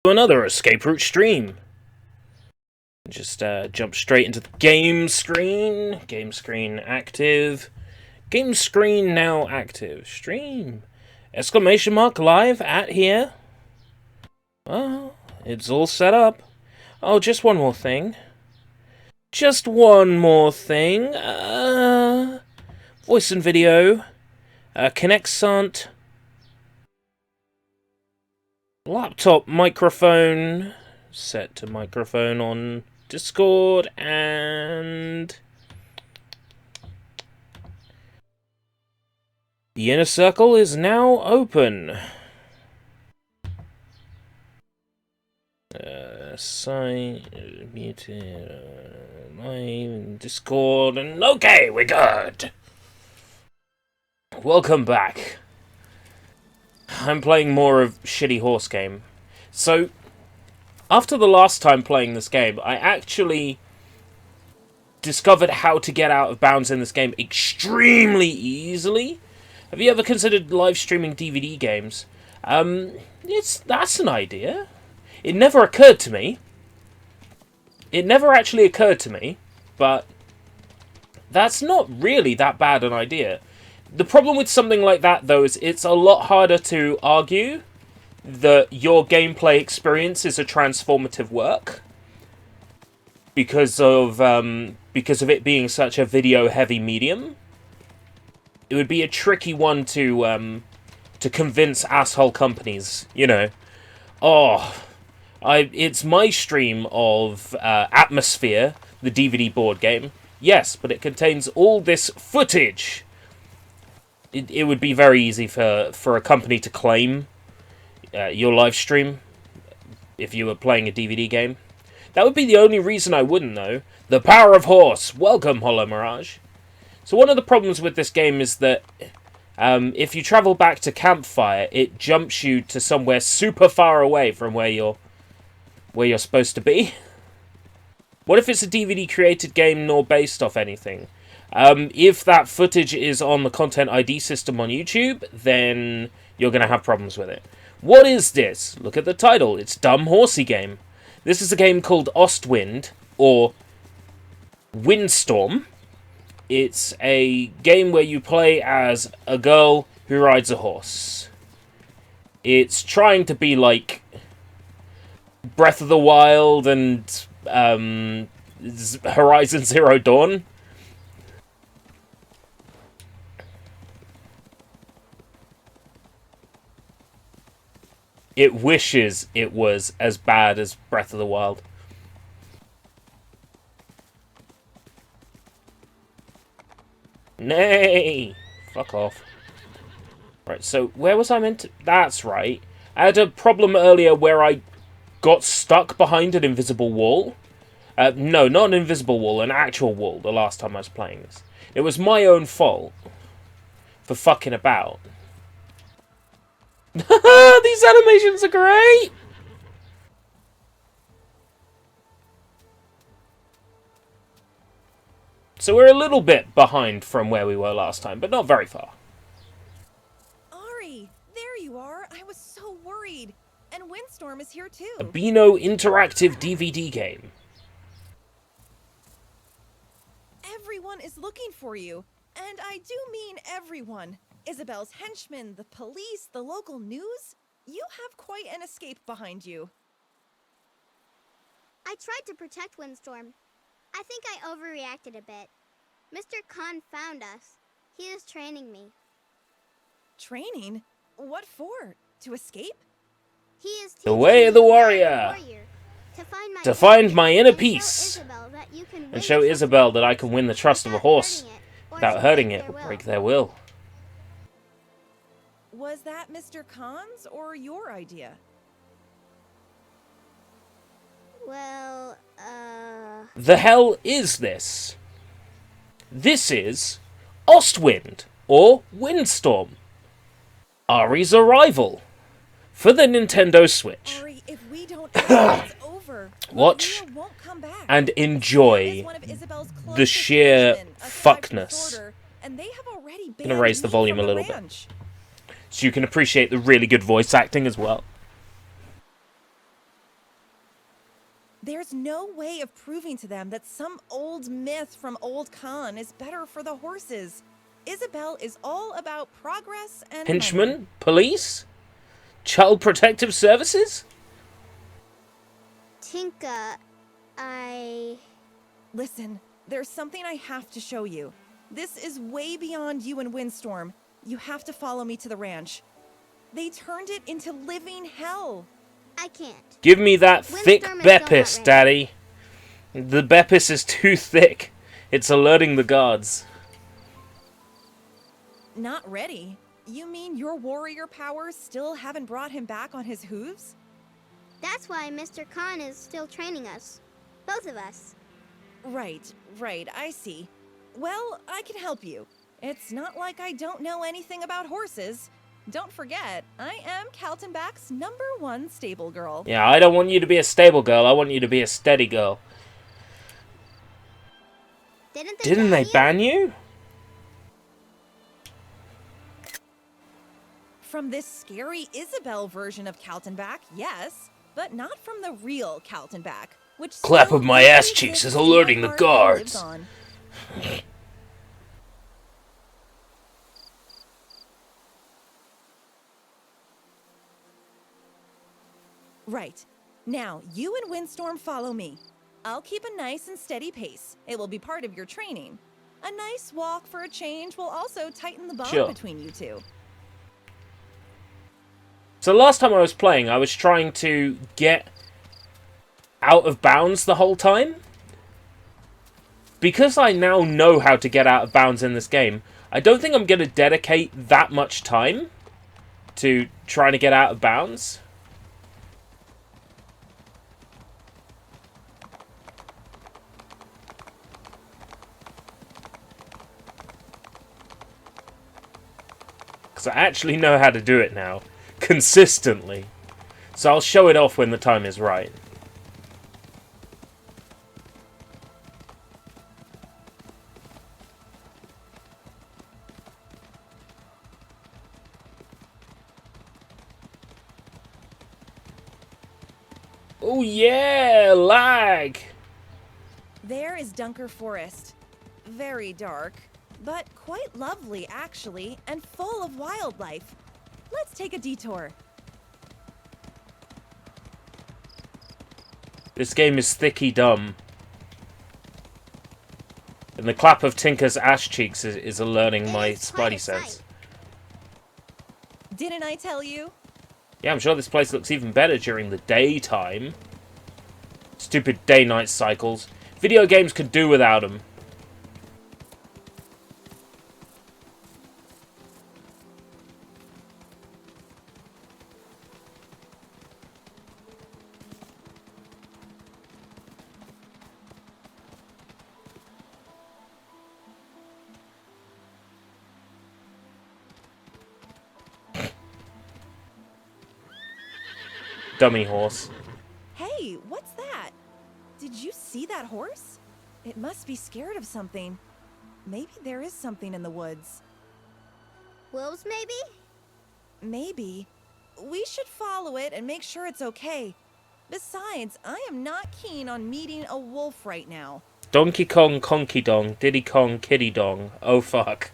Another escape route stream. Just jump straight into the game screen. Game screen active. Game screen now active. Stream. Exclamation mark live at here. Oh, it's all set up. Oh, just one more thing. Just one more thing. Voice and video. Connect Sant. Laptop microphone. Set to microphone on Discord, and the inner circle is now open. Sign muted my Discord, and okay, we're good. Welcome back. I'm playing more of shitty horse game. So, after the last time playing this game, I actually discovered how to get out of bounds in this game extremely easily. Have you ever considered live streaming DVD games? That's an idea. It never occurred to me. It never actually occurred to me, but that's not really that bad an idea. The problem with something like that, though, is it's a lot harder to argue that your gameplay experience is a transformative work because of it being such a video-heavy medium. It would be a tricky one to convince asshole companies, you know. It's my stream of Atmosphere, the DVD board game. Yes, but it contains all this footage. It would be very easy for a company to claim your live stream if you were playing a DVD game. That would be the only reason I wouldn't, though. The power of horse! Welcome, Hollow Mirage. So one of the problems with this game is that if you travel back to Campfire, it jumps you to somewhere super far away from where you're supposed to be. What if it's a DVD created game nor based off anything? If that footage is on the Content ID system on YouTube, then you're going to have problems with it. What is this? Look at the title. It's Dumb Horsey Game. This is a game called Ostwind, or Windstorm. It's a game where you play as a girl who rides a horse. It's trying to be like Breath of the Wild and Horizon Zero Dawn. It wishes it was as bad as Breath of the Wild. Neigh! Fuck off. Right, so where was I meant to... That's right. I had a problem earlier where I got stuck behind an invisible wall. No, not an invisible wall, an actual wall the last time I was playing this. It was my own fault for fucking about. These animations are great! So we're a little bit behind from where we were last time, but not very far. Ari, there you are. I was so worried. And Windstorm is here too. A Beano interactive DVD game. Everyone is looking for you. And I do mean everyone. Isabel's henchmen, the police, the local news. You have quite an escape behind you. I tried to protect Windstorm. I think I overreacted a bit. Mr. Khan found us. He is training me. Training? What for? To escape? He is The way of the warrior. To find my inner peace. And show Isabel that I can win the trust of a horse without hurting it or break their will. Was that Mr. Khan's or your idea? Well, The hell is this? This is Ostwind, or Windstorm. Ari's Arrival. For the Nintendo Switch. Ari, if we don't it's over. Watch Won't come back. and enjoy the sheer fuckness. And they have already I'm gonna raise the volume a little bit, so you can appreciate the really good voice acting as well. There's no way of proving to them that some old myth from Old Khan is better for the horses. Isabel is all about progress and money. Henchmen? Police? Child Protective Services? Tinka, Listen, there's something I have to show you. This is way beyond you and Windstorm. You have to follow me to the ranch. They turned it into living hell. I can't. Give me that thick Windstorm is still not Beppis, ready. Daddy. The Beppis is too thick. It's alerting the guards. Not ready? You mean your warrior powers still haven't brought him back on his hooves? That's why Mr. Khan is still training us. Both of us. Right, I see. Well, I can help you. It's not like I don't know anything about horses. Don't forget, I am Kaltenbach's #1 stable girl. Yeah, I don't want you to be a stable girl. I want you to be a steady girl. Didn't they ban you? From this scary Isabel version of Kaltenbach, yes, but not from the real Kaltenbach, which Clap still of my ass exists cheeks is in my alerting the heart and guards. lives on. Right. Now, you and Windstorm follow me. I'll keep a nice and steady pace. It will be part of your training. A nice walk for a change will also tighten the bond Sure. between you two. So last time I was playing, I was trying to get out of bounds the whole time. Because I now know how to get out of bounds in this game, I don't think I'm going to dedicate that much time to trying to get out of bounds. Because I actually know how to do it now. Consistently. So I'll show it off when the time is right. Oh yeah, lag! There is Dunker Forest. Very dark, but quite lovely actually, and full of wildlife. Let's take a detour. This game is thicky dumb. And the clap of Tinker's ass cheeks is alerting my It is quite spidey a sense. sight. Didn't I tell you? Yeah, I'm sure this place looks even better during the daytime. Stupid day-night cycles. Video games could do without them. Dummy horse. Hey, what's that? Did you see that horse? It must be scared of something. Maybe there is something in the woods. Wolves, maybe? Maybe. We should follow it and make sure it's okay. Besides, I am not keen on meeting a wolf right now. Donkey Kong Conky Dong, Diddy Kong Kiddy Dong. Oh fuck.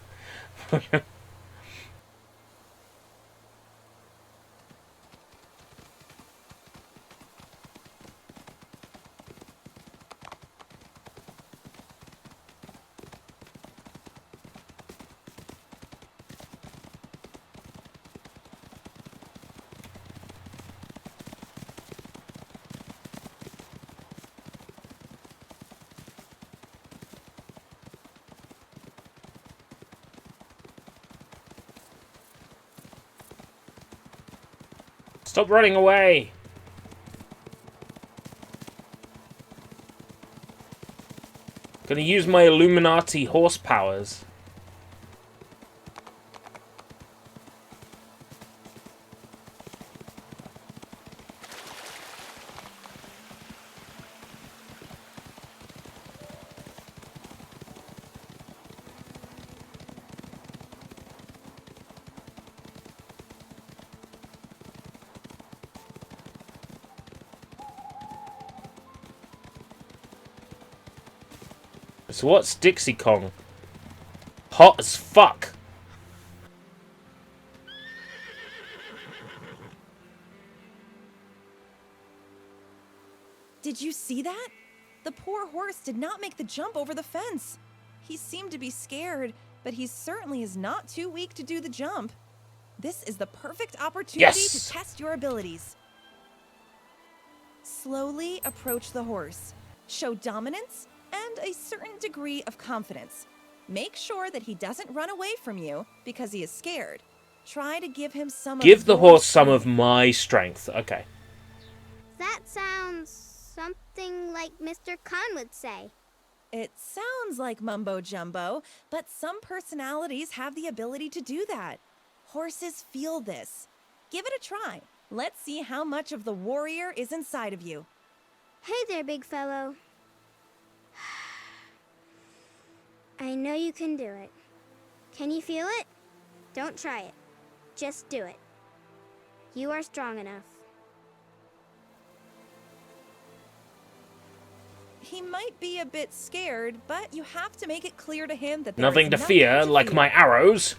Stop running away! Gonna use my Illuminati horse powers. So what's Dixie Kong? Hot as fuck. Did you see that? The poor horse did not make the jump over the fence. He seemed to be scared, but he certainly is not too weak to do the jump. This is the perfect opportunity to test your abilities. Slowly approach the horse. Show dominance and a certain degree of confidence. Make sure that he doesn't run away from you because he is scared. Try to give him some of Give the your horse some of strength. my strength. Okay. That sounds something like Mr. Khan would say. It sounds like mumbo jumbo, but some personalities have the ability to do that. Horses feel this. Give it a try. Let's see how much of the warrior is inside of you. Hey there, big fellow. I know you can do it. Can you feel it? Don't try it. Just do it. You are strong enough. He might be a bit scared, but you have to make it clear to him that Nothing to fear, like my arrows.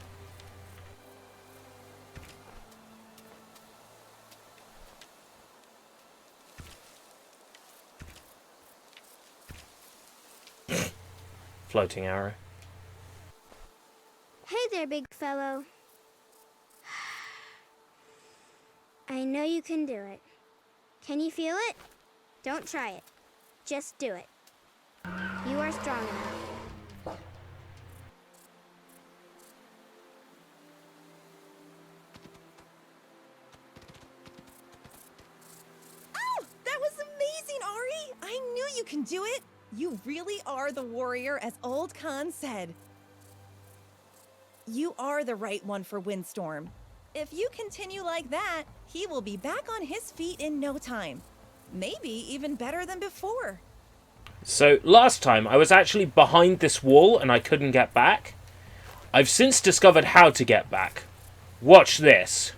Floating arrow. Hey there, big fellow. I know you can do it. Can you feel it? Don't try it. Just do it. You are strong enough. Oh, that was amazing, Ari! I knew you can do it! You really are the warrior, as Old Khan said. You are the right one for Windstorm. If you continue like that, he will be back on his feet in no time. Maybe even better than before. So, last time, I was actually behind this wall and I couldn't get back. I've since discovered how to get back. Watch this.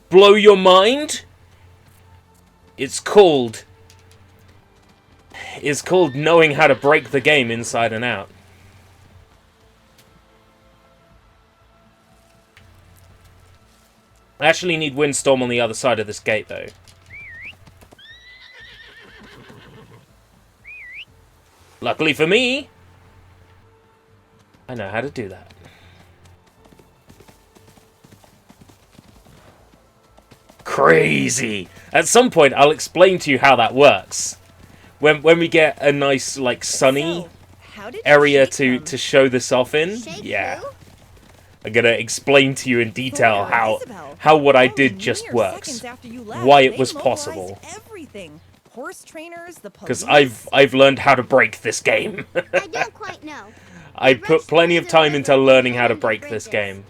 Blow your mind? It's called knowing how to break the game inside and out. I actually need Windstorm on the other side of this gate, though. Luckily for me, I know how to do that. Crazy! At some point, I'll explain to you how that works. When we get a nice, like, sunny So, how did you area shake to him? show this off in, Shake yeah. who? I'm gonna explain to you in detail Clara, how Isabel, what I only did just mere works, seconds after you left, why it they was mobilized possible. Everything. Horse trainers, the Because police. I've learned how to break this game. I don't quite know. I They put rushed plenty me of to the time river into and learning how to climbed the break this bridges. game.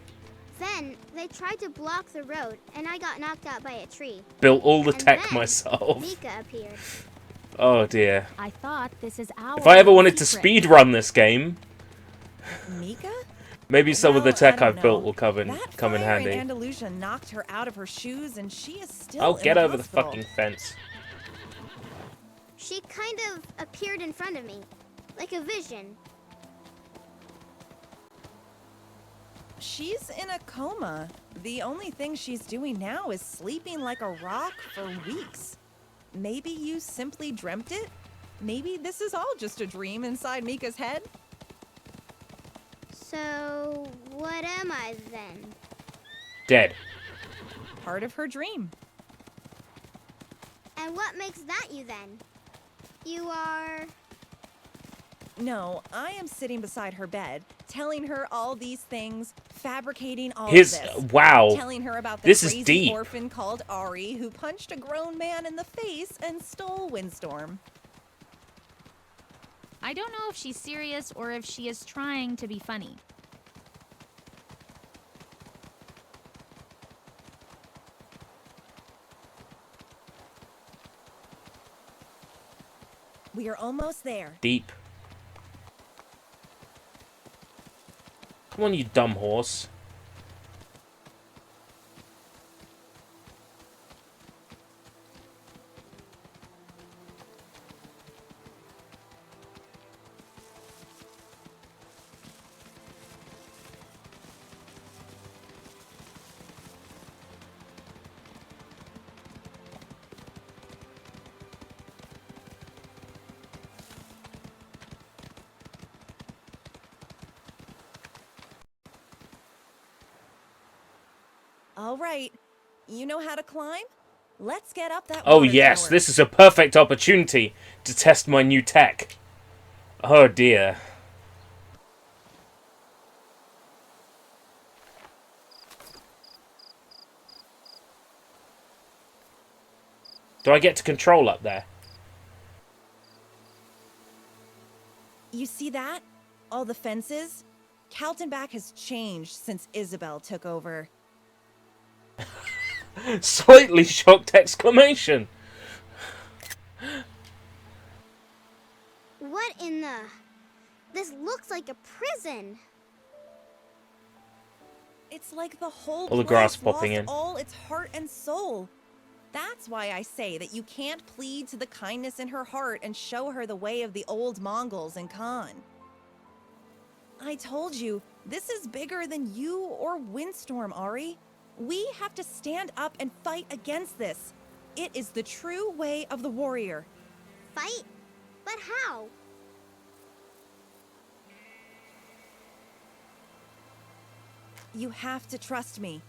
Then they tried to block the road, and I got knocked out by a tree. Built all the And tech then myself. Mika appeared. Oh dear. I thought this is our If I ever little wanted to secret. speed run this game, Mika? maybe some of the Well, I tech don't I've built know. will come in That come in fire handy. Andalusia knocked her out of her shoes, and she is still Oh, in get the over the hospital. fucking fence. She kind of appeared in front of me, like a vision. She's in a coma. The only thing she's doing now is sleeping like a rock for weeks. Maybe you simply dreamt it? Maybe this is all just a dream inside Mika's head? So, what am I then? Dead. Part of her dream. And what makes that you then? You are... No, I am sitting beside her bed, telling her all these things, fabricating all His of this. wow. Telling her about the This is crazy deep. orphan called Ari who punched a grown man in the face and stole Windstorm. I don't know if she's serious or if she is trying to be funny. We are almost there. Deep. Come on, you dumb horse. All right. You know how to climb? Let's get up that Oh water yes, tower. this is a perfect opportunity to test my new tech. Oh dear. Do I get to control up there? You see that? All the fences? Kaltenbach has changed since Isabel took over. Slightly shocked exclamation. What in the... This looks like a prison. It's like the whole All the grass place popping lost in. all its heart and soul. That's why I say that you can't plead to the kindness in her heart and show her the way of the old Mongols in Khan. I told you, this is bigger than you or Windstorm, Ari. We have to stand up and fight against this. It is the true way of the warrior. Fight? But how? You have to trust me.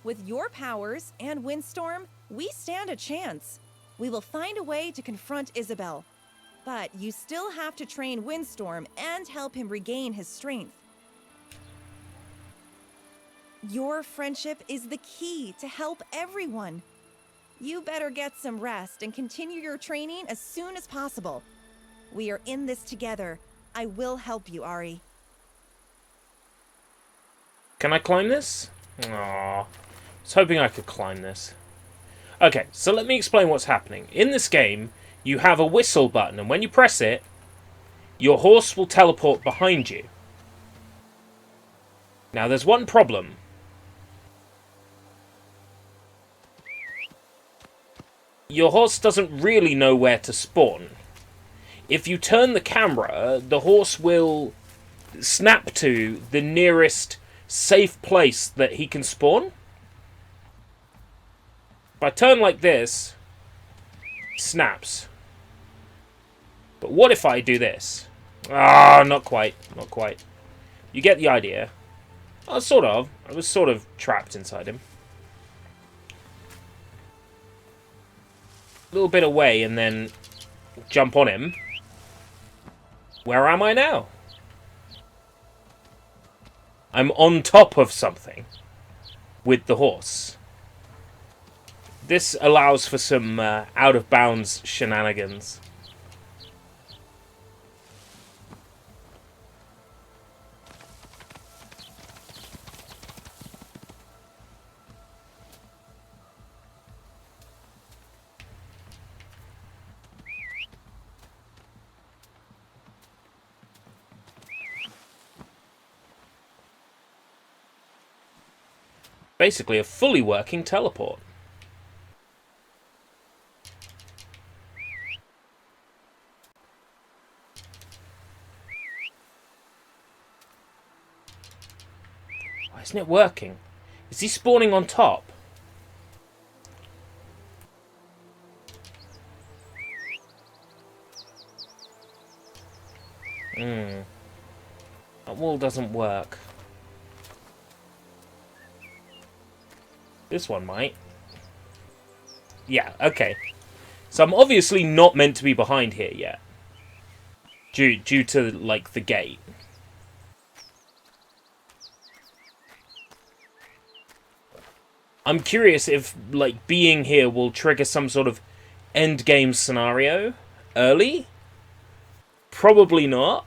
With your powers and Windstorm, we stand a chance. We will find a way to confront Isabel. But you still have to train Windstorm and help him regain his strength. Your friendship is the key to help everyone. You better get some rest and continue your training as soon as possible. We are in this together. I will help you, Ari. Can I climb this? Aww. I was hoping I could climb this. Okay, so let me explain what's happening. In this game, you have a whistle button, and when you press it, your horse will teleport behind you. Now, there's one problem. Your horse doesn't really know where to spawn. If you turn the camera, the horse will snap to the nearest safe place that he can spawn. If I turn like this, it snaps. But what if I do this? Ah, not quite. Not quite. You get the idea. Oh, sort of. I was sort of trapped inside him. A little bit away and then jump on him. Where am I now? I'm on top of something with the horse. This allows for some out-of-bounds shenanigans. Basically a fully working teleport. Why isn't it working? Is he spawning on top? That wall doesn't work. This one might. Yeah, okay. So I'm obviously not meant to be behind here yet. Due to, like, the gate. I'm curious if, like, being here will trigger some sort of endgame scenario early? Probably not.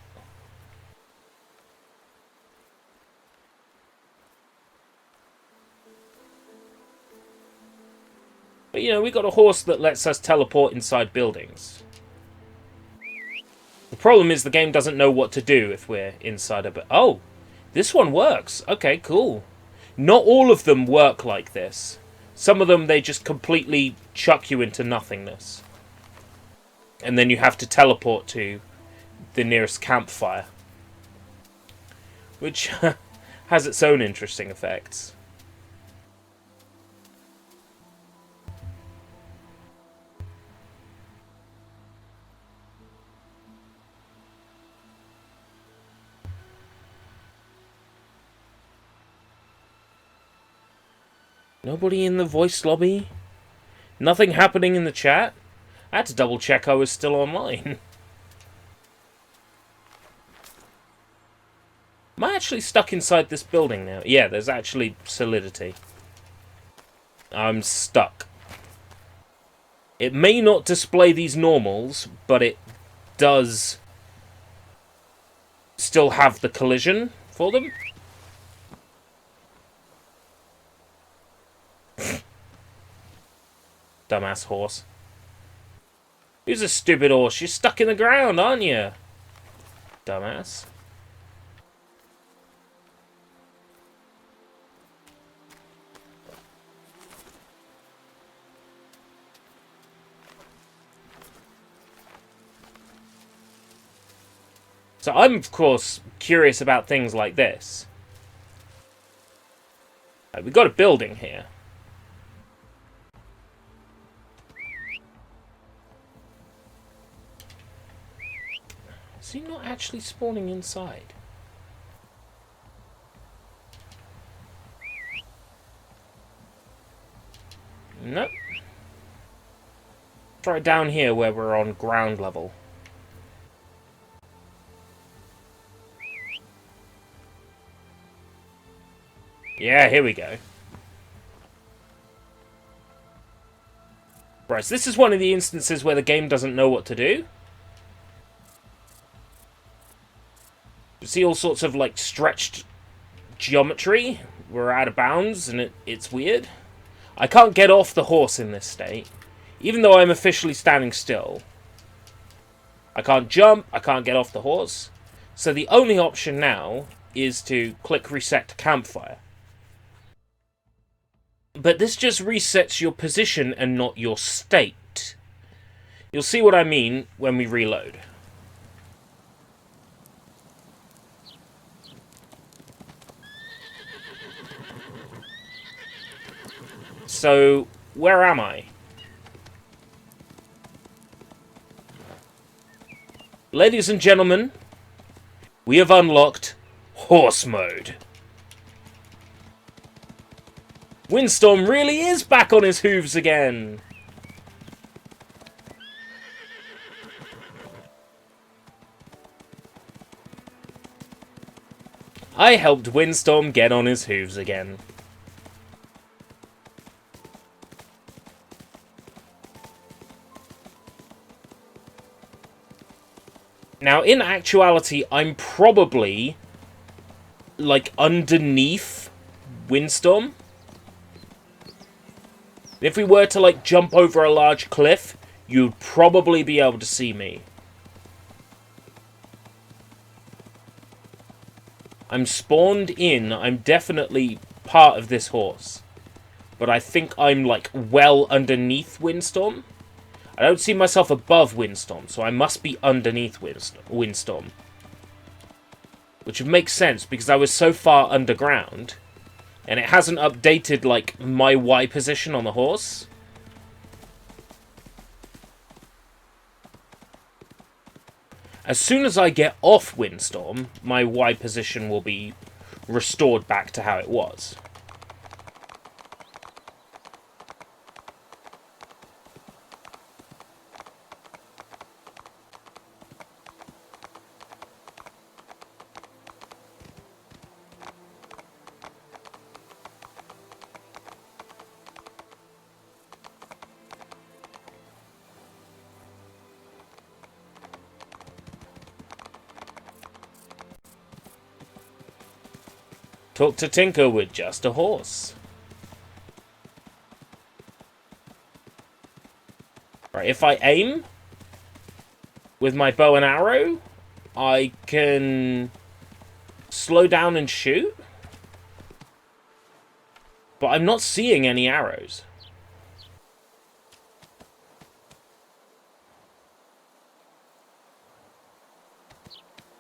But, you know, we got a horse that lets us teleport inside buildings. The problem is the game doesn't know what to do if we're inside a... Oh! This one works! Okay, cool. Not all of them work like this. Some of them, they just completely chuck you into nothingness. And then you have to teleport to the nearest campfire. Which has its own interesting effects. Nobody in the voice lobby? Nothing happening in the chat? I had to double check I was still online. Am I actually stuck inside this building now? Yeah, there's actually solidity. I'm stuck. It may not display these normals, but it does still have the collision for them. Dumbass horse. Who's a stupid horse? You're stuck in the ground, aren't you? Dumbass. So I'm, of course, curious about things like this. We've got a building here. Is he not actually spawning inside? Nope. Try down here where we're on ground level. Yeah, here we go. Right, so this is one of the instances where the game doesn't know what to do. You see all sorts of, like, stretched geometry. We're out of bounds, and it's weird. I can't get off the horse in this state, even though I'm officially standing still. I can't jump, I can't get off the horse. So the only option now is to click reset to campfire. But this just resets your position and not your state. You'll see what I mean when we reload. So, where am I? Ladies and gentlemen, we have unlocked Horse Mode. Windstorm really is back on his hooves again. I helped Windstorm get on his hooves again. Now, in actuality, I'm probably, like, underneath Windstorm. If we were to, like, jump over a large cliff, you'd probably be able to see me. I'm spawned in. I'm definitely part of this horse. But I think I'm, like, well underneath Windstorm. I don't see myself above Windstorm, so I must be underneath Windstorm. Which would make sense, because I was so far underground, and it hasn't updated, like, my Y position on the horse. As soon as I get off Windstorm, my Y position will be restored back to how it was. Talk to Tinker with just a horse. Right, if I aim with my bow and arrow, I can slow down and shoot. But I'm not seeing any arrows.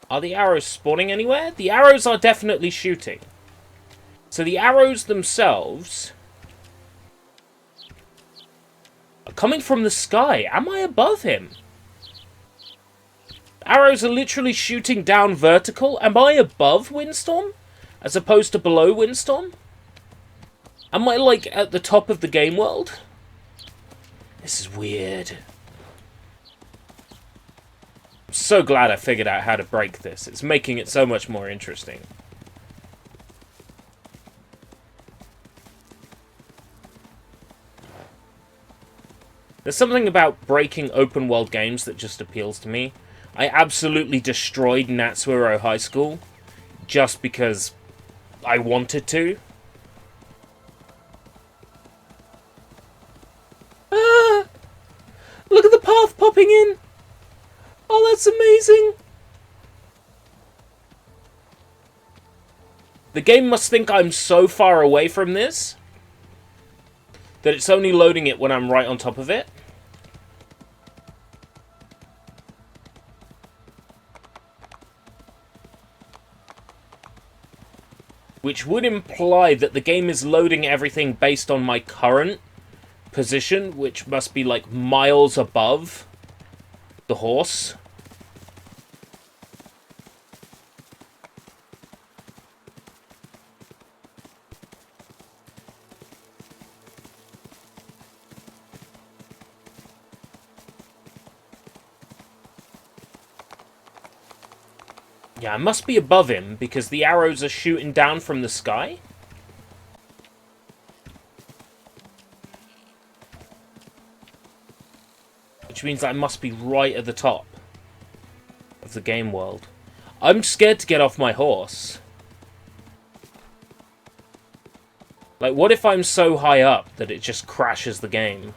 Are the arrows spawning anywhere? The arrows are definitely shooting. So the arrows themselves are coming from the sky. Am I above him? Arrows are literally shooting down vertical. Am I above Windstorm as opposed to below Windstorm? Am I, like, at the top of the game world? This is weird. I'm so glad I figured out how to break this. It's making it so much more interesting. There's something about breaking open world games that just appeals to me. I absolutely destroyed Natsuero High School just because I wanted to. Ah! Look at the path popping in! Oh, that's amazing! The game must think I'm so far away from this that it's only loading it when I'm right on top of it. Which would imply that the game is loading everything based on my current position, which must be like miles above the horse. Yeah, I must be above him because the arrows are shooting down from the sky. Which means I must be right at the top of the game world. I'm scared to get off my horse. Like, what if I'm so high up that it just crashes the game?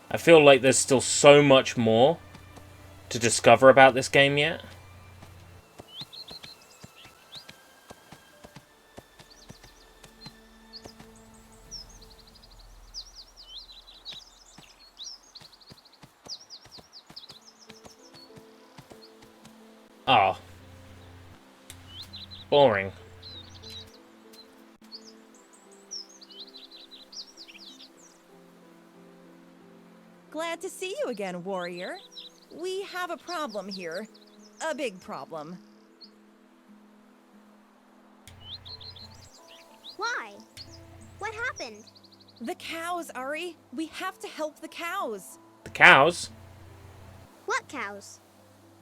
I feel like there's still so much more to discover about this game yet. Ah. Boring. Glad to see you again, warrior. We have a problem here. A big problem. Why? What happened? The cows, Ari. We have to help the cows. The cows? What cows?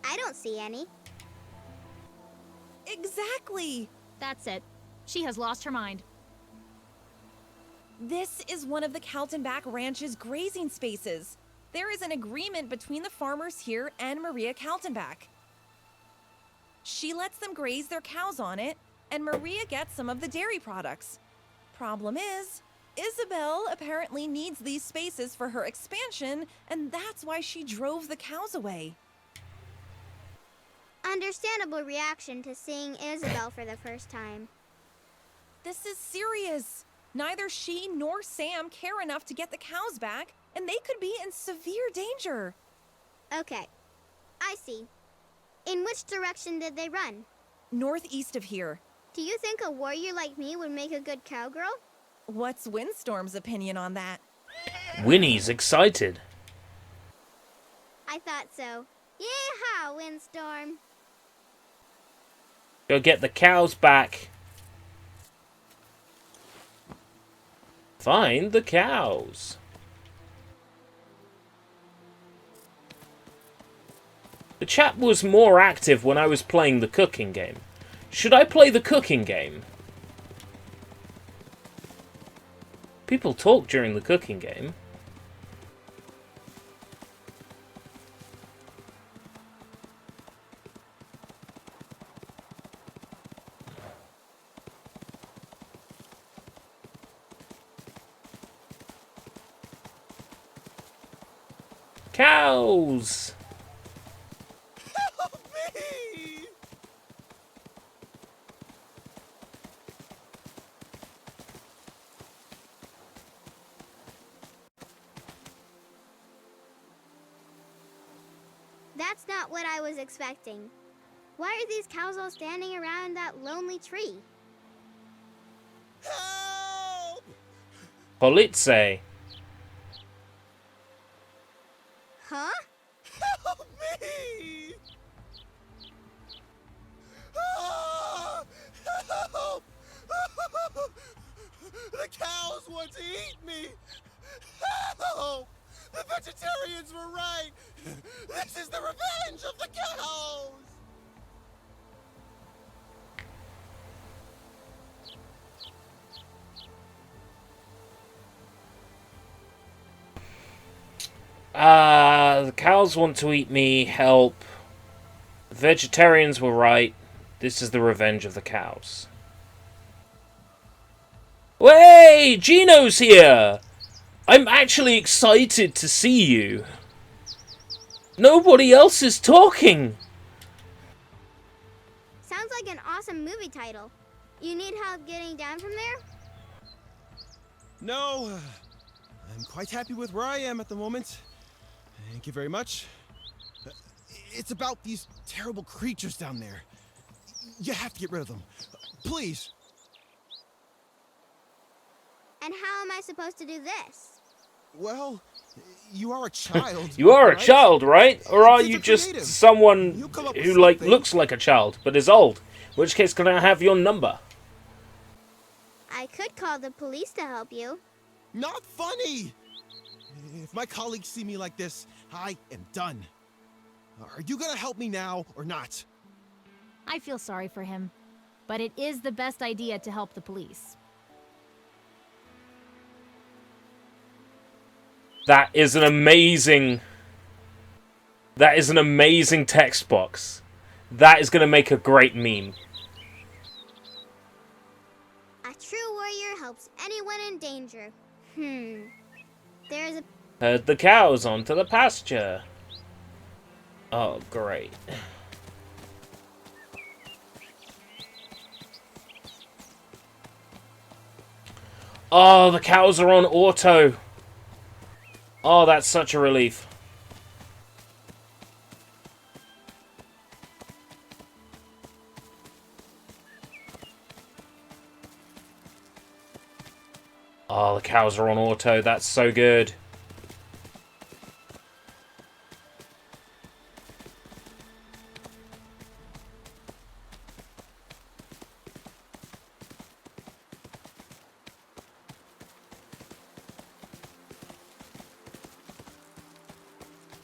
I don't see any. Exactly. That's it. She has lost her mind. This is one of the Kaltenbach Ranch's grazing spaces. There is an agreement between the farmers here and Maria Kaltenbach. She lets them graze their cows on it, and Maria gets some of the dairy products. Problem is, Isabel apparently needs these spaces for her expansion, and that's why she drove the cows away. Understandable reaction to seeing Isabel for the first time. This is serious. Neither she nor Sam care enough to get the cows back, and they could be in severe danger. Okay, I see. In which direction did they run? Northeast of here. Do you think a warrior like me would make a good cowgirl? What's Windstorm's opinion on that? Winnie's excited. I thought so. Yeehaw, Windstorm! Go get the cows back. Find the cows. The chat was more active when I was playing the cooking game. Should I play the cooking game? People talk during the cooking game. Cows! Help me! That's not what I was expecting. Why are these cows all standing around that lonely tree? Help! Polizei. Huh? Help me! Ah! Help! The cows want to eat me! Help! The vegetarians were right! This is the revenge of the cows! The cows want to eat me. Help. The vegetarians were right. This is the revenge of the cows. Hey, Gino's here! I'm actually excited to see you. Nobody else is talking. Sounds like an awesome movie title. You need help getting down from there? No, I'm quite happy with where I am at the moment. Thank you very much. It's about these terrible creatures down there. You have to get rid of them. Please. And how am I supposed to do this? Well, you are a child. You are a right? child, right? Or are Kids you are just creative. someone You'll come up with who, like, something. looks like a child, but is old? In which case, can I have your number? I could call the police to help you. Not funny! If my colleagues see me like this, I am done. Are you gonna help me now or not? I feel sorry for him, but it is the best idea to help the police. That is an amazing text box. That is going to make a great meme. A true warrior helps anyone in danger. There's a... Herd the cows onto the pasture. Oh, great. Oh, the cows are on auto. Oh, that's such a relief. Oh, the cows are on auto. That's so good.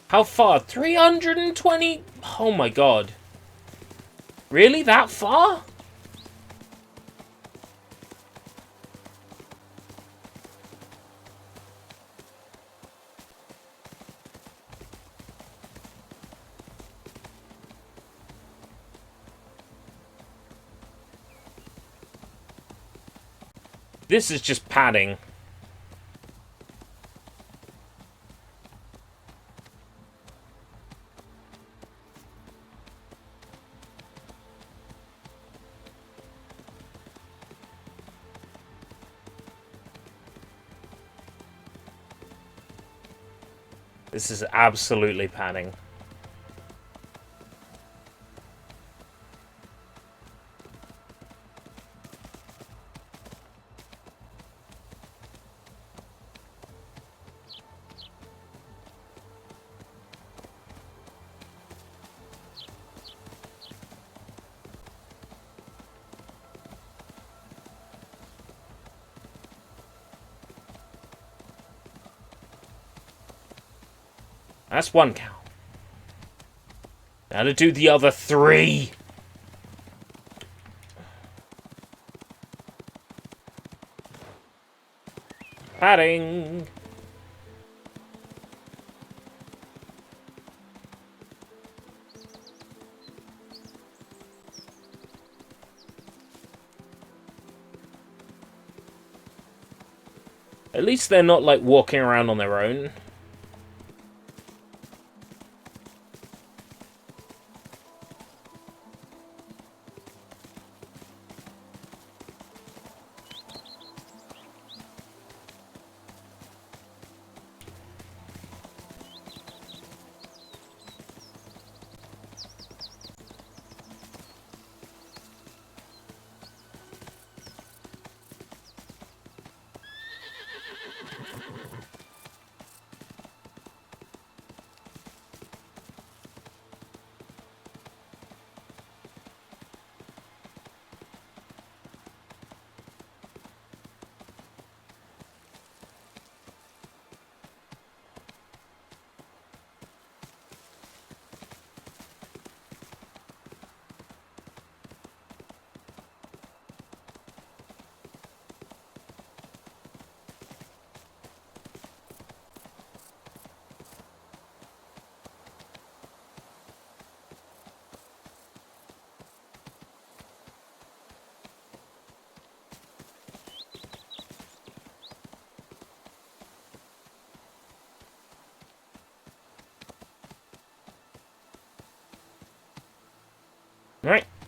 How far? 320? Oh my god. Really? That far? This is just padding. This is absolutely panning. That's one cow. Now to do the other three. Padding. At least they're not like walking around on their own.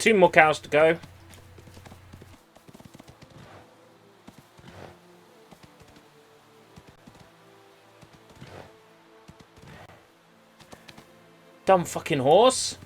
2 more cows to go. Dumb fucking horse.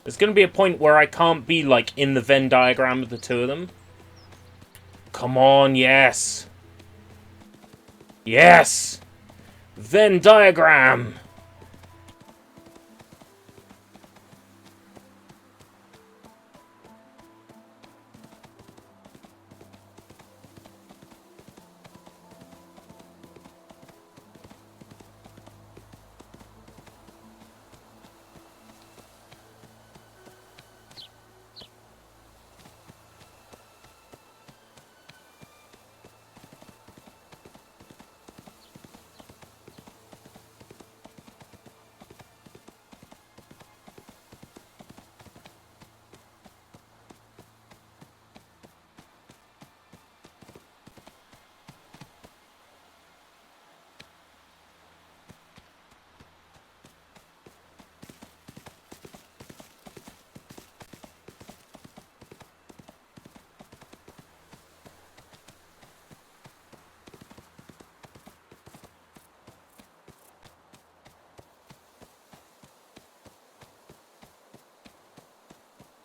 There's going to be a point where I can't be, like, in the Venn diagram of the two of them. Come on, yes. Yes! Venn diagram!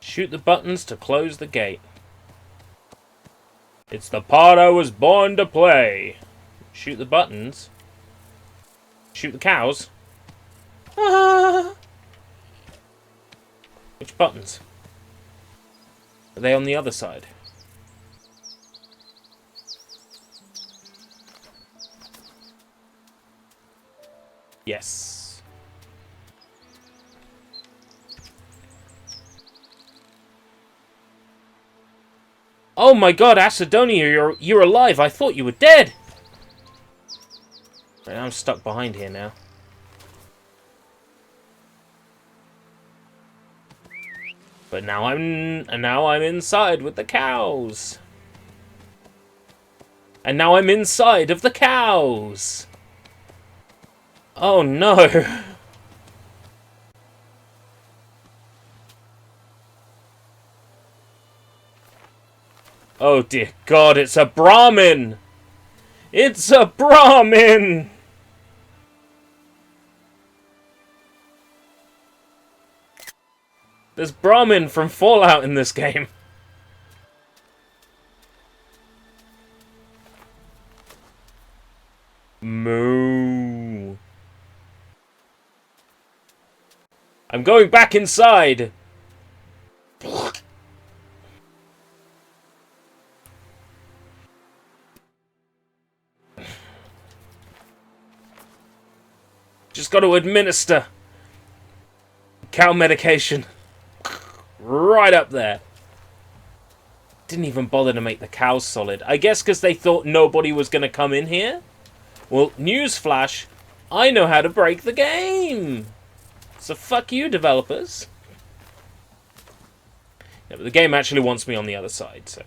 Shoot the buttons to close the gate. It's the part I was born to play. Shoot the buttons. Shoot the cows. Ah! Which buttons? Are they on the other side? Yes. Oh my god, Acidonia, you're alive. I thought you were dead. Right, I'm stuck behind here now. But now I'm inside with the cows. And now I'm inside of the cows. Oh no. Oh dear God, it's a Brahmin! It's a Brahmin! There's Brahmin from Fallout in this game. Moo. I'm going back inside! Just got to administer cow medication. Right up there. Didn't even bother to make the cows solid. I guess because they thought nobody was going to come in here? Well, newsflash, I know how to break the game. So fuck you, developers. Yeah, but the game actually wants me on the other side, so...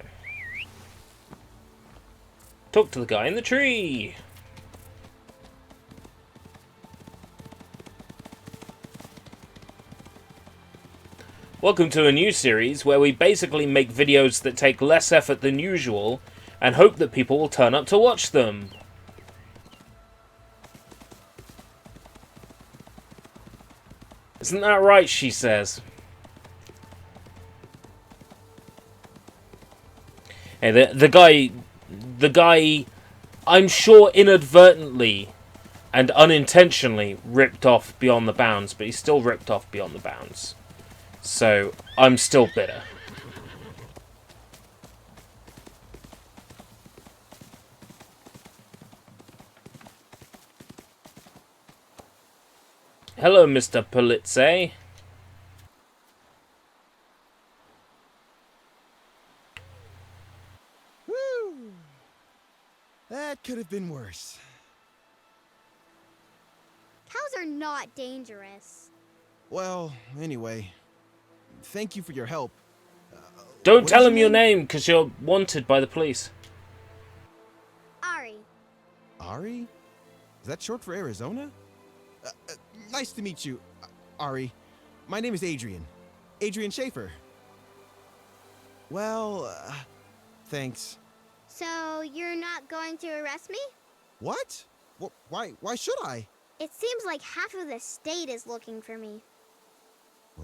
Talk to the guy in the tree. Welcome to a new series where we basically make videos that take less effort than usual and hope that people will turn up to watch them. Isn't that right, she says. Hey, the guy, I'm sure inadvertently and unintentionally ripped off Beyond the Bounds, but he's still ripped off Beyond the Bounds. So, I'm still bitter. Hello, Mr. Polizei. Woo! That could have been worse. Cows are not dangerous. Well, anyway, thank you for your help. Don't What tell is him your name, because you're wanted by the police. Ari. Ari? Is that short for Arizona? Nice to meet you, Ari. My name is Adrian. Adrian Schaefer. Well, thanks. So you're not going to arrest me? What? Why should I? It seems like half of the state is looking for me.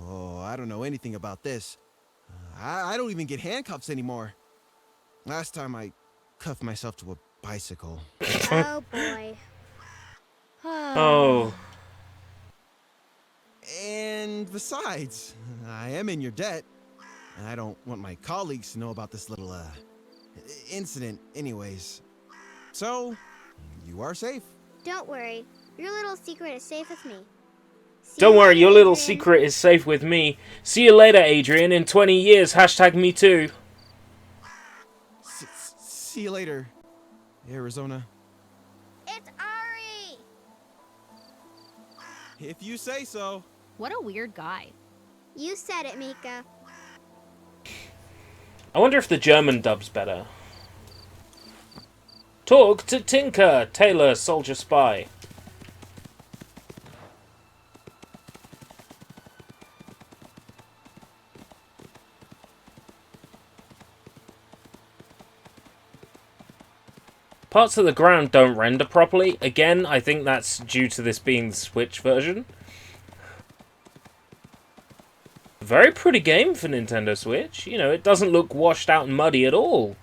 Oh, I don't know anything about this. I don't even get handcuffs anymore. Last time I cuffed myself to a bicycle. Oh boy. Oh. And besides, I am in your debt. I don't want my colleagues to know about this little, incident anyways. So, you are safe. Don't worry. Your little secret is safe with me. See Don't you worry, later, your little Adrian. secret is safe with me. See you later, Adrian. In 20 years, hashtag me too. See you later, Arizona. It's Ari! If you say so. What a weird guy. You said it, Mika. I wonder if the German dub's better. Talk to Tinker, Tailor, Soldier Spy. Parts of the ground don't render properly. Again, I think that's due to this being the Switch version. Very pretty game for Nintendo Switch. You know, it doesn't look washed out and muddy at all.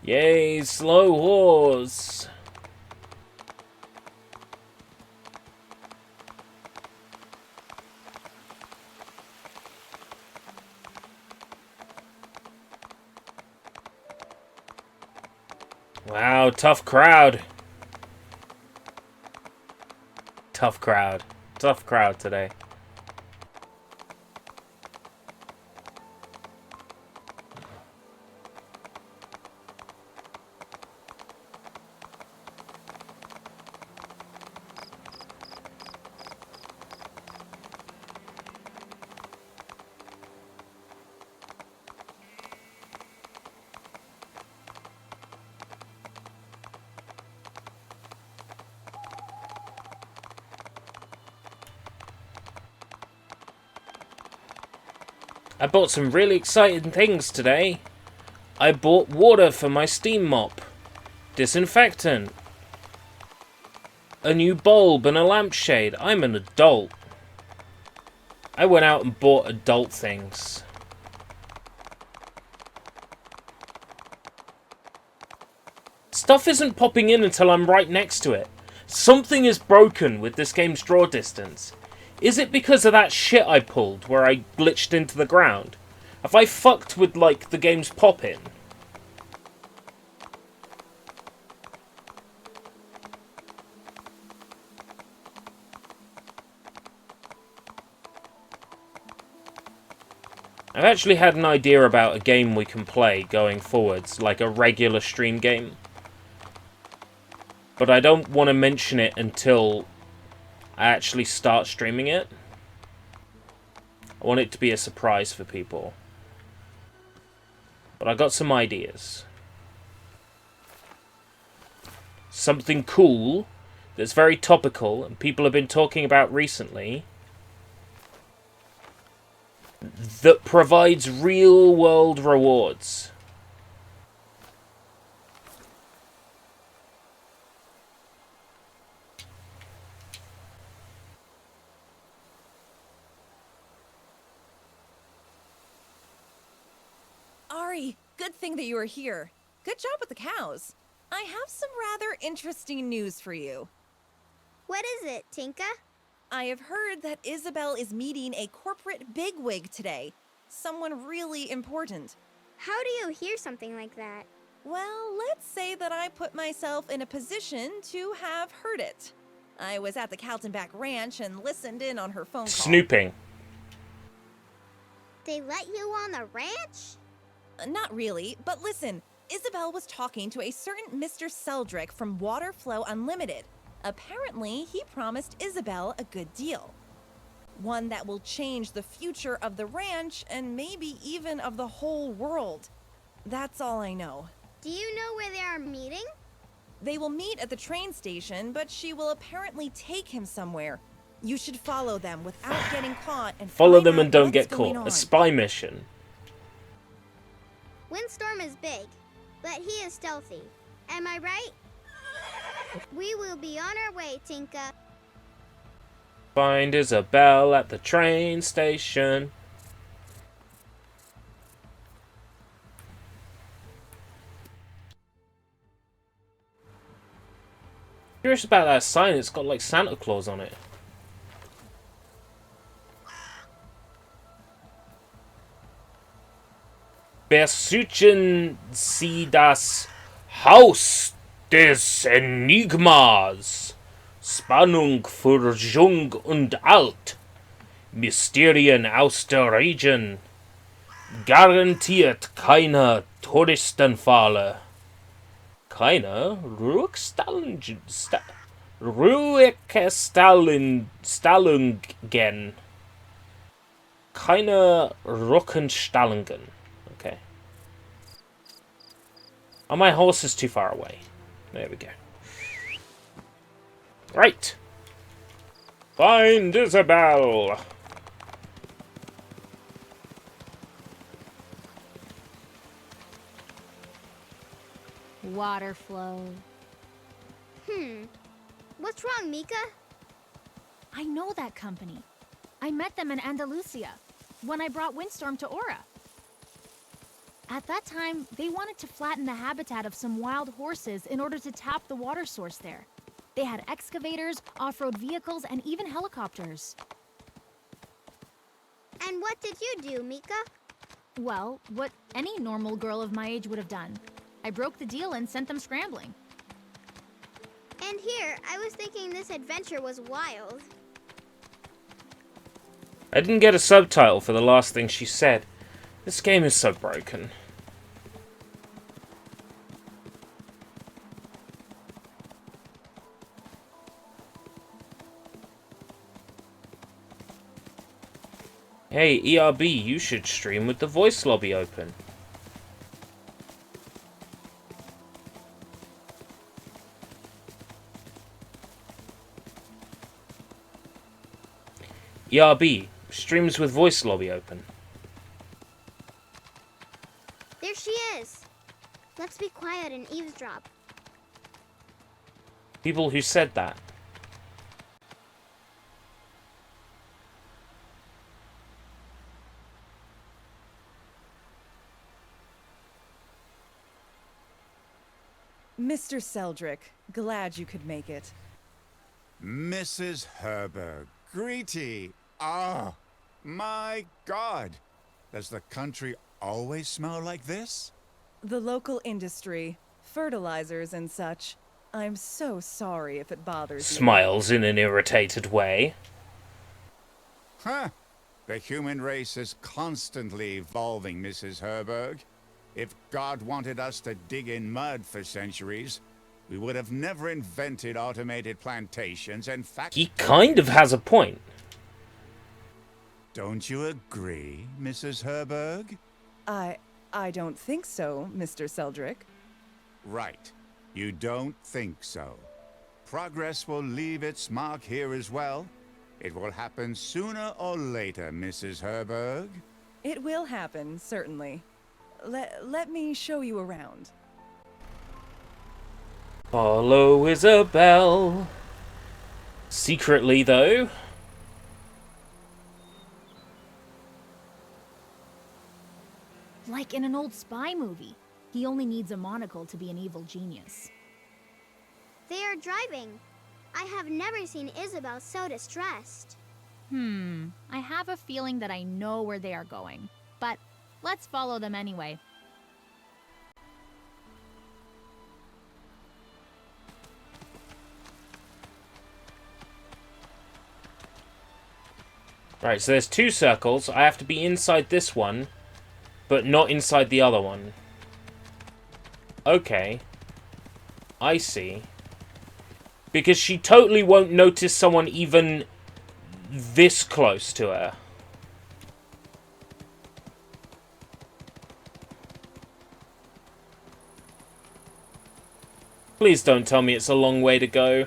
Yay, slow horse. Wow, tough crowd. Tough crowd. Tough crowd today. I bought some really exciting things today. I bought water for my steam mop, disinfectant, a new bulb and a lampshade. I'm an adult. I went out and bought adult things. Stuff isn't popping in until I'm right next to it. Something is broken with this game's draw distance. Is it because of that shit I pulled where I glitched into the ground? Have I fucked with, like, the game's pop-in? I've actually had an idea about a game we can play going forwards, like a regular stream game. But I don't want to mention it until I actually start streaming it. I want it to be a surprise for people. But I got some ideas. Something cool that's very topical and people have been talking about recently that provides real world rewards. Good thing that you are here. Good job with the cows. I have some rather interesting news for you. What is it, Tinka? I have heard that Isabel is meeting a corporate bigwig today. Someone really important. How do you hear something like that? Well, let's say that I put myself in a position to have heard it. I was at the Kaltenbach Ranch and listened in on her phone call. Snooping. They let you on the ranch? Not really, but listen. Isabel was talking to a certain Mr. Seldrick from Waterflow Unlimited. Apparently, he promised Isabel a good deal. One that will change the future of the ranch and maybe even of the whole world. That's all I know. Do you know where they are meeting? They will meet at the train station, but she will apparently take him somewhere. You should follow them without getting caught and Follow find them out and don't what's get going caught. on. A spy mission. Windstorm is big, but he is stealthy. Am I right? We will be on our way, Tinka. Find Isabel at the train station. Curious about that sign. It's got like Santa Claus on it. Besuchen Sie das Haus des Enigmas. Spannung für Jung und Alt. Mysterien aus der Region. Garantiert keine Touristenfalle. Keine Ruhestallungen. Keine Rückenstallungen. Okay. Oh, my horse is too far away. There we go. Right. Find Isabel. Water flow. What's wrong, Mika? I know that company. I met them in Andalusia when I brought Windstorm to Aura. At that time, they wanted to flatten the habitat of some wild horses in order to tap the water source there. They had excavators, off-road vehicles, and even helicopters. And what did you do, Mika? Well, what any normal girl of my age would have done. I broke the deal and sent them scrambling. And here, I was thinking this adventure was wild. I didn't get a subtitle for the last thing she said. This game is so broken. Hey, ERB, you should stream with the voice lobby open. ERB, streams with voice lobby open. There she is. Let's be quiet and eavesdrop. People who said that. Mr. Seldrick, glad you could make it. Mrs. Herberg, greetie. Oh, my God. Does the country always smell like this? The local industry, fertilizers and such. I'm so sorry if it bothers you. Smiles in an irritated way. Huh. The human race is constantly evolving, Mrs. Herberg. If God wanted us to dig in mud for centuries, we would have never invented automated plantations and He kind of has a point. Don't you agree, Mrs. Herberg? I don't think so, Mr. Seldrick. Right. You don't think so. Progress will leave its mark here as well. It will happen sooner or later, Mrs. Herberg. It will happen, certainly. Let me show you around. Follow Isabel. Secretly, though. Like in an old spy movie. He only needs a monocle to be an evil genius. They are driving. I have never seen Isabel so distressed. I have a feeling that I know where they are going. But let's follow them anyway. Right, so there's 2 circles. I have to be inside this one, but not inside the other one. Okay. I see. Because she totally won't notice someone even this close to her. Please don't tell me it's a long way to go.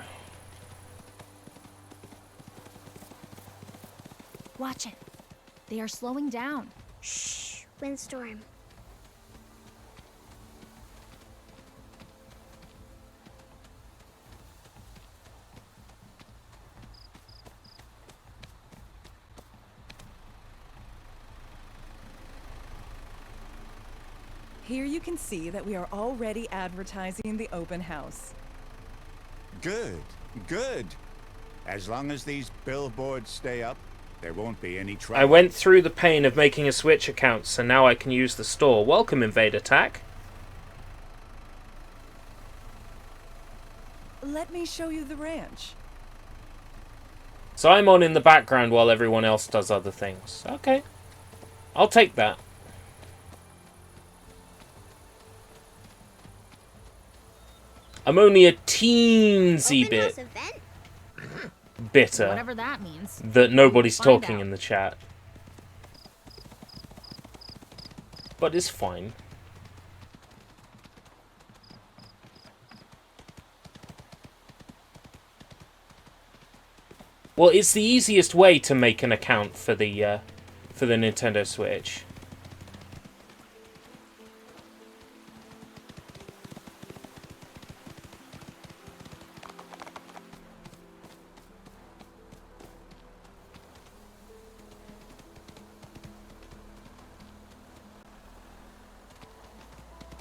Watch it. They are slowing down. Shh, windstorm. Here you can see that we are already advertising the open house. Good, good. As long as these billboards stay up, there won't be any trouble. I went through the pain of making a Switch account, so now I can use the store. Welcome, Invade Attack. Let me show you the ranch. So I'm on in the background while everyone else does other things. Okay. I'll take that. I'm only a teensy Open house bit event? bitter Whatever that means. that nobody's Find talking out. in the chat. But it's fine. Well, it's the easiest way to make an account for the Nintendo Switch.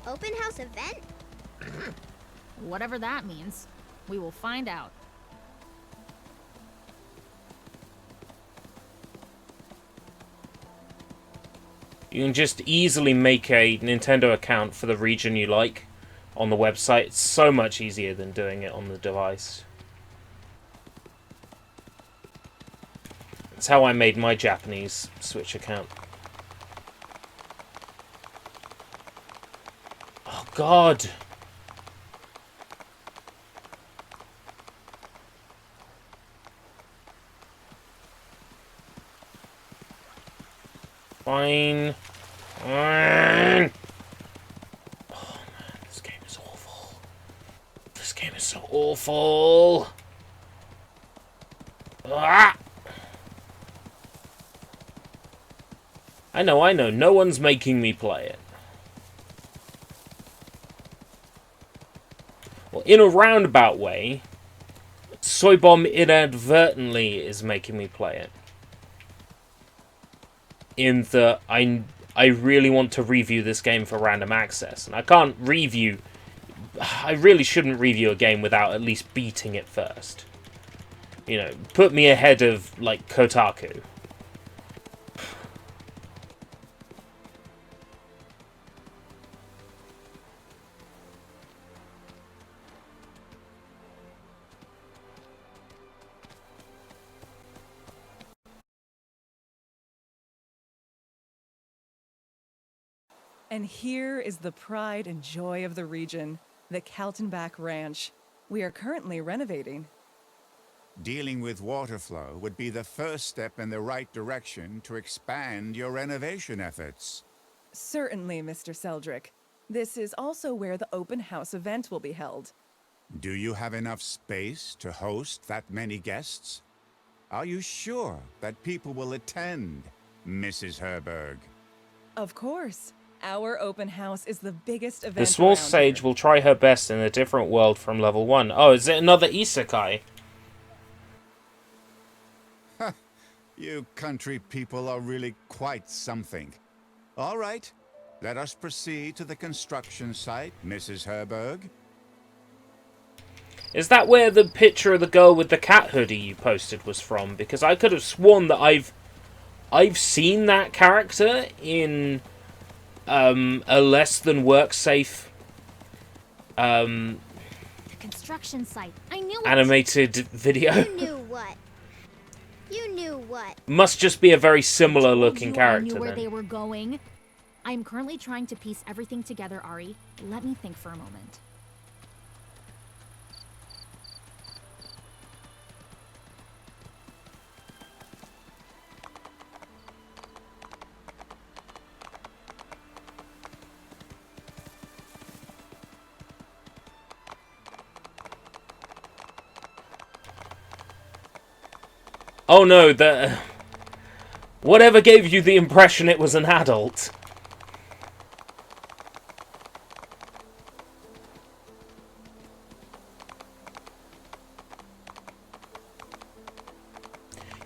Open house event? Whatever that means. We will find out. You can just easily make a Nintendo account for the region you like on the website. It's so much easier than doing it on the device. That's how I made my Japanese Switch account. Oh, God. Fine. Fine. Oh, man, this game is awful. This game is so awful. Ah! I know. No one's making me play it. Well, in a roundabout way, Soybomb inadvertently is making me play it. In that I really want to review this game for random access, and I can't review... I really shouldn't review a game without at least beating it first. You know, put me ahead of, like, Kotaku. And here is the pride and joy of the region, the Kaltenbach Ranch. We are currently renovating. Dealing with water flow would be the first step in the right direction to expand your renovation efforts. Certainly, Mr. Seldrick. This is also where the open house event will be held. Do you have enough space to host that many guests? Are you sure that people will attend, Mrs. Herberg? Of course. Our open house is the biggest event The small around sage here. will try her best in a different world from level 1. Oh, is it another isekai? You country people are really quite something. All right, Let us proceed to the construction site, Mrs. Herberg. Is that where the picture of the girl with the cat hoodie you posted was from? Because I could have sworn that I've seen that character in a less than work safe The construction site. I knew it. animated video. You knew what? You knew what? Must just be a very I similar told looking you I character knew where then. they were going. I'm currently trying to piece everything together, Ari. Let me think for a moment. Oh no, whatever gave you the impression it was an adult?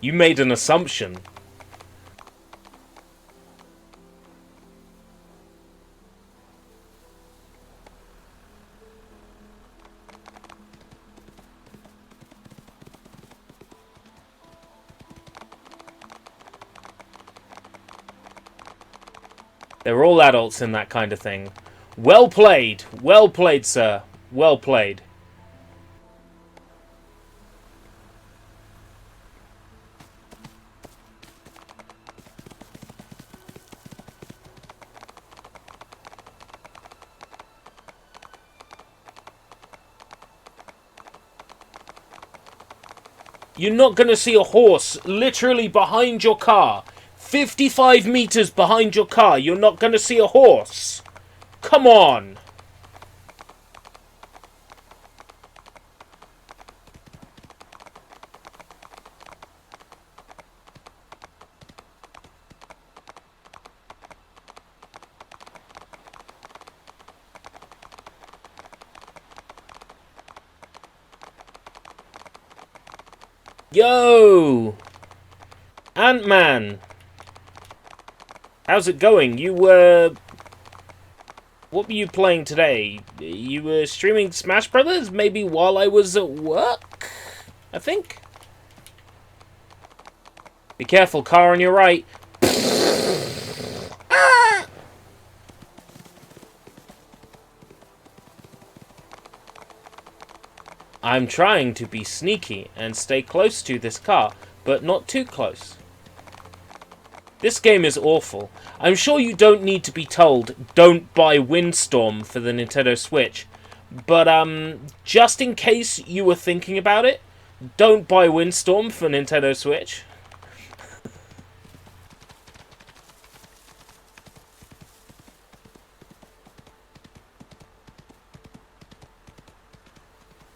You made an assumption. They're all adults in that kind of thing. Well played. Well played, sir. Well played. You're not going to see a horse literally behind your car. 55 meters behind your car. You're not going to see a horse. Come on. Yo! Ant-Man! How's it going? You were... What were you playing today? You were streaming Smash Brothers? Maybe while I was at work? I think? Be careful, car on your right. I'm trying to be sneaky and stay close to this car, but not too close. This game is awful. I'm sure you don't need to be told, don't buy Windstorm for the Nintendo Switch. But, just in case you were thinking about it, don't buy Windstorm for Nintendo Switch.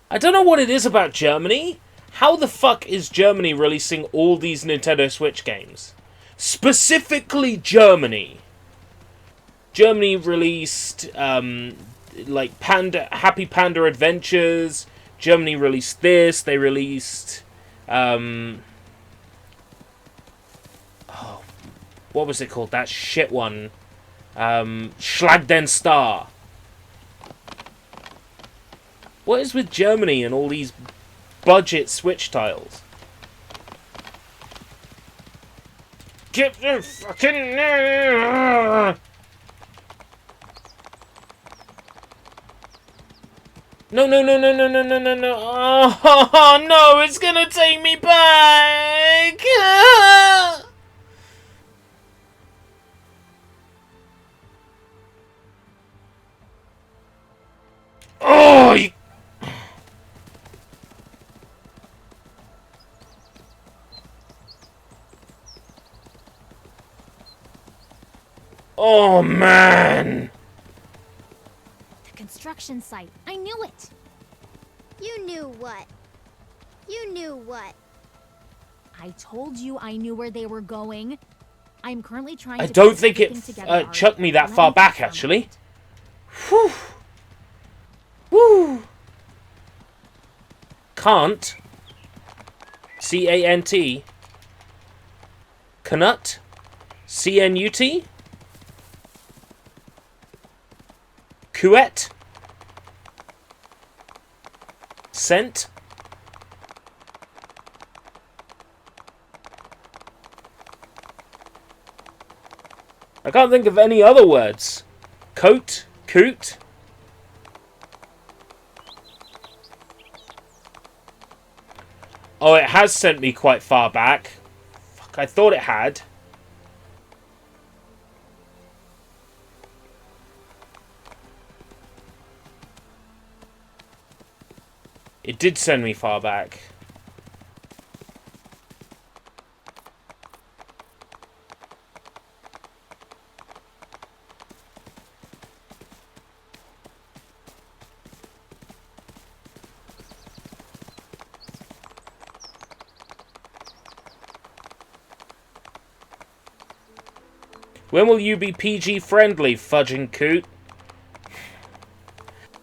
I don't know what it is about Germany. How the fuck is Germany releasing all these Nintendo Switch games? Specifically Germany. Germany released, like, Happy Panda Adventures. Germany released this. They released, oh, what was it called? That shit one. Schlag den Star. What is with Germany and all these budget Switch tiles? Get the fucking... No, no, no, no, no, no, no, no, no. Oh, no, it's gonna take me back. Oh, you... Oh, man. The construction site. I knew it. You knew what? You knew what? I told you I knew where they were going. I'm currently trying I to don't piece think it everything together, Ari. chucked me that Let far me back, think for a actually. moment. Whew. Woo. Can't. C-A-N-T. Canut. C-N-U-T. Couette? Scent? I can't think of any other words. Coat? Coot? Oh, it has sent me quite far back. Fuck, I thought it had. It did send me far back. When will you be PG friendly, fudging coot?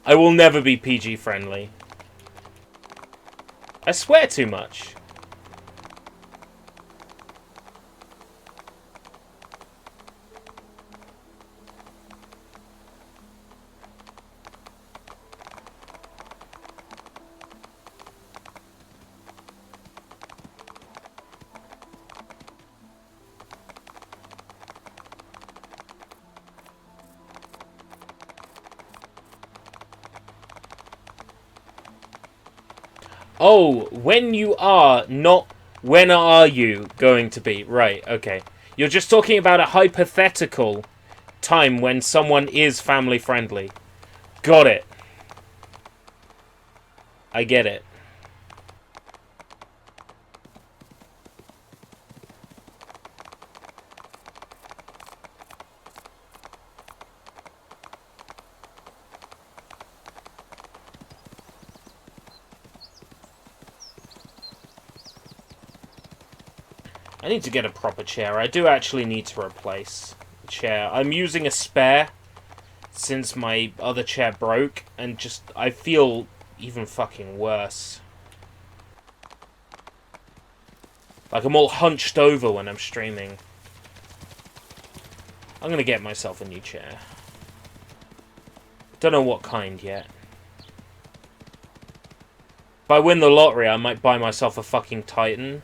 I will never be PG friendly. I swear too much. Oh, when you are, not when are you going to be. Right, okay. You're just talking about a hypothetical time when someone is family friendly. Got it. I get it. I need to get a proper chair. I do actually need to replace the chair. I'm using a spare since my other chair broke, and just, I feel even fucking worse. Like I'm all hunched over when I'm streaming. I'm gonna get myself a new chair. Don't know what kind yet. If I win the lottery, I might buy myself a fucking Titan.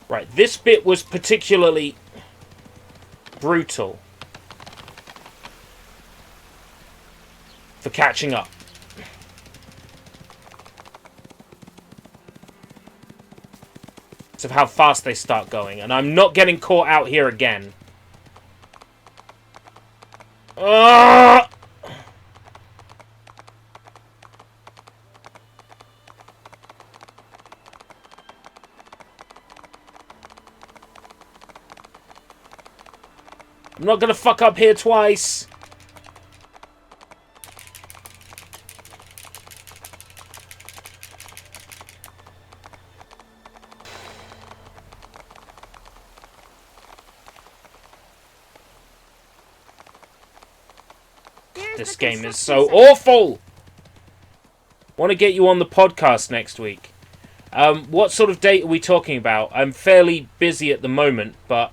Right, this bit was particularly brutal for catching up. It's of how fast they start going, and I'm not getting caught out here again. Ah! I'm not gonna fuck up here twice. This game is so awful. Want to get you on the podcast next week. What sort of date are we talking about? I'm fairly busy at the moment, but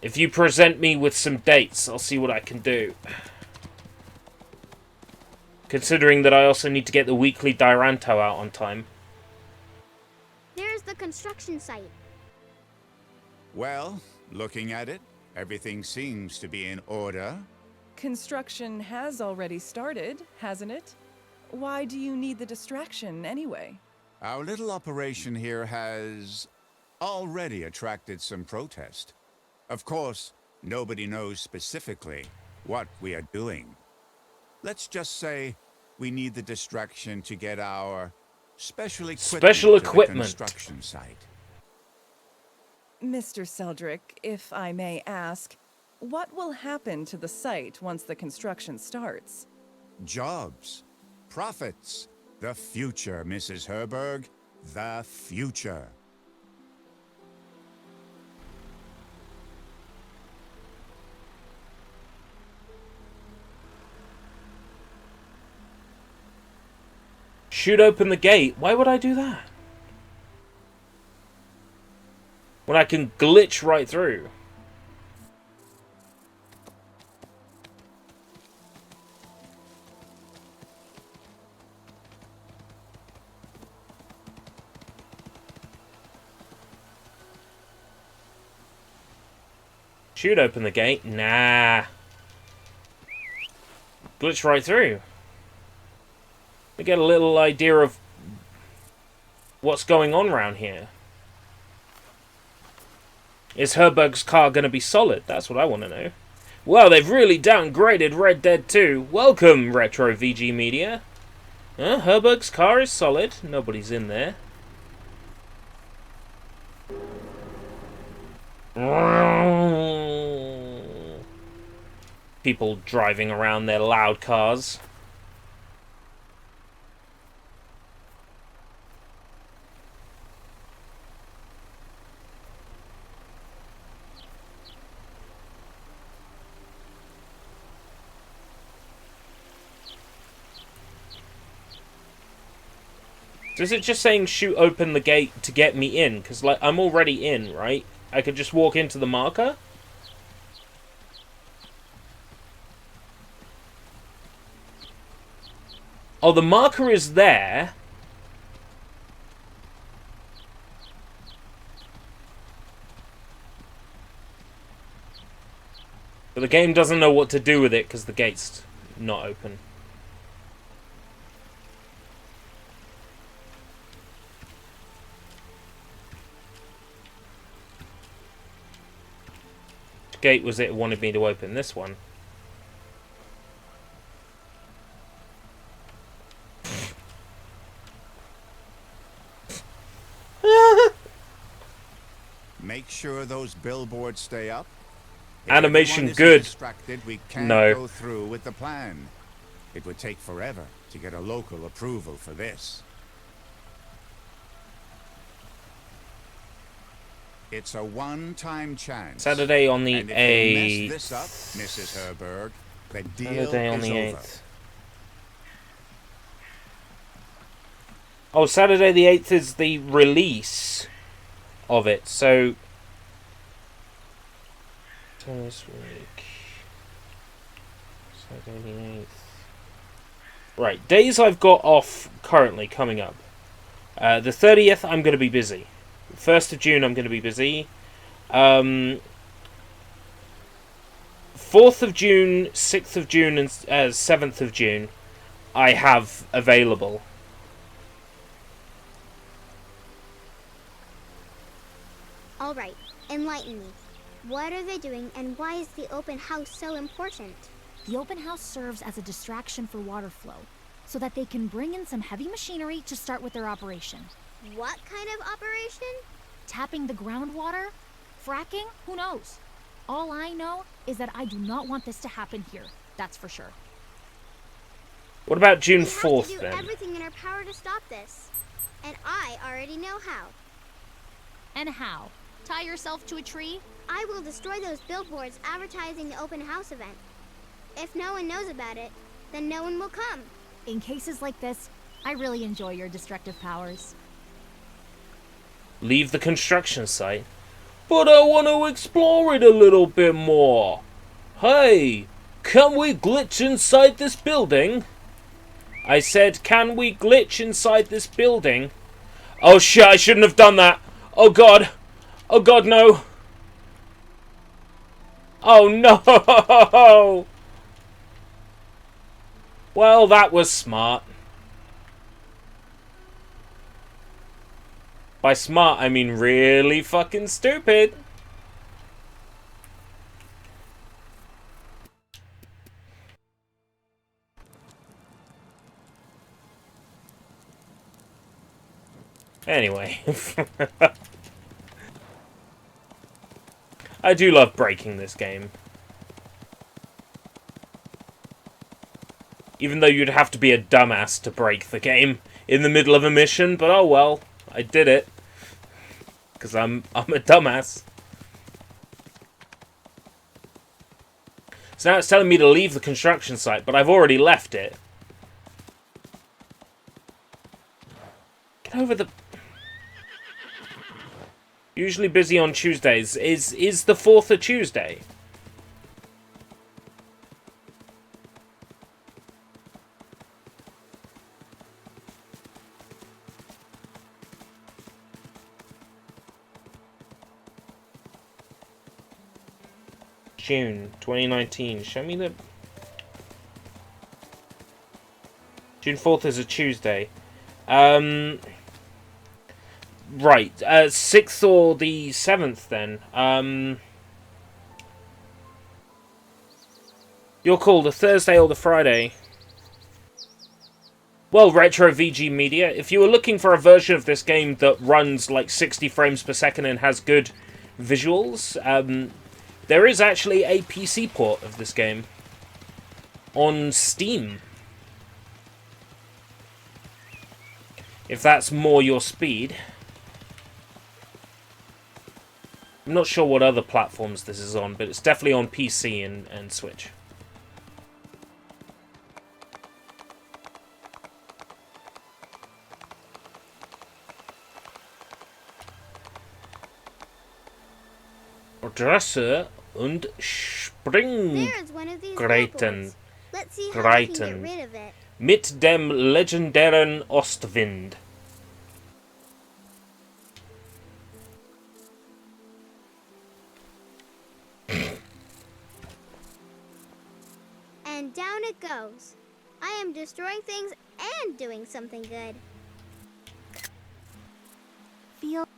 if you present me with some dates, I'll see what I can do. Considering that I also need to get the weekly Diranto out on time. There's the construction site. Well, looking at it, everything seems to be in order. Construction has already started, hasn't it? Why do you need the distraction anyway? Our little operation here has already attracted some protest. Of course, nobody knows specifically what we are doing. Let's just say we need the distraction to get our special equipment to the construction site. Mr. Seldrick, if I may ask, what will happen to the site once the construction starts? Jobs, profits, the future, Mrs. Herberg, the future. Shoot open the gate. Why would I do that? When I can glitch right through. Shoot open the gate. Nah. Glitch right through. We get a little idea of what's going on around here. Is Herberg's car going to be solid? That's what I want to know. Well, they've really downgraded Red Dead 2. Welcome, Retro VG Media. Herberg's car is solid. Nobody's in there. People driving around their loud cars. Is it just saying shoot open the gate to get me in? Because, like, I'm already in, right? I could just walk into the marker? Oh, the marker is there. But the game doesn't know what to do with it because the gate's not open. Which gate was it wanted me to open? This one. Make sure those billboards stay up. If Animation anyone good. isn't distracted, we can't No. go through with the plan. It would take forever to get a local approval for this. It's a one-time chance. Saturday on the and if 8th. you mess this up, Mrs. Herberg, the deal Saturday on is the over. 8th. Oh, Saturday the 8th is the release of it, so this week. Saturday the 8th. Right, days I've got off currently coming up. The 30th I'm going to be busy. 1st of June I'm going to be busy. 4th of June, 6th of June, and 7th of June I have available. All right, enlighten me. What are they doing, and why is the open house so important? The open house serves as a distraction for water flow, so that they can bring in some heavy machinery to start with their operation. What kind of operation? Tapping the groundwater? Fracking? Who knows? All I know is that I do not want this to happen here. That's for sure. What about June We have 4th to do then? everything in our power to stop this. And I already know how. And how? Tie yourself to a tree? I will destroy those billboards advertising the open house event. If no one knows about it, then no one will come. In cases like this, I really enjoy your destructive powers. Leave the construction site. But I want to explore it a little bit more. Hey, can we glitch inside this building? I said, can we glitch inside this building? Oh shit, I shouldn't have done that. Oh god. Oh god, no. Oh no. Well, that was smart. By smart, I mean really fucking stupid. Anyway. I do love breaking this game. Even though you'd have to be a dumbass to break the game in the middle of a mission, but oh well, I did it. Because I'm a dumbass. So now it's telling me to leave the construction site, but I've already left it. Get over the... Usually busy on Tuesdays. Is the 4th a Tuesday? June 2019. Show me the... June 4th is a Tuesday. Right. 6th or the 7th then. Your call, the Thursday or the Friday? Well, Retro VG Media, if you were looking for a version of this game that runs like 60 frames per second and has good visuals, there is actually a PC port of this game on Steam. If that's more your speed. I'm not sure what other platforms this is on, but it's definitely on PC and Switch. Dresser und There is one of these Springgräten. billboards. Let's see how we can get Greiten. rid of it. Mit dem legendären Ostwind. And down it goes. I am destroying things and doing something good.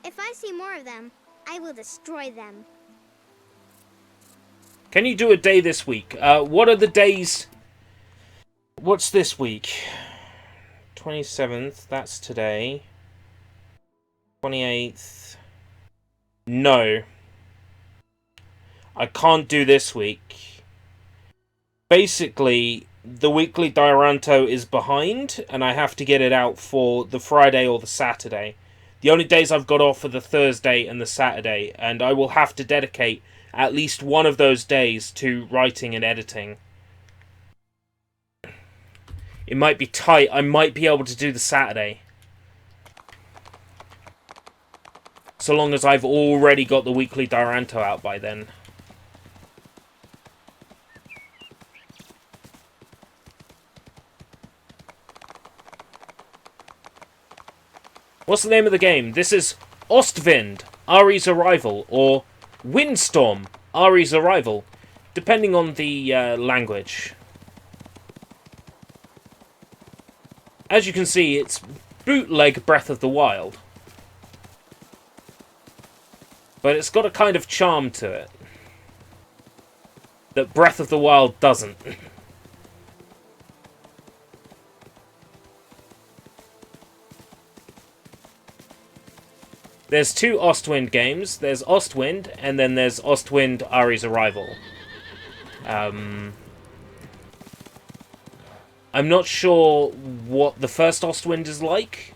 If I see more of them, I will destroy them. Can you do a day this week? What are the days... What's this week? 27th, that's today. 28th. No. I can't do this week. Basically, the weekly Dioranto is behind, and I have to get it out for the Friday or the Saturday. The only days I've got off are the Thursday and the Saturday, and I will have to dedicate at least one of those days to writing and editing. It might be tight. I might be able to do the Saturday. So long as I've already got the weekly Dioranto out by then. What's the name of the game? This is Ostwind, Ari's Arrival, or Windstorm, Ari's Arrival, depending on the language. As you can see, it's bootleg Breath of the Wild. But it's got a kind of charm to it that Breath of the Wild doesn't. There's two Ostwind games. There's Ostwind, and then there's Ostwind Ari's Arrival. I'm not sure what the first Ostwind is like,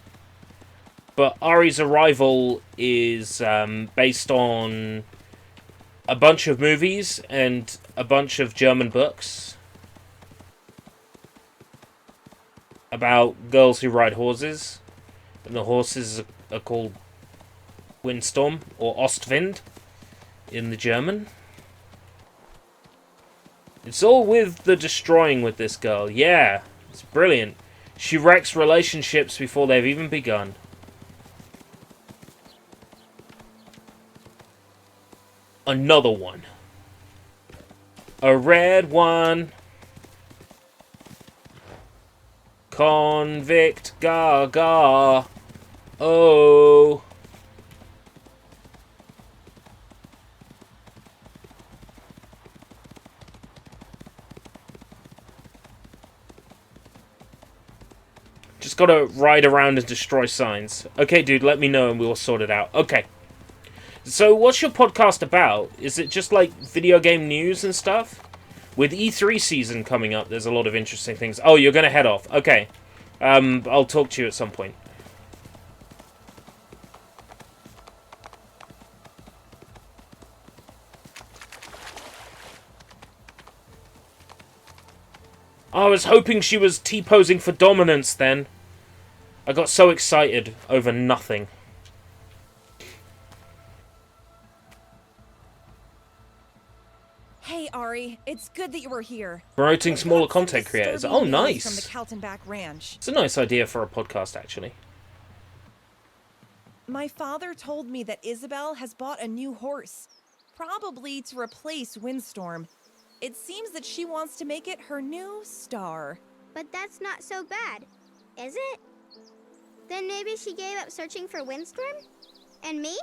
but Ari's Arrival is based on a bunch of movies and a bunch of German books about girls who ride horses, and the horses are called Windstorm, or Ostwind, in the German. It's all with the destroying with this girl. Yeah, it's brilliant. She wrecks relationships before they've even begun. Another one. A red one. Convict Gaga. Oh. Just gotta ride around and destroy signs. Okay, dude, let me know and we'll sort it out. Okay. So, what's your podcast about? Is it just like video game news and stuff? With E3 season coming up, there's a lot of interesting things. Oh, you're gonna head off. Okay. I'll talk to you at some point. I was hoping she was T-posing for dominance then. I got so excited over nothing. Hey, Ari, it's good that you were here. Promoting I've smaller got some content creators. disturbing Oh, news From the nice. Kaltenbach Ranch. It's a nice idea for a podcast, actually. My father told me that Isabel has bought a new horse, probably to replace Windstorm. It seems that she wants to make it her new star. But that's not so bad, is it? Then maybe she gave up searching for Windstorm? And me?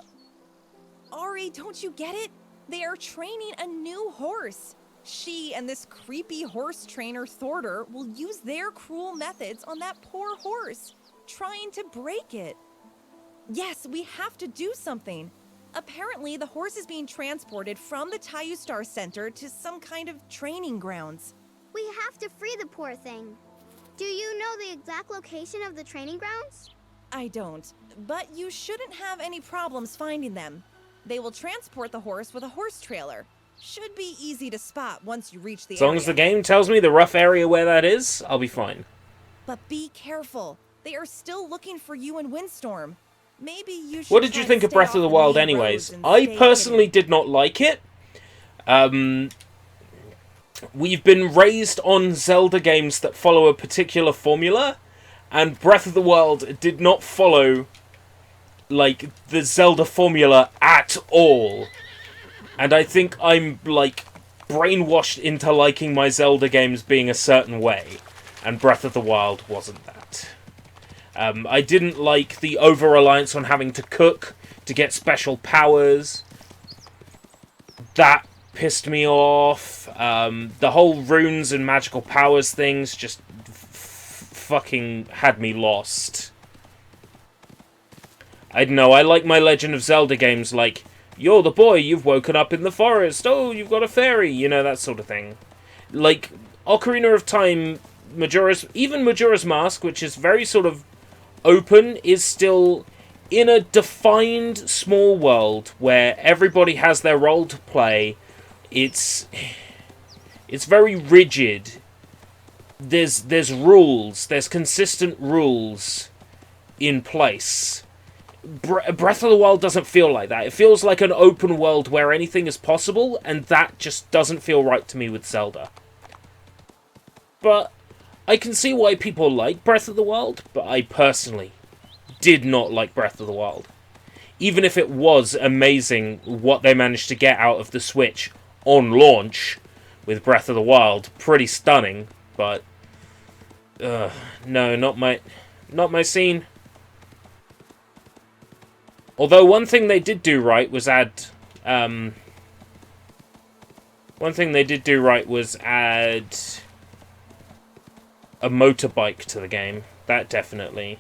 Ari, don't you get it? They are training a new horse. She and this creepy horse trainer Thorder will use their cruel methods on that poor horse, trying to break it. Yes, we have to do something. Apparently, the horse is being transported from the Taiyu Star Center to some kind of training grounds. We have to free the poor thing. Do you know the exact location of the training grounds? I don't, but you shouldn't have any problems finding them. They will transport the horse with a horse trailer. Should be easy to spot once you reach the As long area. as the game tells me the rough area where that is, I'll be fine. But be careful. They are still looking for you in Windstorm. Maybe you should. What did you try think to of stay Breath off of the main Wild roads anyways? and I stay personally hidden. did not like it. We've been raised on Zelda games that follow a particular formula, and Breath of the Wild did not follow, like, the Zelda formula at all. And I think I'm, like, brainwashed into liking my Zelda games being a certain way, and Breath of the Wild wasn't that. I didn't like the over-reliance on having to cook to get special powers. That pissed me off. The whole runes and magical powers things just fucking had me lost. I don't know, I like my Legend of Zelda games like, you're the boy, you've woken up in the forest, oh, you've got a fairy, you know, that sort of thing. Like, Ocarina of Time, even Majora's Mask, which is very sort of open, is still in a defined small world where everybody has their role to play. It's very rigid. There's rules, there's consistent rules in place. Breath of the Wild doesn't feel like that. It feels like an open world where anything is possible, and that just doesn't feel right to me with Zelda. But I can see why people like Breath of the Wild, but I personally did not like Breath of the Wild. Even if it was amazing what they managed to get out of the Switch on launch with Breath of the Wild, pretty stunning, but no, not my scene. Although one thing they did do right was add a motorbike to the game. That definitely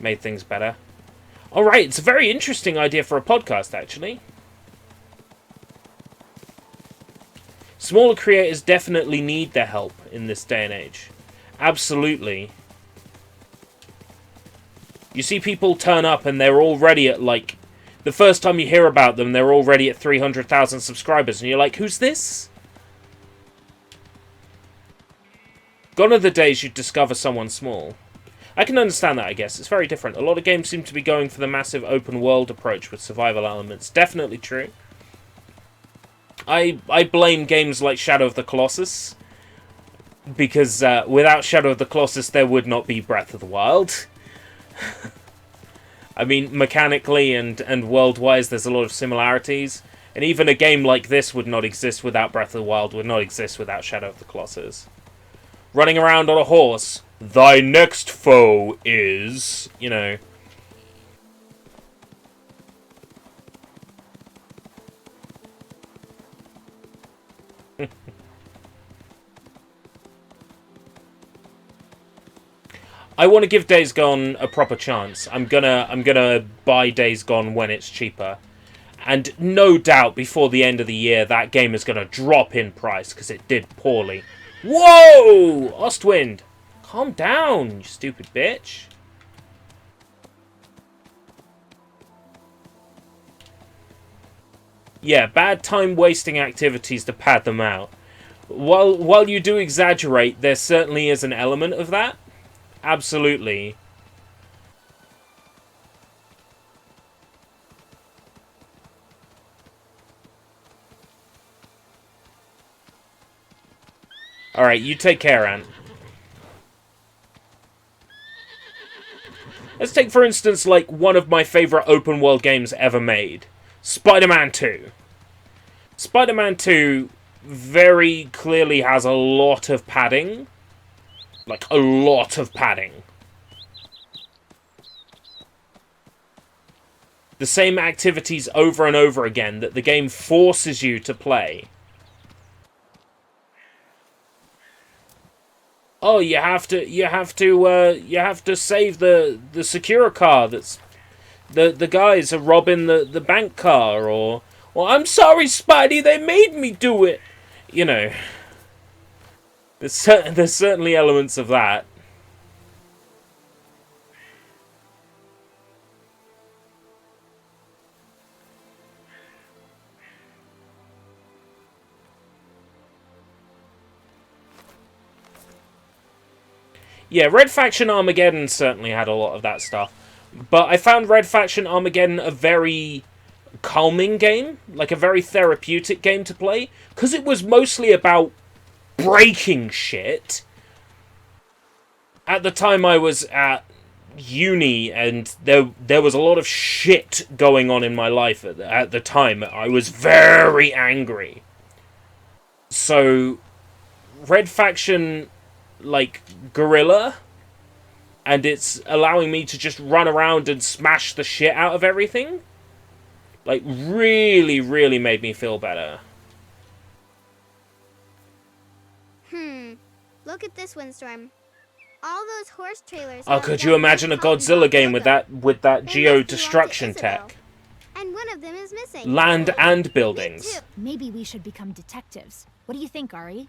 made things better. Alright, it's a very interesting idea for a podcast, actually. Smaller creators definitely need their help in this day and age. Absolutely. You see people turn up and they're already at, like, the first time you hear about them, they're already at 300,000 subscribers, and you're like, who's this? Gone are the days you discover someone small. I can understand that, I guess. It's very different. A lot of games seem to be going for the massive open world approach with survival elements. Definitely true. I blame games like Shadow of the Colossus, because without Shadow of the Colossus there would not be Breath of the Wild. I mean, mechanically and world-wise there's a lot of similarities, and even a game like this would not exist without Breath of the Wild, would not exist without Shadow of the Colossus. Running around on a horse, thy next foe is, you know... I want to give Days Gone a proper chance. I'm gonna buy Days Gone when it's cheaper. And no doubt before the end of the year that game is gonna drop in price because it did poorly. Whoa! Ostwind! Calm down, you stupid bitch. Yeah, bad time-wasting activities to pad them out. While you do exaggerate, there certainly is an element of that. Absolutely. Alright, you take care, Ant. Let's take, for instance, like, one of my favourite open-world games ever made. Spider-Man 2. Spider-Man 2 very clearly has a lot of padding. Like, a lot of padding. The same activities over and over again that the game forces you to play. Oh, you have to save the secure car that's the guys are robbing the bank car, or I'm sorry, Spidey, they made me do it. You know, there's certainly elements of that. Yeah, Red Faction Armageddon certainly had a lot of that stuff. But I found Red Faction Armageddon a very calming game, like a very therapeutic game to play, because it was mostly about breaking shit. At the time I was at uni, and there was a lot of shit going on in my life at the time. I was very angry. So, Red Faction, like, Guerrilla, and it's allowing me to just run around and smash the shit out of everything, like, really, really made me feel better. Look at this windstorm. All those horse trailers. Oh, could you imagine a Godzilla game with that geo-destruction tech? And one of them is missing. Land and buildings. Maybe we should become detectives. What do you think, Ari?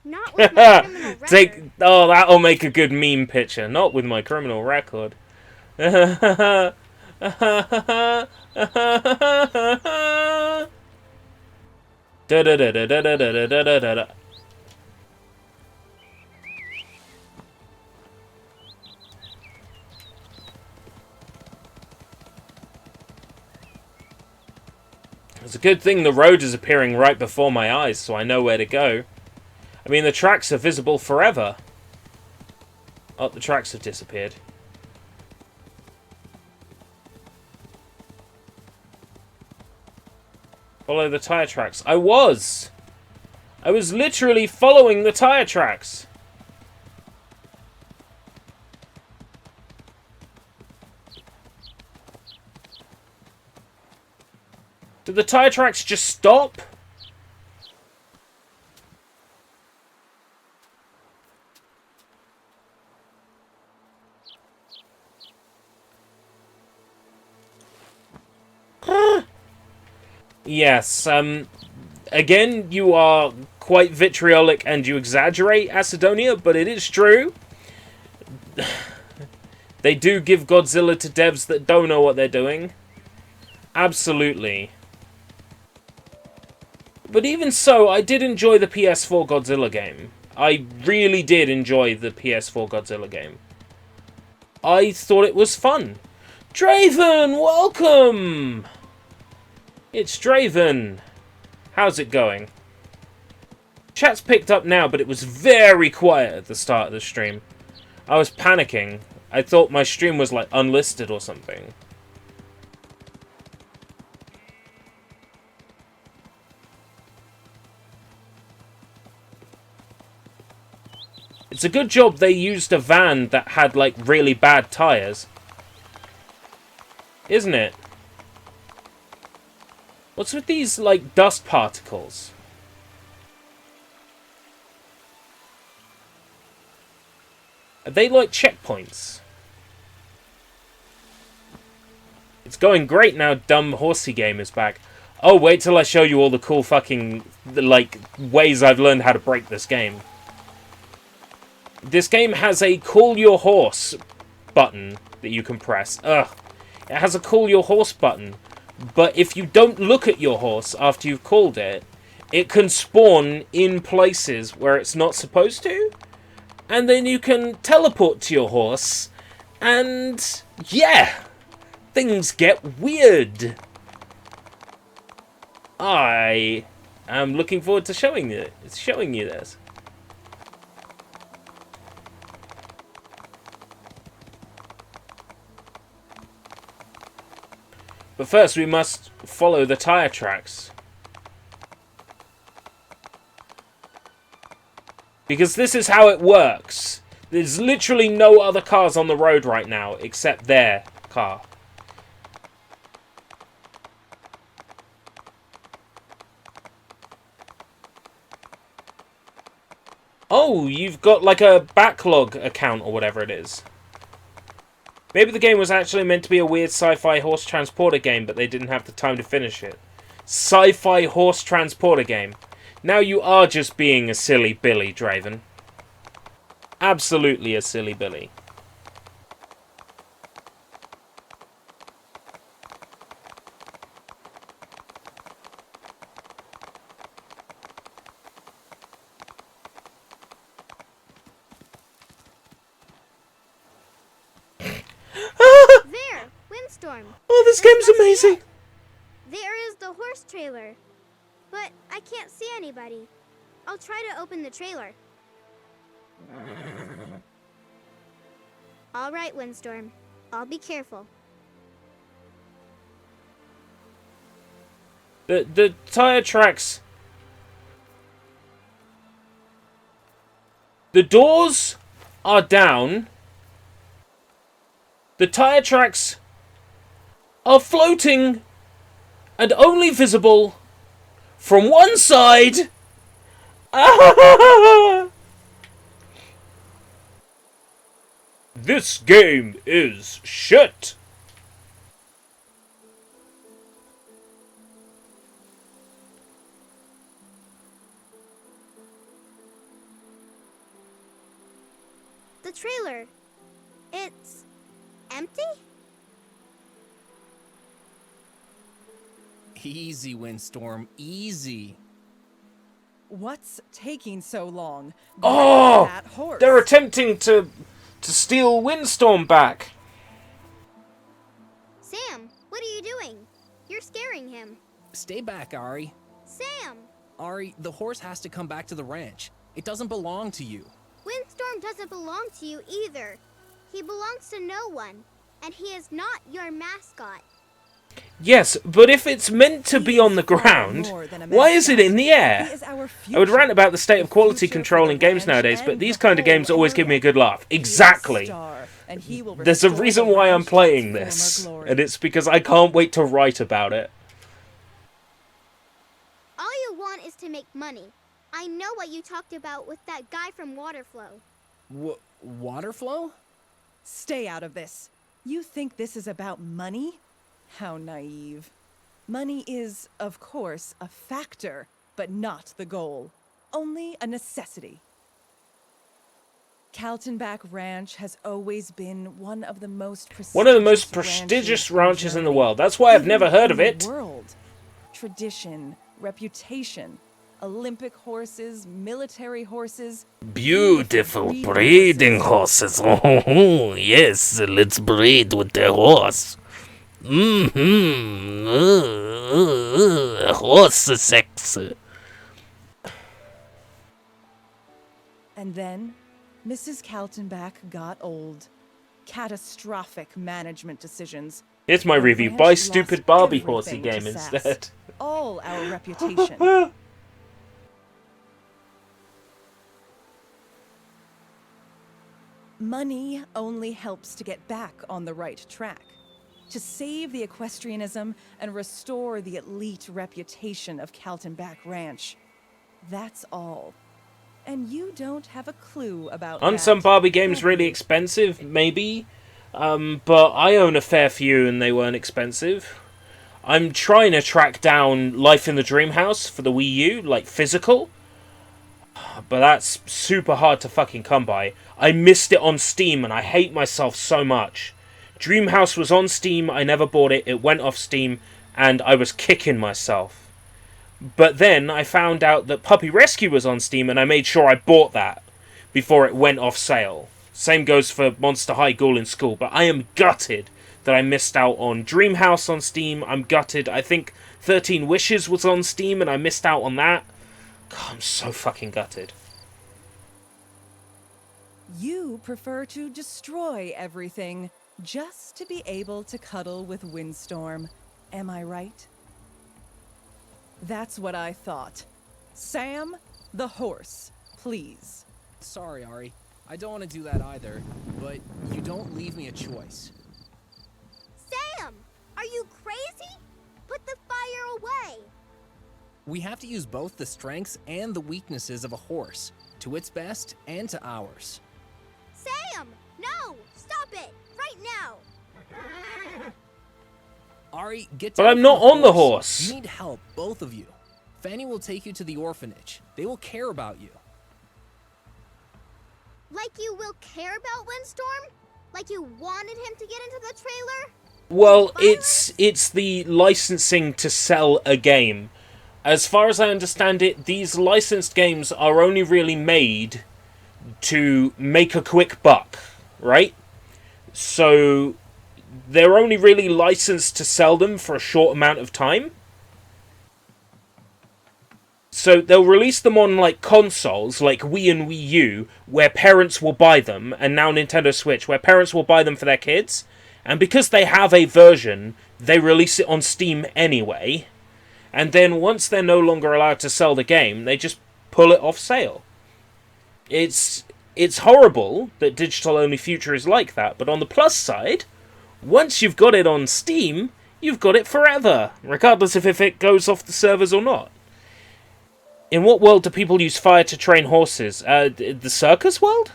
Not with my criminal record. That'll make a good meme picture. Not with my criminal record. Da da da da da da da da da da. It's a good thing the road is appearing right before my eyes, so I know where to go. I mean, the tracks are visible forever. Oh, the tracks have disappeared. Follow the tire tracks. I was literally following the tire tracks. Did the tire tracks just stop? Yes, again, you are quite vitriolic and you exaggerate, Acidonia, but it is true. They do give Godzilla to devs that don't know what they're doing. Absolutely. But even so, I did enjoy the PS4 Godzilla game. I really did enjoy the PS4 Godzilla game. I thought it was fun. Draven, welcome! It's Draven. How's it going? Chat's picked up now, but it was very quiet at the start of the stream. I was panicking. I thought my stream was, like, unlisted or something. It's a good job they used a van that had, like, really bad tires. Isn't it? What's with these, like, dust particles? Are they, like, checkpoints? It's going great now, dumb Horsey game is back. Oh, wait till I show you all the cool fucking, like, ways I've learned how to break this game. This game has a call your horse button that you can press. Ugh. It has a call your horse button. But if you don't look at your horse after you've called it, it can spawn in places where it's not supposed to. And then you can teleport to your horse. And yeah, things get weird. I am looking forward to showing you this. But first we must follow the tire tracks. Because this is how it works. There's literally no other cars on the road right now except their car. Oh, you've got like a backlog account or whatever it is. Maybe the game was actually meant to be a weird sci-fi horse transporter game, but they didn't have the time to finish it. Sci-fi horse transporter game. Now you are just being a silly Billy, Draven. Absolutely a silly Billy. There! Windstorm! Oh, this game's amazing! There is the horse trailer. But I can't see anybody. I'll try to open the trailer. All right, Windstorm. I'll be careful. The tire tracks. The doors are down. The tire tracks are floating and only visible from one side. This game is shit. The trailer. It's empty? Easy, Windstorm, easy. What's taking so long? Oh, That horse. they're attempting to steal Windstorm back. Sam, what are you doing? You're scaring him. Stay back, Ari. Sam! Ari, the horse has to come back to the ranch. It doesn't belong to you. Windstorm doesn't belong to you either. He belongs to no one, and he is not your mascot. Yes, but if it's meant to be on the ground, why is it in the air? I would rant about the state of quality control in games nowadays, but these kind of games always give me a good laugh. Exactly. There's a reason why I'm playing this, and it's because I can't wait to write about it. All you want is to make money. I know what you talked about with that guy from Waterflow. Water flow? Stay out of this. You think this is about money? How naive. Money is, of course, a factor, but not the goal. Only a necessity. Kaltenbach Ranch has always been one of the most prestigious ranches in the world. That's why I've never heard of it. World. Tradition, reputation, Olympic horses, military horses. Beautiful breeding horses. Oh, yes, let's breed with the horse. Horse sex. And then, Mrs. Kaltenbach got old. Catastrophic management decisions. Here's my The review. ranch Buy lost stupid Barbie everything horsey to game Sass. instead. All our reputation. Money only helps to get back on the right track, to save the equestrianism and restore the elite reputation of Kaltenbach Ranch. That's all. And you don't have a clue about Aren't that, some Barbie games have really you? expensive? Maybe. But I own a fair few and they weren't expensive. I'm trying to track down Life in the Dream House for the Wii U, like physical. But that's super hard to fucking come by. I missed it on Steam and I hate myself so much. Dreamhouse was on Steam, I never bought it, it went off Steam, and I was kicking myself. But then I found out that Puppy Rescue was on Steam and I made sure I bought that before it went off sale. Same goes for Monster High Ghoul in School, but I am gutted that I missed out on Dreamhouse on Steam. I'm gutted. I think 13 Wishes was on Steam and I missed out on that. God, I'm so fucking gutted. You prefer to destroy everything just to be able to cuddle with Windstorm. Am I right? That's what I thought. Sam, the horse, please. Sorry, Ari. I don't want to do that either, but you don't leave me a choice. Sam! Are you crazy? Put the fire away! We have to use both the strengths and the weaknesses of a horse, to its best and to ours. Sam! No! Stop it! Right now! Ari, get But down I'm from not on the horse. You need help, both of you. Fanny will take you to the orphanage. They will care about you. Like you will care about Windstorm? Like you wanted him to get into the trailer? Well, it's the licensing to sell a game. As far as I understand it, these licensed games are only really made to make a quick buck, right? So they're only really licensed to sell them for a short amount of time. So they'll release them on like consoles like Wii and Wii U, where parents will buy them, and now Nintendo Switch, where parents will buy them for their kids. And because they have a version, they release it on Steam anyway. And then once they're no longer allowed to sell the game, they just pull it off sale. It's horrible that digital-only future is like that, but on the plus side, once you've got it on Steam, you've got it forever, regardless of if it goes off the servers or not. In what world do people use fire to train horses? The circus world?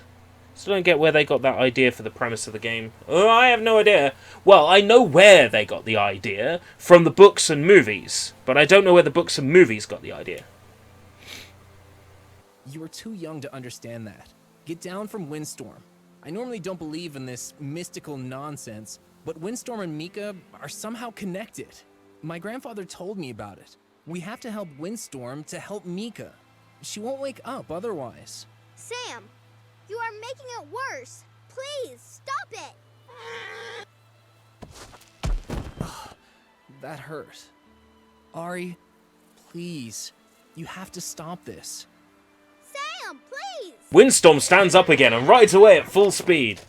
Still don't get where they got that idea for the premise of the game. Oh, I have no idea. Well, I know where they got the idea, from the books and movies, but I don't know where the books and movies got the idea. You are too young to understand that. Get down from Windstorm. I normally don't believe in this mystical nonsense, but Windstorm and Mika are somehow connected. My grandfather told me about it. We have to help Windstorm to help Mika. She won't wake up otherwise. Sam! You are making it worse! Please, stop it! That hurt. Ari, please. You have to stop this. Sam, please! Windstorm stands up again and rides away at full speed.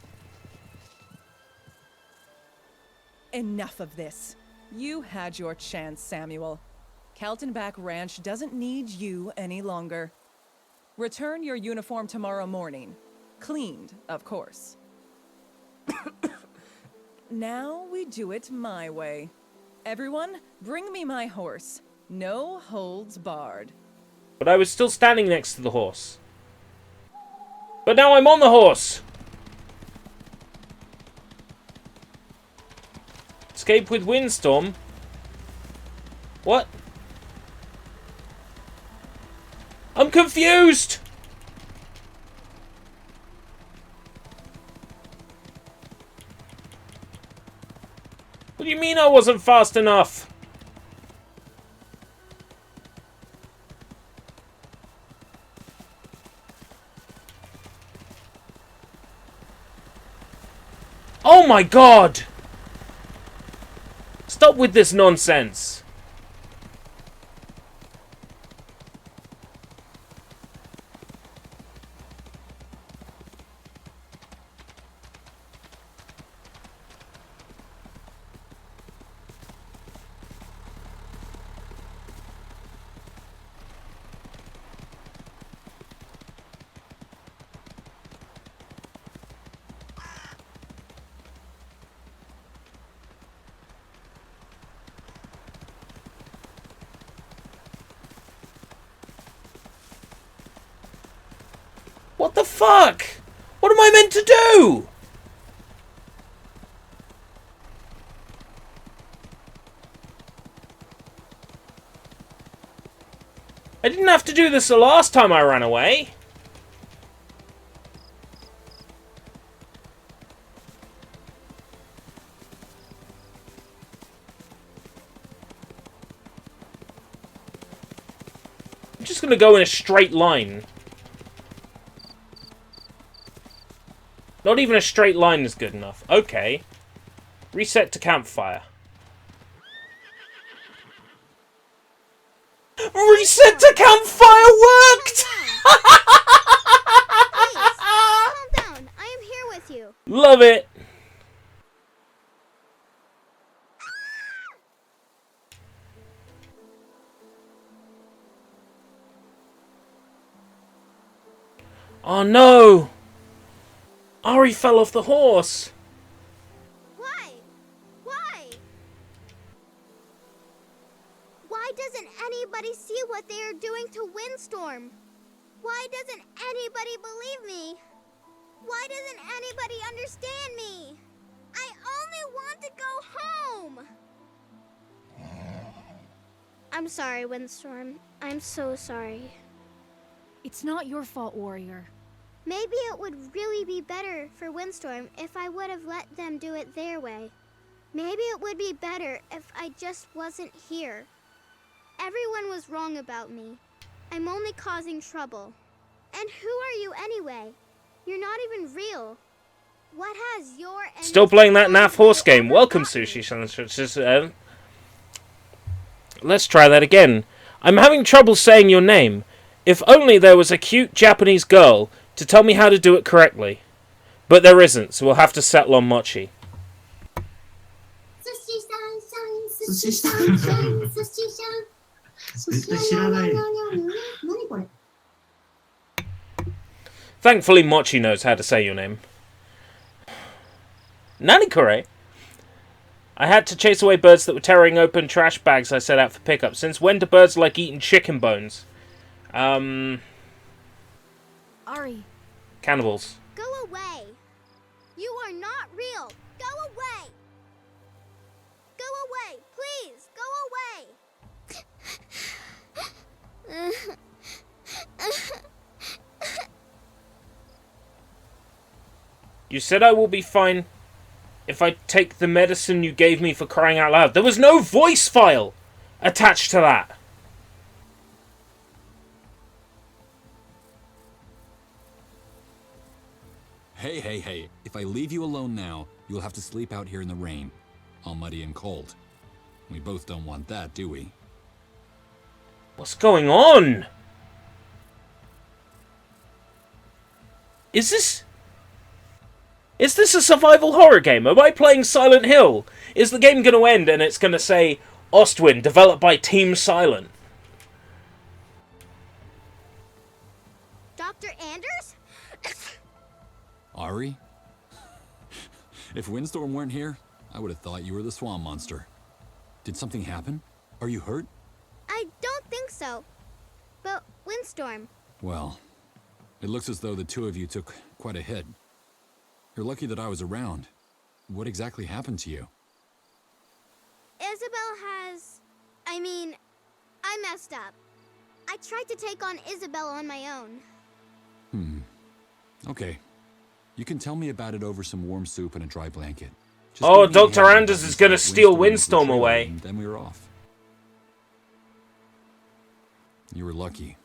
Enough of this. You had your chance, Samuel. Kaltenbach Ranch doesn't need you any longer. Return your uniform tomorrow morning. Cleaned, of course. Now we do it my way. Everyone, bring me my horse. No holds barred. But I was still standing next to the horse. But now I'm on the horse! Escape with Windstorm? What? I'm confused! What do you mean I wasn't fast enough? Oh my god! Stop with this nonsense. What the fuck? What am I meant to do? I didn't have to do this the last time I ran away. I'm just gonna go in a straight line. Not even a straight line is good enough. Okay. Reset to campfire. Reset to campfire worked! Please, calm down. I am here with you. Love it. Oh no! Ari fell off the horse! Why? Why? Why doesn't anybody see what they are doing to Windstorm? Why doesn't anybody believe me? Why doesn't anybody understand me? I only want to go home! I'm sorry, Windstorm. I'm so sorry. It's not your fault, Warrior. Maybe it would really be better for Windstorm if I would have let them do it their way. Maybe it would be better if I just wasn't here. Everyone was wrong about me. I'm only causing trouble. And who are you anyway? You're not even real. What has your... Still playing that naff horse game. Welcome, Sushi. Let's try that again. I'm having trouble saying your name. If only there was a cute Japanese girl to tell me how to do it correctly. But there isn't, so we'll have to settle on Mochi. Thankfully, Mochi knows how to say your name. Nanikore? I had to chase away birds that were tearing open trash bags I set out for pickup. Since when do birds like eating chicken bones? Ari. Cannibals. Go away. You are not real. Go away. Go away. Please, go away. You said I will be fine if I take the medicine you gave me, for crying out loud. There was no voice file attached to that. Hey. If I leave you alone now, you'll have to sleep out here in the rain. All muddy and cold. We both don't want that, do we? What's going on? Is this a survival horror game? Am I playing Silent Hill? Is the game going to end and it's going to say, Ostwind, developed by Team Silent? Dr. Anders? Ari? If Windstorm weren't here, I would have thought you were the Swan Monster. Did something happen? Are you hurt? I don't think so. But Windstorm. Well, it looks as though the two of you took quite a hit. You're lucky that I was around. What exactly happened to you? Isabel has... I messed up. I tried to take on Isabel on my own. Okay. You can tell me about it over some warm soup and a dry blanket. Just Oh, give me a Dr. heads up Anders when is going to steal Windstorm Windstorm was away. and then we were off. You were lucky.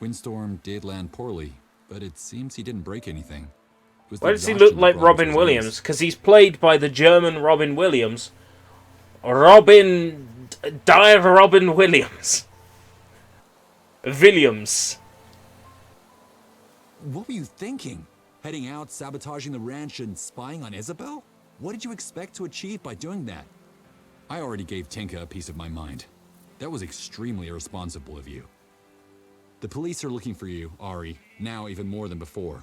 Windstorm did land poorly, but it seems he didn't break anything. It was the Why does he exhaustion look like that brought him to Robin his Williams? knees. Because he's played by the German Robin Williams. Robin Williams. Williams. What were you thinking? Heading out, sabotaging the ranch, and spying on Isabel? What did you expect to achieve by doing that? I already gave Tinka a piece of my mind. That was extremely irresponsible of you. The police are looking for you, Ari, now even more than before.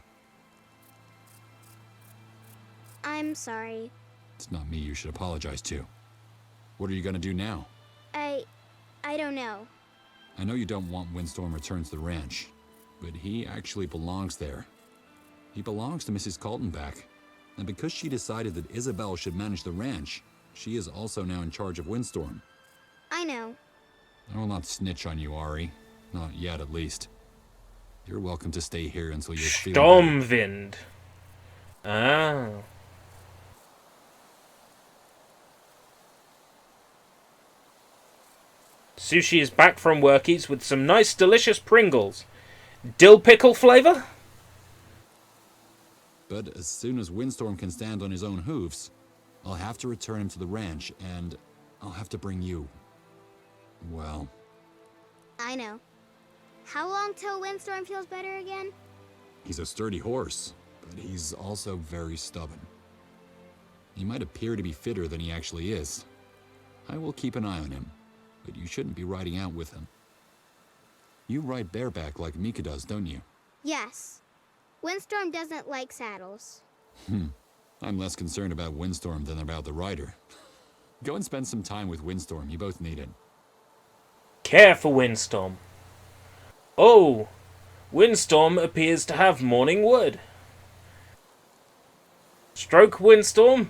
I'm sorry. It's not me you should apologize to. What are you gonna do now? I don't know. I know you don't want Windstorm returned to the ranch, but he actually belongs there. He belongs to Mrs. Kaltenbach, and because she decided that Isabel should manage the ranch, she is also now in charge of Windstorm. I know. I will not snitch on you, Ari. Not yet, at least. You're welcome to stay here until you're feeling better. Stormwind. Ah. Sushi is back from Workies with some nice, delicious Pringles. Dill pickle flavor? But as soon as Windstorm can stand on his own hooves, I'll have to return him to the ranch, and I'll have to bring you. Well, I know. How long till Windstorm feels better again? he's a sturdy horse, but he's also very stubborn. He might appear to be fitter than he actually is. I will keep an eye on him, but you shouldn't be riding out with him. You ride bareback like Mika does, don't you? Yes. Windstorm doesn't like saddles. I'm less concerned about Windstorm than about the rider. Go and spend some time with Windstorm. You both need it. Care for Windstorm. Oh, Windstorm appears to have morning wood. Stroke Windstorm.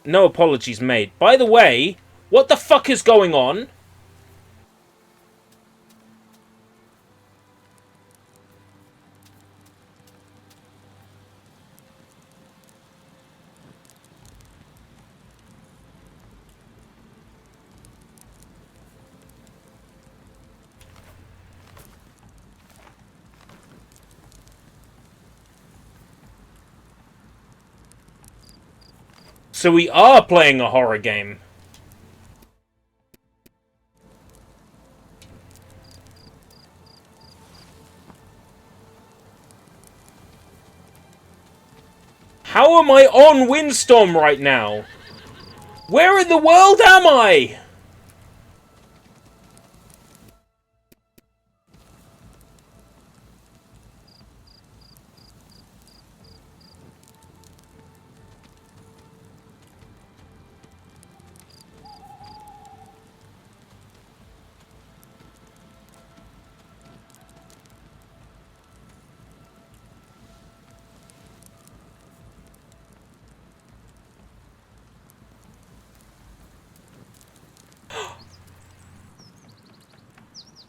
No apologies made. By the way, what the fuck is going on? So we are playing a horror game. How am I on Windstorm right now? Where in the world am I?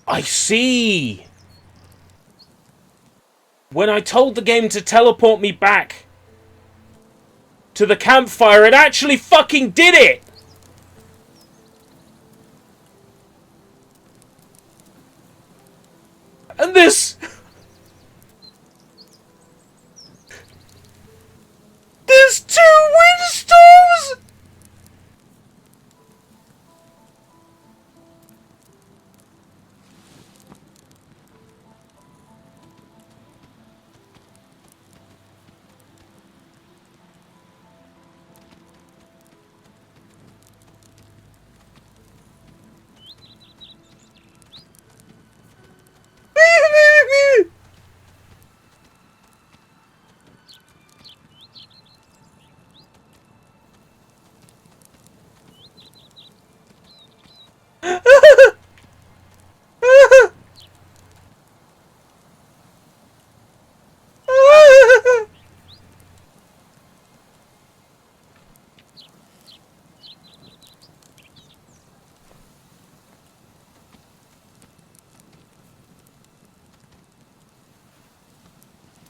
I see! When I told the game to teleport me back to the campfire, it actually fucking did it! And this... There's 2 windstorms!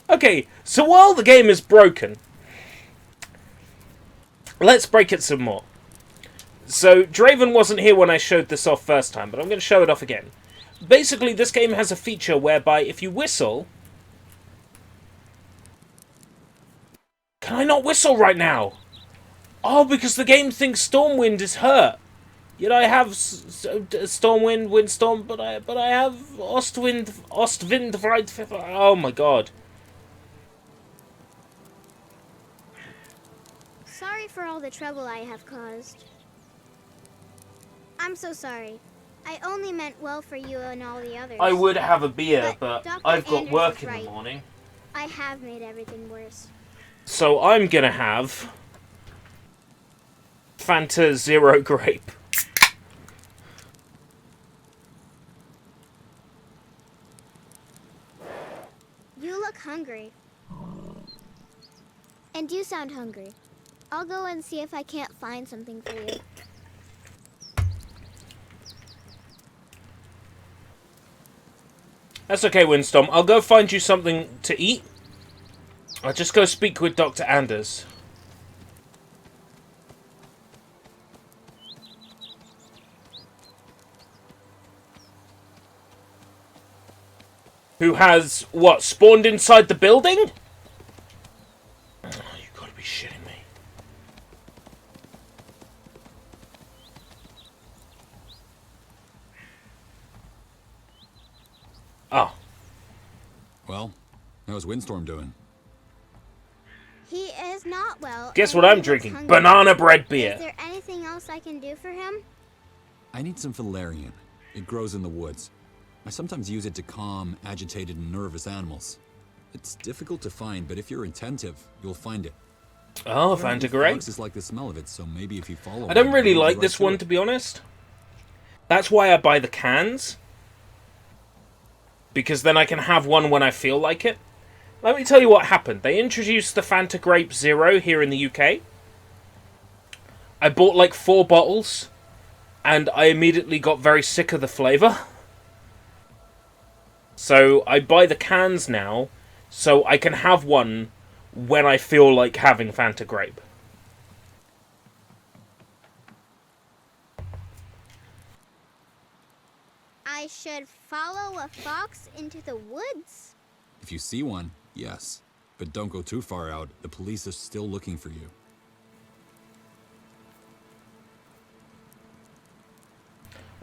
Okay, so while the game is broken, let's break it some more. So, Draven wasn't here when I showed this off first time, but I'm going to show it off again. Basically, this game has a feature whereby if you whistle... Can I not whistle right now? Oh, because the game thinks Stormwind is hurt. Yet I have Stormwind, Windstorm, but I have Ostwind, right? Oh my god. Sorry for all the trouble I have caused. I'm so sorry. I only meant well for you and all the others. I would have a beer, but Dr. I've got Anders work is in right. the morning. I have made everything worse. So I'm gonna have Fanta Zero Grape. You look hungry. And you sound hungry. I'll go and see if I can't find something for you. That's okay, Windstorm. I'll go find you something to eat. I'll just go speak with Dr. Anders. Who has, what, spawned inside the building? Oh, you gotta be shitting me. Oh. Well, how's Windstorm doing? He is not well. Guess and what he I'm looks drinking? hungry. Banana bread beer. Is there anything else I can do for him? I need some valerian. It grows in the woods. I sometimes use it to calm agitated and nervous animals. It's difficult to find, but if you're attentive, you'll find it. Oh, Apparently, Fantagrape. foxes like the smell of it, so maybe if you follow I don't one, really you'll like get this right one, it. to be honest. That's why I buy the cans. Because then I can have one when I feel like it. Let me tell you what happened. They introduced the Fantagrape Zero here in the UK. I bought like 4 bottles, and I immediately got very sick of the flavour. So I buy the cans now, so I can have one when I feel like having Fantagrape. I should follow a fox into the woods? If you see one, yes. But don't go too far out. The police are still looking for you.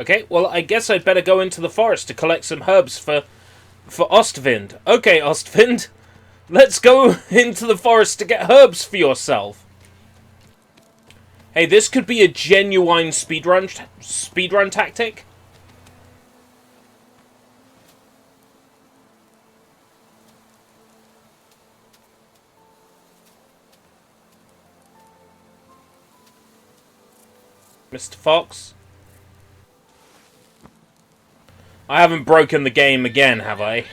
Okay, well, I guess I'd better go into the forest to collect some herbs for Ostwind. Okay, Ostwind, let's go into the forest to get herbs for yourself. Hey, this could be a genuine speedrun tactic. Mr. Fox. I haven't broken the game again, have I?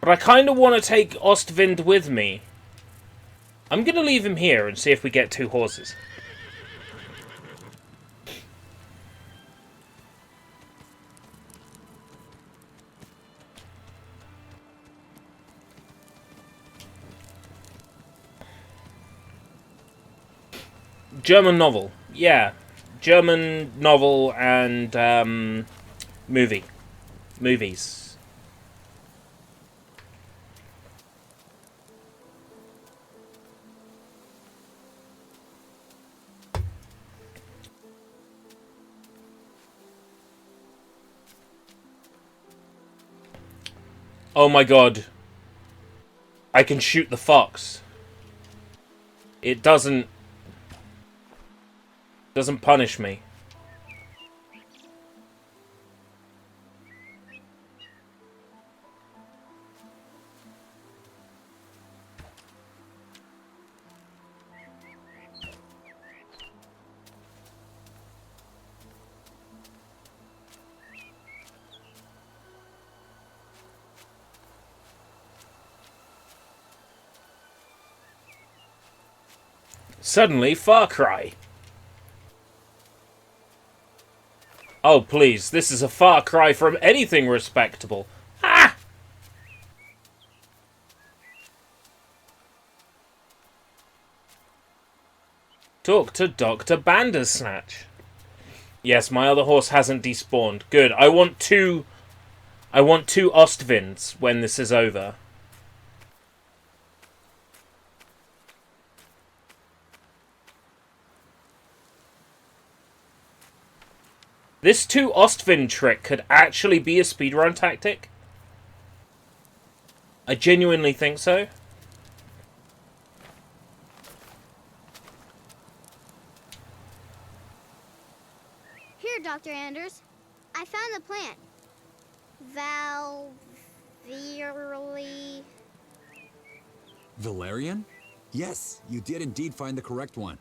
But I kind of want to take Ostwind with me. I'm going to leave him here and see if we get 2 horses. German novel. Yeah. German novel and movies. Oh my god. I can shoot the fox. It doesn't punish me. Suddenly, Far Cry. Oh, please, this is a far cry from anything respectable. Ah! Talk to Dr. Bandersnatch. Yes, my other horse hasn't despawned. Good. I want two Ostwinds when this is over. This 2 Ostwind trick could actually be a speedrun tactic. I genuinely think so. Here, Dr. Anders. I found the plant. Valerian? Yes, you did indeed find the correct one.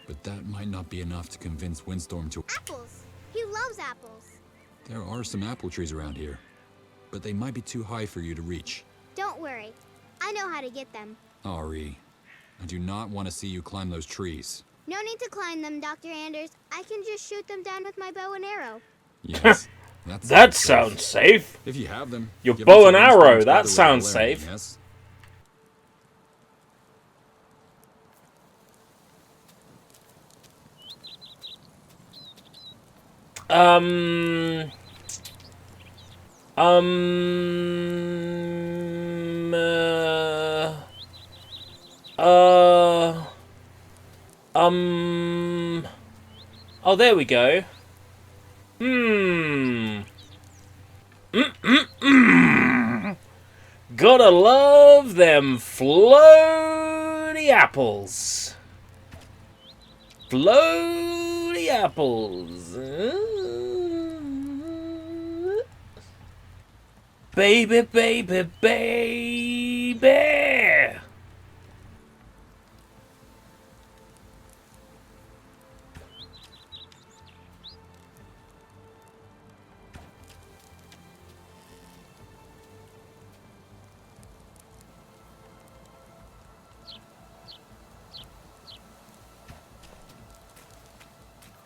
But that might not be enough to convince Windstorm to... Apples! He loves apples. There are some apple trees around here, but they might be too high for you to reach. Don't worry. I know how to get them. Ari, I do not want to see you climb those trees. No need to climb them, Dr. Anders. I can just shoot them down with my bow and arrow. Yes, That sounds safe. If you have them. Your give bow them and to Windstorm arrow, together that with sounds Valerian, safe. Yes? Um, oh, there we go. Gotta love them floaty apples. Floaty apples. Baby, baby, baby.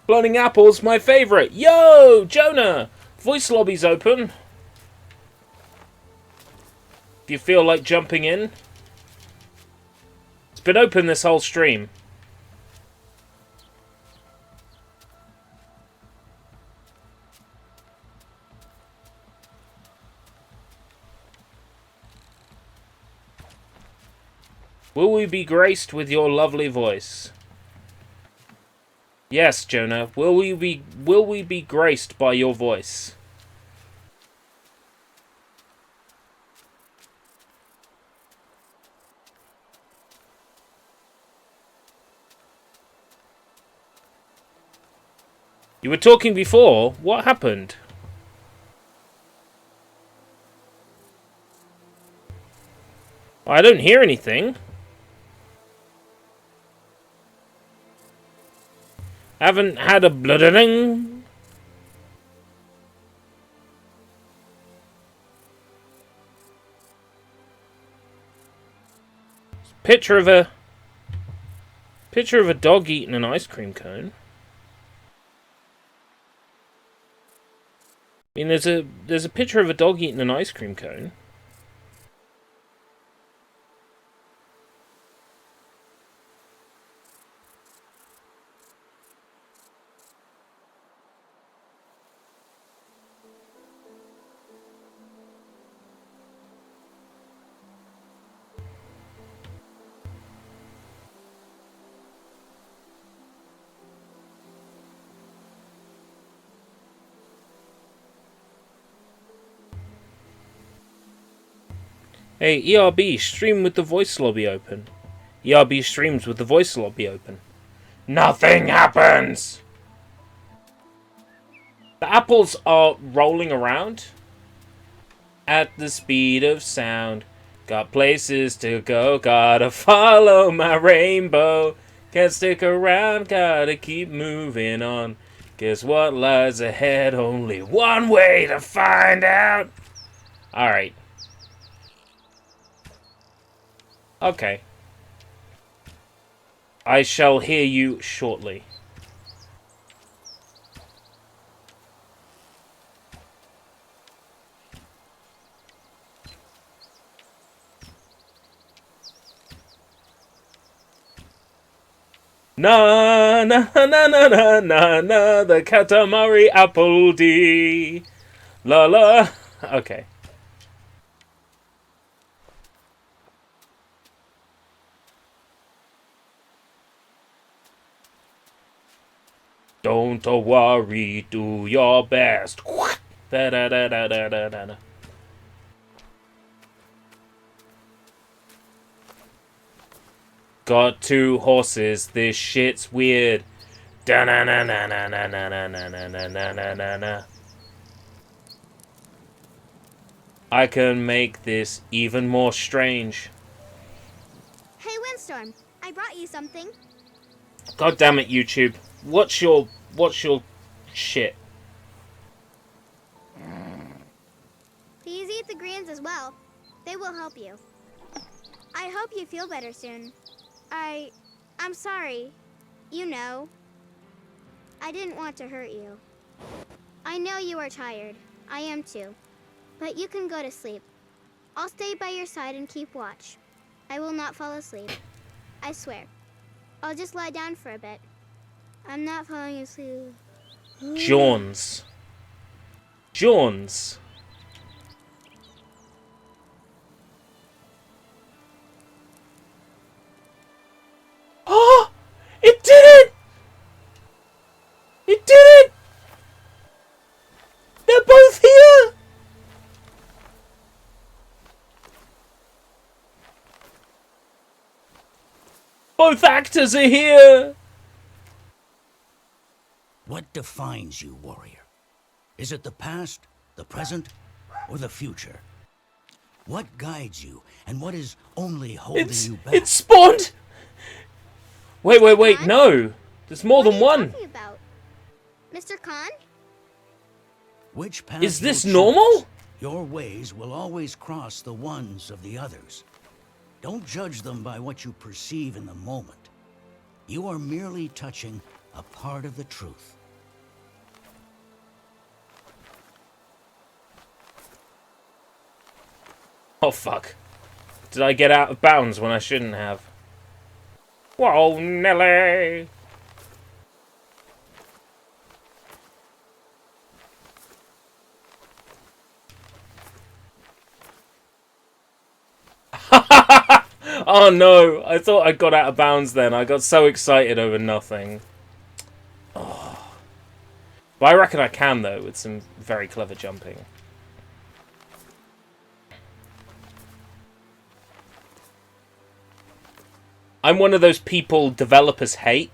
Floating apples, my favorite. Yo, Jonah. Voice lobby's open. If you feel like jumping in. It's been open this whole stream. Will we be graced with your lovely voice? Yes, Jonah. Will we be graced by your voice? You were talking before. What happened? I don't hear anything. Haven't had a blooding. Picture of a dog eating an ice cream cone. I mean, there's a picture of a dog eating an ice cream cone. Hey, ERB, stream with the voice lobby open. ERB streams with the voice lobby open. Nothing happens! The apples are rolling around at the speed of sound. Got places to go, gotta follow my rainbow. Can't stick around, gotta keep moving on. Guess what lies ahead? Only one way to find out. Alright. Okay. I shall hear you shortly. Na na na na na na na, the Katamari Apple D. La la. Okay. Don't worry, do your best. Da da da da da da da. Got two horses, this shit's weird. Da na na na na na na na na na na na na na na. I can make this even more strange. Hey, Windstorm, I brought you something. God damn it, YouTube. What's your shit? Please eat the greens as well. They will help you. I hope you feel better soon. I'm sorry. You know. I didn't want to hurt you. I know you are tired. I am too. But you can go to sleep. I'll stay by your side and keep watch. I will not fall asleep. I swear. I'll just lie down for a bit. I'm not falling asleep. Jawns. Jawns. Oh! It did it! It did it! They're both here! Both actors are here! What defines you, warrior? Is it the past, the present, or the future? What guides you, and what is only holding you back? It's spawned! Wait, no! There's more than What are one! you talking about? Mr. Khan? Which path Is this you'll normal? choose, your ways will always cross the ones of the others. Don't judge them by what you perceive in the moment. You are merely touching a part of the truth. Oh fuck. Did I get out of bounds when I shouldn't have? Whoa, Nelly! Oh no, I thought I got out of bounds then. I got so excited over nothing. Oh. But I reckon I can though, with some very clever jumping. I'm one of those people developers hate.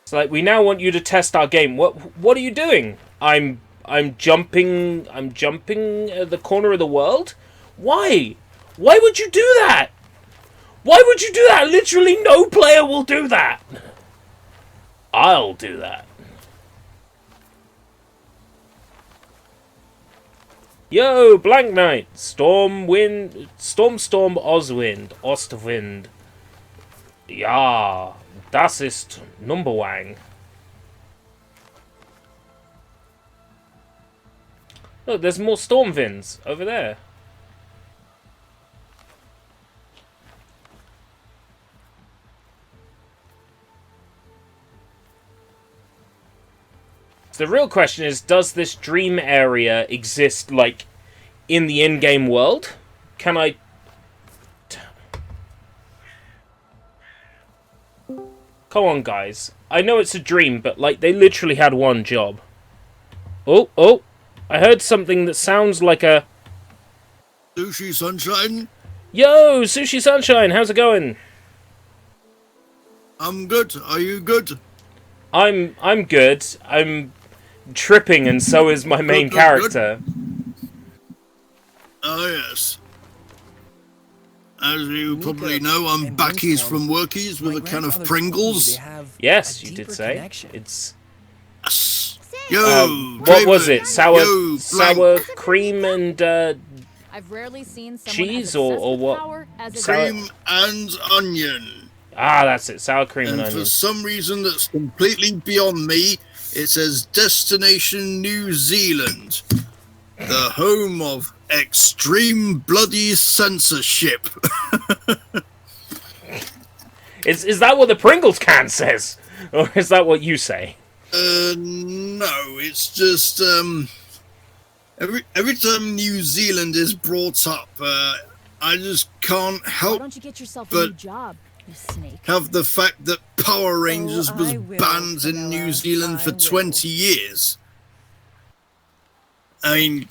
It's like, we now want you to test our game. What are you doing? I'm jumping the corner of the world? Why? Why would you do that? Why would you do that? Literally no player will do that. I'll do that. Yo, Blank Knight, Storm, Oswind, Ostwind. Ja, das ist Numberwang. Look, there's more Stormwinds over there. So the real question is, does this dream area exist, like, in the in-game world? Can I... Come on, guys. I know it's a dream, but, like, they literally had one job. Oh. I heard something that sounds like a... Sushi Sunshine? Yo, Sushi Sunshine, how's it going? I'm good. Are you good? I'm good. I'm tripping, and so is my main character. Oh, yes. As you probably know, I'm Backies from Workies with a can of Pringles. Yes, you did say. It's... Yo, what was it? Sour Blank. cream and I've rarely seen someone cheese as or obsessed with what? power as a Sour- Cream and onion. Ah, that's it. Sour cream and And onion. for some reason that's completely beyond me, it says Destination New Zealand, the home of extreme bloody censorship. Is that what the Pringles can says? Or is that what you say? No, it's just, every time New Zealand is brought up, I just can't Why help don't you get yourself a but new job, you snake? have the fact that Power Rangers was I will, banned in New Vanilla. Zealand for I will. 20 years. I mean,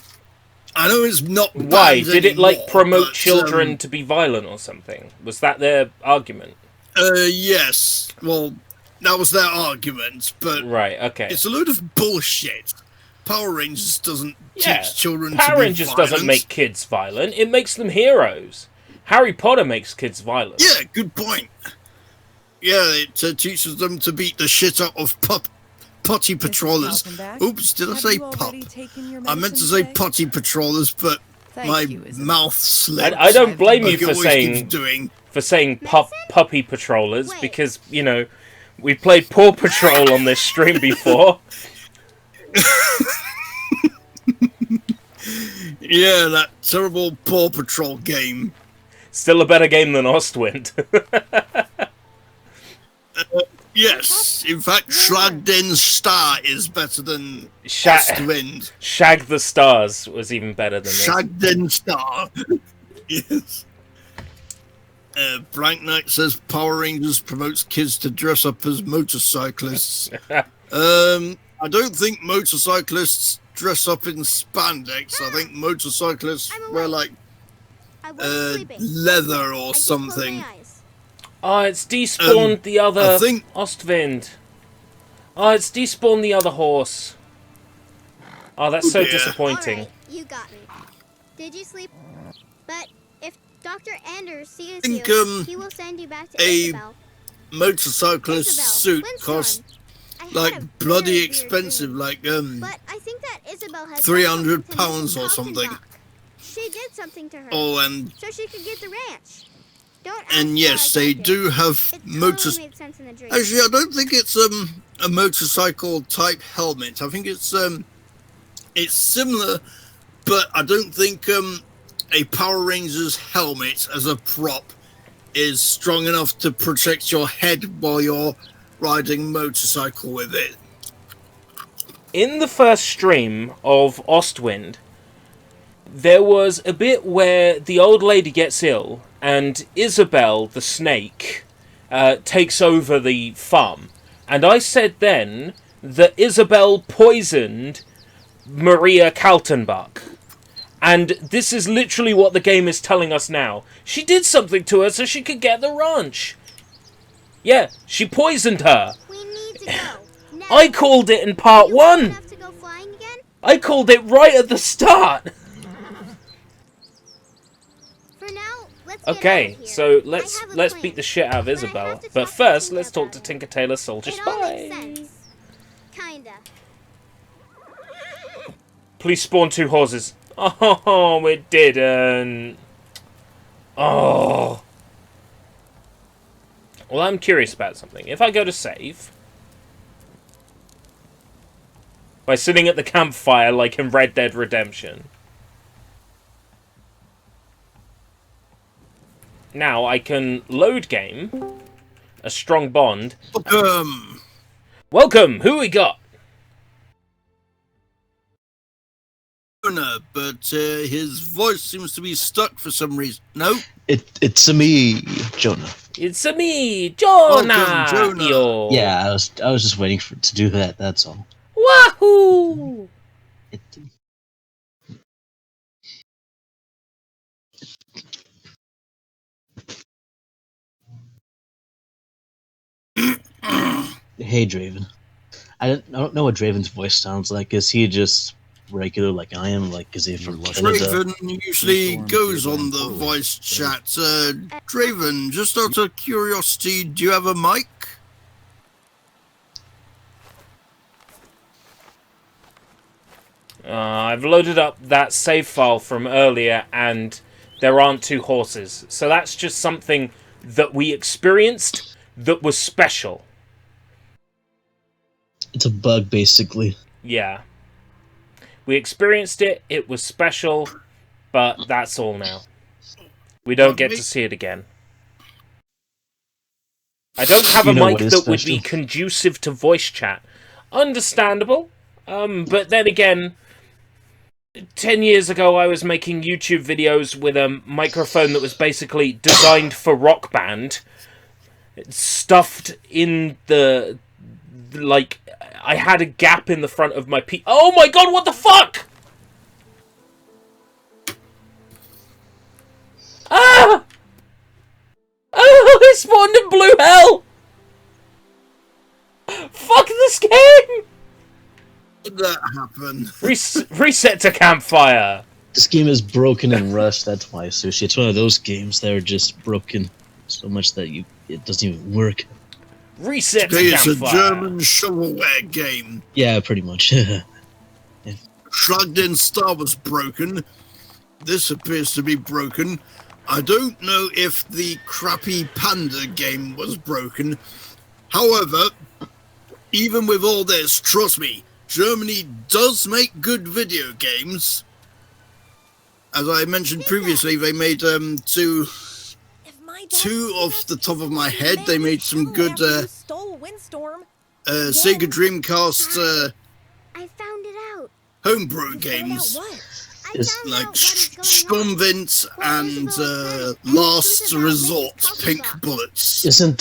I know it's not banned Why? Did it, like, anymore, promote but, children to be violent or something? Was that their argument? Yes. Well, that was their argument, but Right, okay. it's a load of bullshit. Power Rangers doesn't Yeah, teach children to Power be Rangers violent. doesn't make kids violent. It makes them heroes. Harry Potter makes kids violent. Yeah, good point. Yeah, it teaches them to beat the shit out of potty patrollers. Kaltenbach, Oops, did I have say you pup? already taken your I meant to medicine say today? potty patrollers, but Thank my you, Isabel. mouth slipped. I don't blame you like it for always keeps saying doing. puppy patrollers Wait. because, you know, we played Paw Patrol on this stream before. Yeah, that terrible Paw Patrol game. Still a better game than Ostwind. Yes, in fact, Schlagden Star is better than Ostwind. Shag the Stars was even better than this. Schlagden Star. Yes. Blank Knight says Power Rangers promotes kids to dress up as motorcyclists. I don't think motorcyclists dress up in spandex. I think motorcyclists I'm wear awake. like I wasn't sleeping. leather or I just closed something. my eyes. Oh, it's despawned the other I think Ostwind. Oh, it's despawned the other horse. Oh, that's so dear. disappointing. All right, you got me. Did you sleep? But if Dr. Anders sees think, you, he will send you back to a Isabel. motorcyclist Isabel, suit Windstorm. costs I had like a bloody very weird expensive, dream. like But I think that Isabel has £300 done something to or Mrs. something. Kaltenbach. She did something to her. Oh, and So she could get the ranch. Don't ask and how yes, I they got do there. have It motors. totally made sense in the dream. Actually, I don't think it's a motorcycle type helmet. I think it's similar, but I don't think a Power Rangers helmet as a prop is strong enough to protect your head while you're riding motorcycle with it. In the first stream of Ostwind, there was a bit where the old lady gets ill and Isabel, the snake, takes over the farm. And I said then that Isabel poisoned Maria Kaltenbach. And this is literally what the game is telling us now. She did something to her so she could get the ranch. Yeah, she poisoned her. We need to go. Now. I called it in part You well 1. enough to go flying again? I called it right at the start. For now, let's get out Okay, of here. so I let's have a let's plan. beat the shit out of But I Isabel. have to But talk to first, Tinka let's talk about to it. Tinker Tailor Soldier It all makes Spy. sense. Kinda. Please spawn 2 horses. Oh, it didn't. Oh. Well, I'm curious about something. If I go to save, by sitting at the campfire like in Red Dead Redemption, now I can load game, a strong bond. Welcome! Who we got? But his voice seems to be stuck for some reason. No? It's me, Jonah. It's me, Jonah! Welcome, Jonah. Yo. Yeah, I was just waiting to do that, that's all. Wahoo! Hey, Draven. I don't know what Draven's voice sounds like. Is he just regular like I am? Like, is he from Canada? Draven usually goes on the voice chat. Draven, just out of curiosity, do you have a mic? I've loaded up that save file from earlier, and there aren't 2 horses. So that's just something that we experienced that was special. It's a bug, basically. Yeah. We experienced it, it was special, but that's all now. We don't get to see it again. I don't have a mic that would be conducive to voice chat. Understandable. But then again, 10 years ago I was making YouTube videos with a microphone that was basically designed for Rock Band. Stuffed in the... like, I had a gap in the front of my oh my god, what the fuck?! Ah! Oh, I spawned in blue hell! Fuck this game! Did that happen? Reset to campfire! This game is broken and rushed, that's why, Sushi. It's one of those games that are just broken so much that it doesn't even work. Reset to It's a campfire! German shovelware game. Yeah, pretty much. Yeah. Shrugged in Star was broken. This appears to be broken. I don't know if the crappy Panda game was broken. However, even with all this, trust me, Germany does make good video games. As I mentioned previously, they made two off the top of my head. They made some good Sega Dreamcast I found it out. homebrew games. It's like Sturmwind and Last Resort, Pink Bullets. Isn't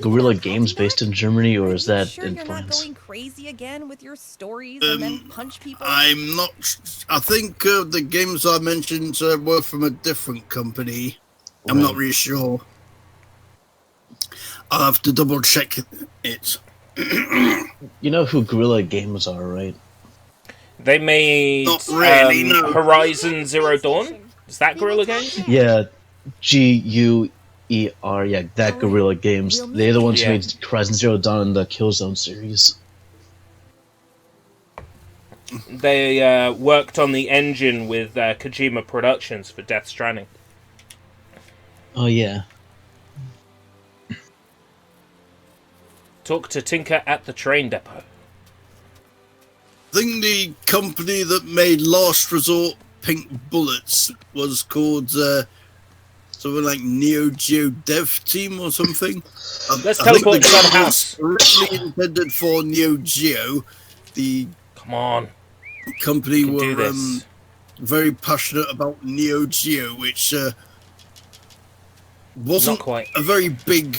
Guerrilla Games based in Germany, or is that sure in you're France? not going crazy again with your stories and then punch people? I'm not. I think the games I mentioned were from a different company. I'm not really sure. I'll have to double check it. You know who Guerrilla Games are, right? They made Not really, no. Horizon Zero Dawn. Is that Guerrilla Games? Yeah, Guer. Yeah, that All right, Guerrilla Games. we'll They're the ones Yeah. who made Horizon Zero Dawn and the Killzone series. They worked on the engine with Kojima Productions for Death Stranding. Oh yeah. Talk to Tinker at the train depot. I think the company that made Last Resort Pink Bullets was called something like Neo Geo Dev Team or something. Let's I teleport think the inside the game house. was originally intended for Neo Geo. The Come on, company we can do were this. very passionate about Neo Geo, which wasn't Not quite. a very big,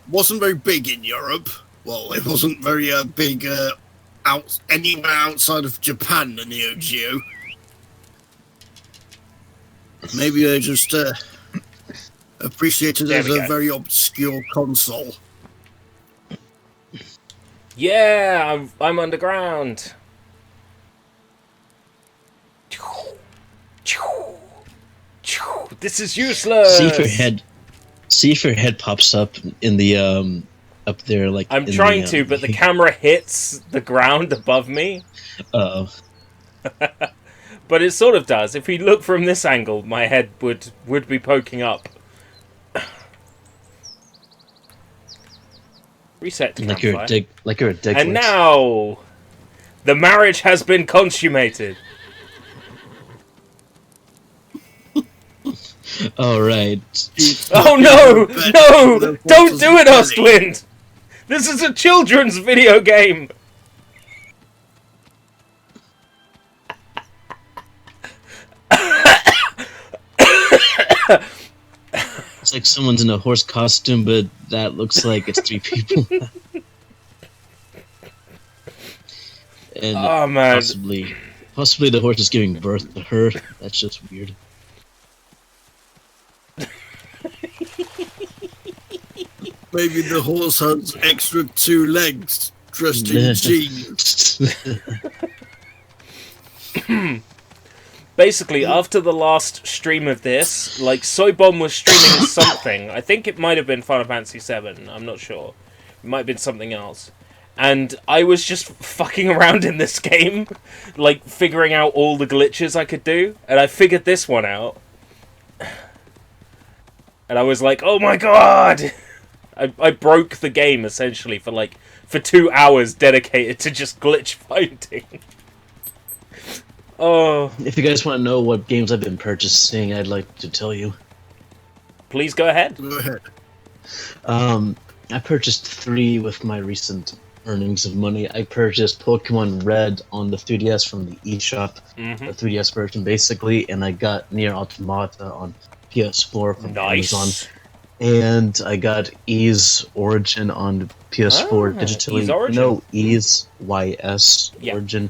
wasn't very big in Europe. Well, it wasn't very big anywhere outside of Japan, the Neo Geo. Maybe they just appreciated it There as we a go. very obscure console. Yeah, I'm underground. This is useless. See if your head pops up in the up there like. I'm in trying the, to, but the camera hits the ground above me. Uh-oh. But it sort of does. If we look from this angle, my head would be poking up. Reset to Like you're campfire. a dick. And now, the marriage has been consummated. All right. Oh no! No! Don't do it, Ostwind! This is a children's video game! It's like someone's in a horse costume, but that looks like it's three people. And Oh man. possibly the horse is giving birth to her. That's just weird. Maybe the horse has extra 2 legs dressed in jeans. Basically, after the last stream of this, like, Soybomb was streaming something. I think it might have been Final Fantasy VII. I'm not sure. It might have been something else. And I was just fucking around in this game, like, figuring out all the glitches I could do. And I figured this one out. And I was like, oh my god! I broke the game, essentially, for 2 hours dedicated to just glitch finding. Oh. If you guys want to know what games I've been purchasing, I'd like to tell you. Please go ahead. Go ahead. I purchased 3 with my recent earnings of money. I purchased Pokemon Red on the 3DS from the eShop, the 3DS version basically, and I got Nier Automata on PS4 from Amazon. And I got Ys Origin on PS4 digitally. Ys Origin. No, Ys YS Origin.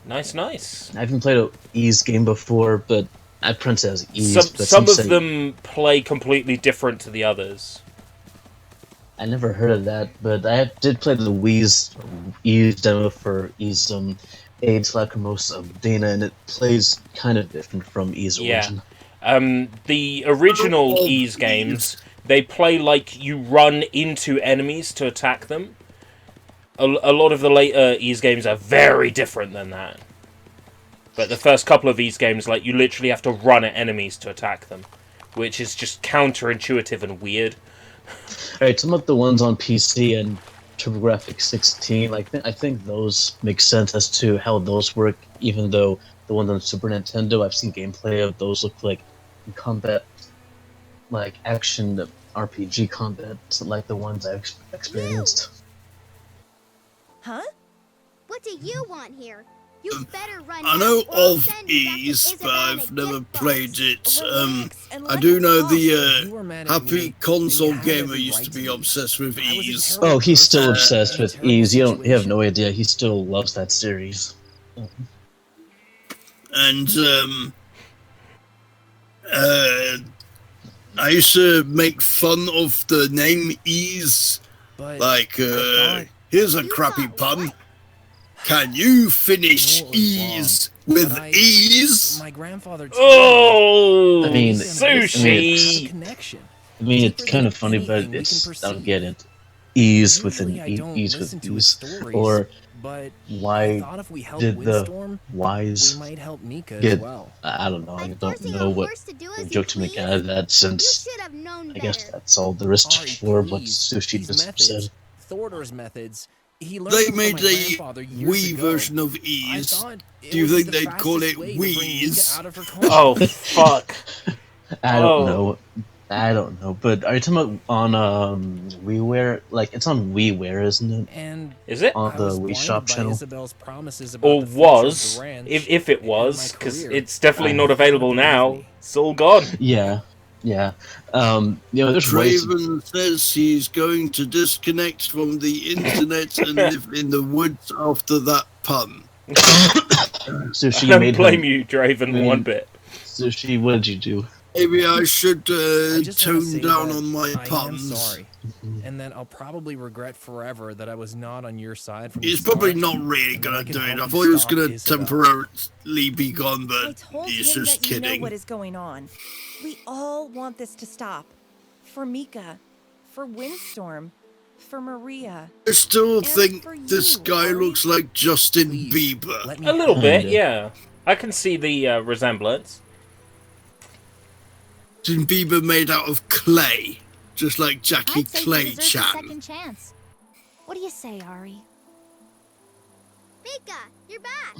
Nice, nice. I haven't played a Ys game before, but I print it as Ys. Some of them play completely different to the others. I never heard of that, but I did play the Ys demo for Ys AIDS Lacrimose of Dana, and it plays kind of different from Ys Origin. The original Ys games, they play like you run into enemies to attack them. A lot of the later Ys games are very different than that. But the first couple of Ys games, like, you literally have to run at enemies to attack them, which is just counterintuitive and weird. Alright, some of the ones on PC and TurboGrafx 16, I think those make sense as to how those work, even though the ones on Super Nintendo, I've seen gameplay of those look like combat, like action RPG combat, like the ones I've experienced. Huh? What do you want here? You better run. I now, know or I'll of send you back to Ys, but Isabella I've to never get played buffs. it. Relax and I let do him know talk. the You were mad at Happy me, Console and you had Gamer every used right to to be be. obsessed with I was a Ys. terrible Oh, he's still person. obsessed In a with terrible Ys. You have no situation. idea. He still loves that series. And I used to make fun of the name Ease. But Like, thought here's a You crappy thought pun. what? Can you finish I knew it was ease wrong, with but ease? my grandfather told Oh, I mean, sushi. I mean, it's kind of funny, but I don't get it. Ease with an ease with ease, or but why thought if we help did the Windstorm, wise we might help Mika get? as well. I don't know. I And don't forcing know a what horse to do as you joke to make please? out of that, You since should have known I guess better. that's all there is Ari, for what please. Sushi These just methods, said. Thorder's methods, he learned They them from made my a grandfather years Wii ago. version of I ease. thought it Do you would be think the they'd call fastest it way to bring Mika Wheeze? out of her coma. Oh, fuck. I Oh. don't know. I don't know. But are you talking about on WiiWare? Like, it's on WiiWare, isn't it? And Is it? On I the was Wii blinded Shop by channel? Isabel's promises about Or the future of was, the ranch if it and was, my because career. it's definitely not I available believe now. me. It's all gone. Yeah. Yeah. There's ways to Draven says he's going to disconnect from the internet and live in the woods after that pun. Sushi I don't made blame him. you, Draven, one bit. Sushi, what did you do? Maybe I should I just wanna say tone down that on my I am puns. sorry, and that I'll probably regret forever that I was not on your side from He's the start. probably not really and that gonna I can do it. help I you thought he was stop gonna Isabel. temporarily be gone, I but told he's him just that you know kidding. what is going on. We all want this to stop. For Mika, for Windstorm, for Maria. I still And think for this you, guy Ari. looks like Justin Please, Bieber. let me A little bit, Kinda. yeah. I can see the resemblance. Justin Bieber made out of clay, just like Jackie I'd say he Clay deserves a Chan. second chance. What do you say, Ari? Mika, you're back.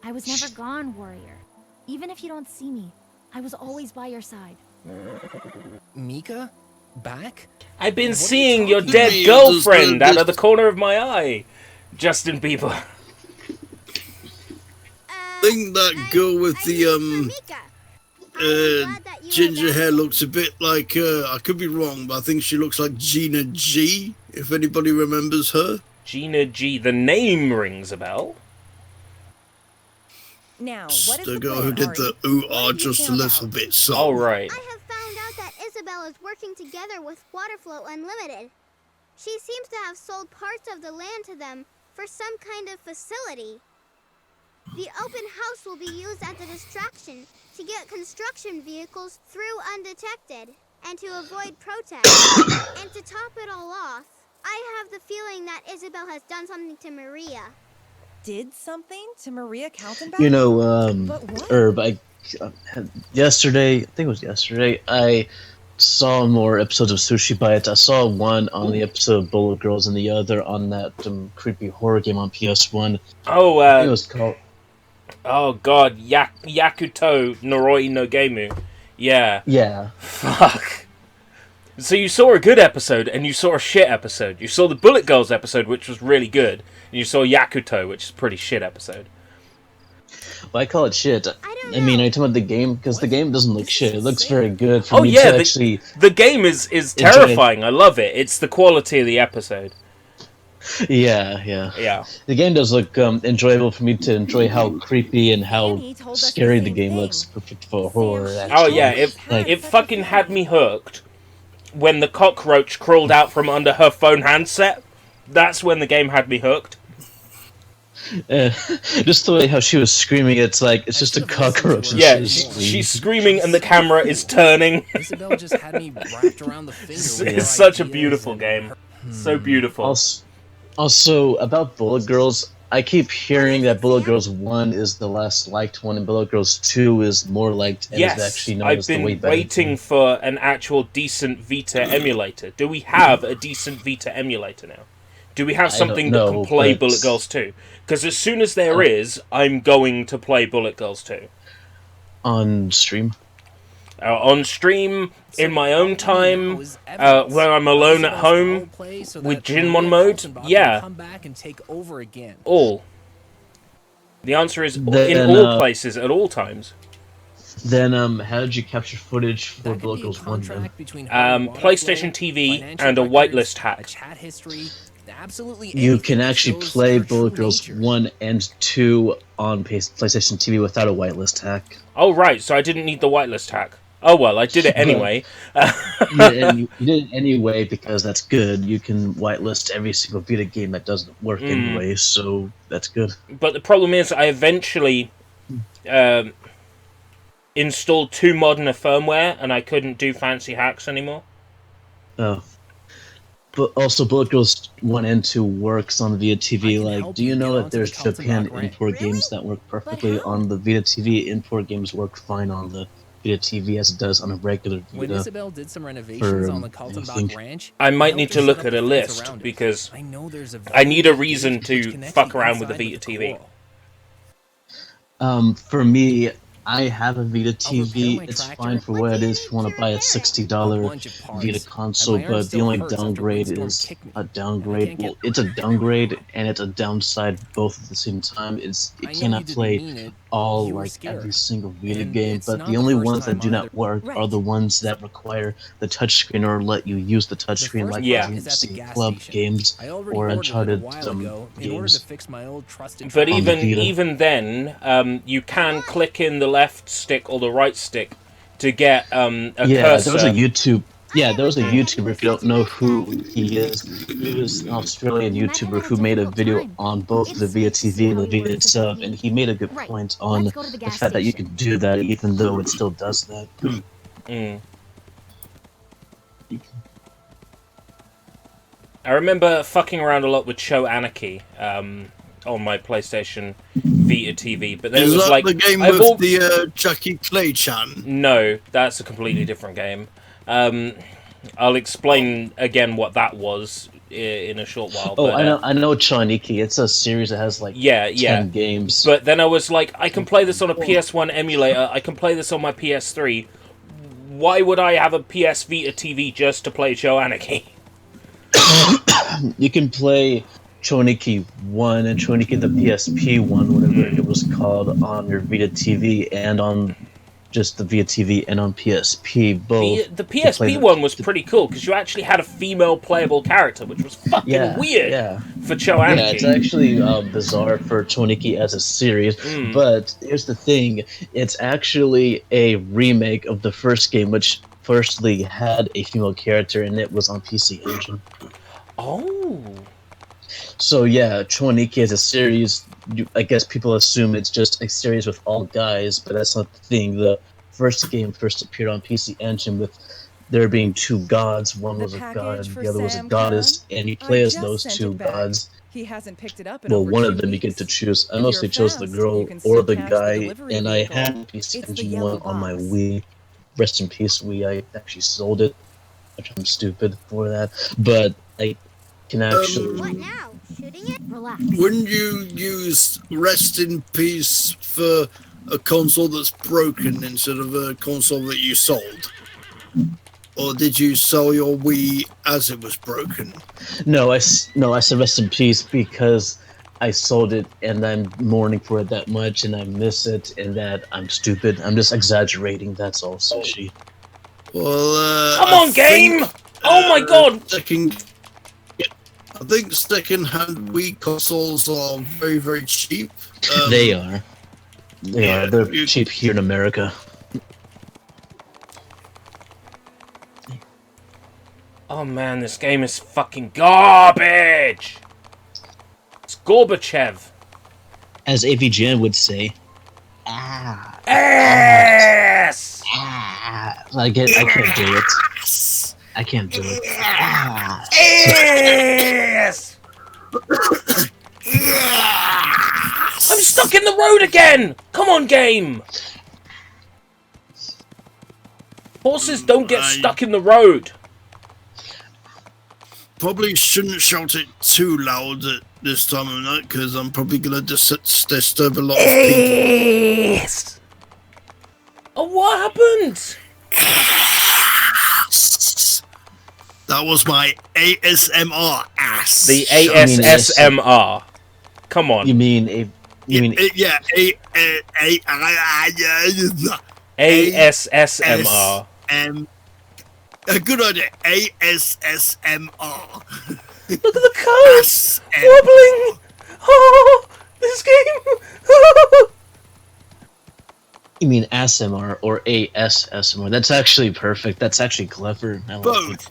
I was never gone, warrior. Even if you don't see me, I was always by your side. Mika, back? I've been What are you seeing your talking dead about? girlfriend out of the This- corner of my eye. Justin Bieber. I think that girl with the ginger hair looks a bit like I could be wrong, but I think she looks like Gina G, if anybody remembers her. Gina G. The name rings a bell. Now, what is The the girl plan, who did Ari? the What ooh-ah have you just a found little out? bit song. All right. I have found out that Isabel is working together with Waterflow Unlimited. She seems to have sold parts of the land to them for some kind of facility. The open house will be used as a distraction to get construction vehicles through undetected and to avoid protests. And to top it all off, I have the feeling that Isabel has done something to Maria. Did something to Maria Kaltenbach? You know, But what? Herb, yesterday, I think it was yesterday, I saw more episodes of Sushi Bites. I saw one on the episode of Bullet Girls and the other on that creepy horror game on PS1. Oh, I think it was called... oh god, Yakuto Noroi no Gemu. Yeah. Yeah. Fuck. So you saw a good episode and you saw a shit episode. You saw the Bullet Girls episode, which was really good, and you saw Yakuto, which is a pretty shit episode. Well, I call it shit. don't I mean, know. are you talking about the game? Because the game doesn't look shit. It looks very good for Oh me yeah, to actually... the game is terrifying. I love it. It's the quality of the episode. Yeah, yeah. Yeah. The game does look enjoyable for me to enjoy how creepy and how Annie told us the scary the same game thing. looks. Perfect for horror. Sam, Oh actually. yeah, it fucking had me hooked when the cockroach crawled out from under her phone handset. That's when the game had me hooked. Just the way how she was screaming, it's like it's just a cockroach. and Yeah, she's she's screaming and the camera is turning. Isabel just had me wrapped around the finger. It's, with her it's such a ideas beautiful and game. her- So beautiful. Also, about Bullet Girls, I keep hearing that Bullet Girls 1 is the less liked one, and Bullet Girls 2 is more liked and is Yes, actually known I've as the way been better. waiting for an actual decent Vita emulator. Do we have a decent Vita emulator now? Do we have I something don't that know, can play but- Bullet Girls 2? Because as soon as there is, I'm going to play Bullet Girls 2. On stream. On stream, in my own time, Is evidence. when I'm alone at Isabel's home, role play so with that Jinmon Maria mode, Kaltenbach can yeah. come back and take over again. all. The answer is Then, in all places, at all times. Then, how did you capture footage for That could Bullet be a Girls 1 then? contract between her and PlayStation Waterflow, TV financial and a records, whitelist hack. a chat history, absolutely You anything can that actually shows play her Bullet true Girls nature. 1 and 2 on PlayStation TV without a whitelist hack. Oh, right, so I didn't need the whitelist hack. Oh well, I did it anyway. You did it anyway because that's good. You can whitelist every single Vita game that doesn't work anyway, so that's good. But the problem is, I eventually installed too modern a firmware, and I couldn't do fancy hacks anymore. Oh. But also, Bullet Ghost 1 and 2 works on Vita TV. Like, do you know that there's Japan import games that work perfectly on the Vita TV? Import games work fine on the Vita TV as it does on a regular Vita. When Isabel did some renovations on the Kaltenbach Ranch, I might need to look at a list because I need a reason to fuck around with the Vita TV. For me, I have a Vita TV. It's fine for what it is if you want to buy a $60 Vita console, but the only downgrade is a downgrade. Well, it's a downgrade and it's a downside both at the same time. It cannot play all, like, every single Vita game, but the only ones that do not work are the ones that require the touchscreen or let you use the touchscreen, like the Club games or Uncharted games. But even then, you can click in the left stick or the right stick to get a cursor. There was a YouTube. Yeah, there was a YouTuber, if you don't know who he is. He was an Australian YouTuber who made a video on both the Vita TV and the Vita itself, and he made a good point on the fact that you can do that even though it still does that. I remember fucking around a lot with Show Anarchy on my PlayStation Vita TV, but then is it was that like the game with the Jackie Clay-chan? No, that's a completely different game. I'll explain again what that was in a short while. Oh, but, I know Choniki. It's a series that has like 10 games. But then I was like, I can play this on a PS1 emulator. I can play this on my PS3. Why would I have a PS Vita TV just to play Show Anarchy? You can play Choniki 1 and Choniki the PSP 1, whatever it was called, on your Vita TV and on just the Vita TV and on PSP both. The PSP one was pretty cool because you actually had a female playable character, which was fucking weird for Show Anarchy. Yeah, it's actually bizarre for Choniki as a series, but here's the thing. It's actually a remake of the first game, which firstly had a female character and it was on PC Engine. Oh. So yeah, Choniki as a series, I guess people assume it's just a series with all guys, but that's not the thing. The first game first appeared on PC Engine with there being two gods. One was a god, the other was a goddess, and you play as those two gods. He hasn't picked it up in Well, over one 2 of them you weeks. get to choose. I If mostly you're chose the fast, girl you can or still the catch the guy, delivery and I vehicle. had PC It's the Engine yellow 1 on my box. Wii. Rest in peace, Wii. I actually sold it, which I'm stupid for that. But I can actually... What now? Shooting it? Relax. Wouldn't you use Rest in Peace for a console that's broken instead of a console that you sold? Or did you sell your Wii as it was broken? No, I said rest in peace because I sold it and I'm mourning for it that much and I miss it and that I'm stupid. I'm just exaggerating, that's all, Sushi. Well, Come on, game! Oh my god! I think second-hand Wii consoles are very, very cheap. They are. They are. They're cheap here in America. Oh man, this game is fucking garbage! It's Gorbachev. As AVGN would say. Ass! I can't do it. I can't do it. Ass! I'm stuck in the road again! Come on, game! Horses don't get stuck in the road. Probably shouldn't shout it too loud at this time of night because I'm probably going to disturb a lot of people. Yes! Oh, what happened? That was my ASMR ass. The ASSMR. Come on. You mean a... You mean... Yeah, ASSMR. A good idea. ASSMR. Look at the code wobbling. Oh, this game. You mean ASMR or ASSMR? That's actually perfect. That's actually clever. I like Both.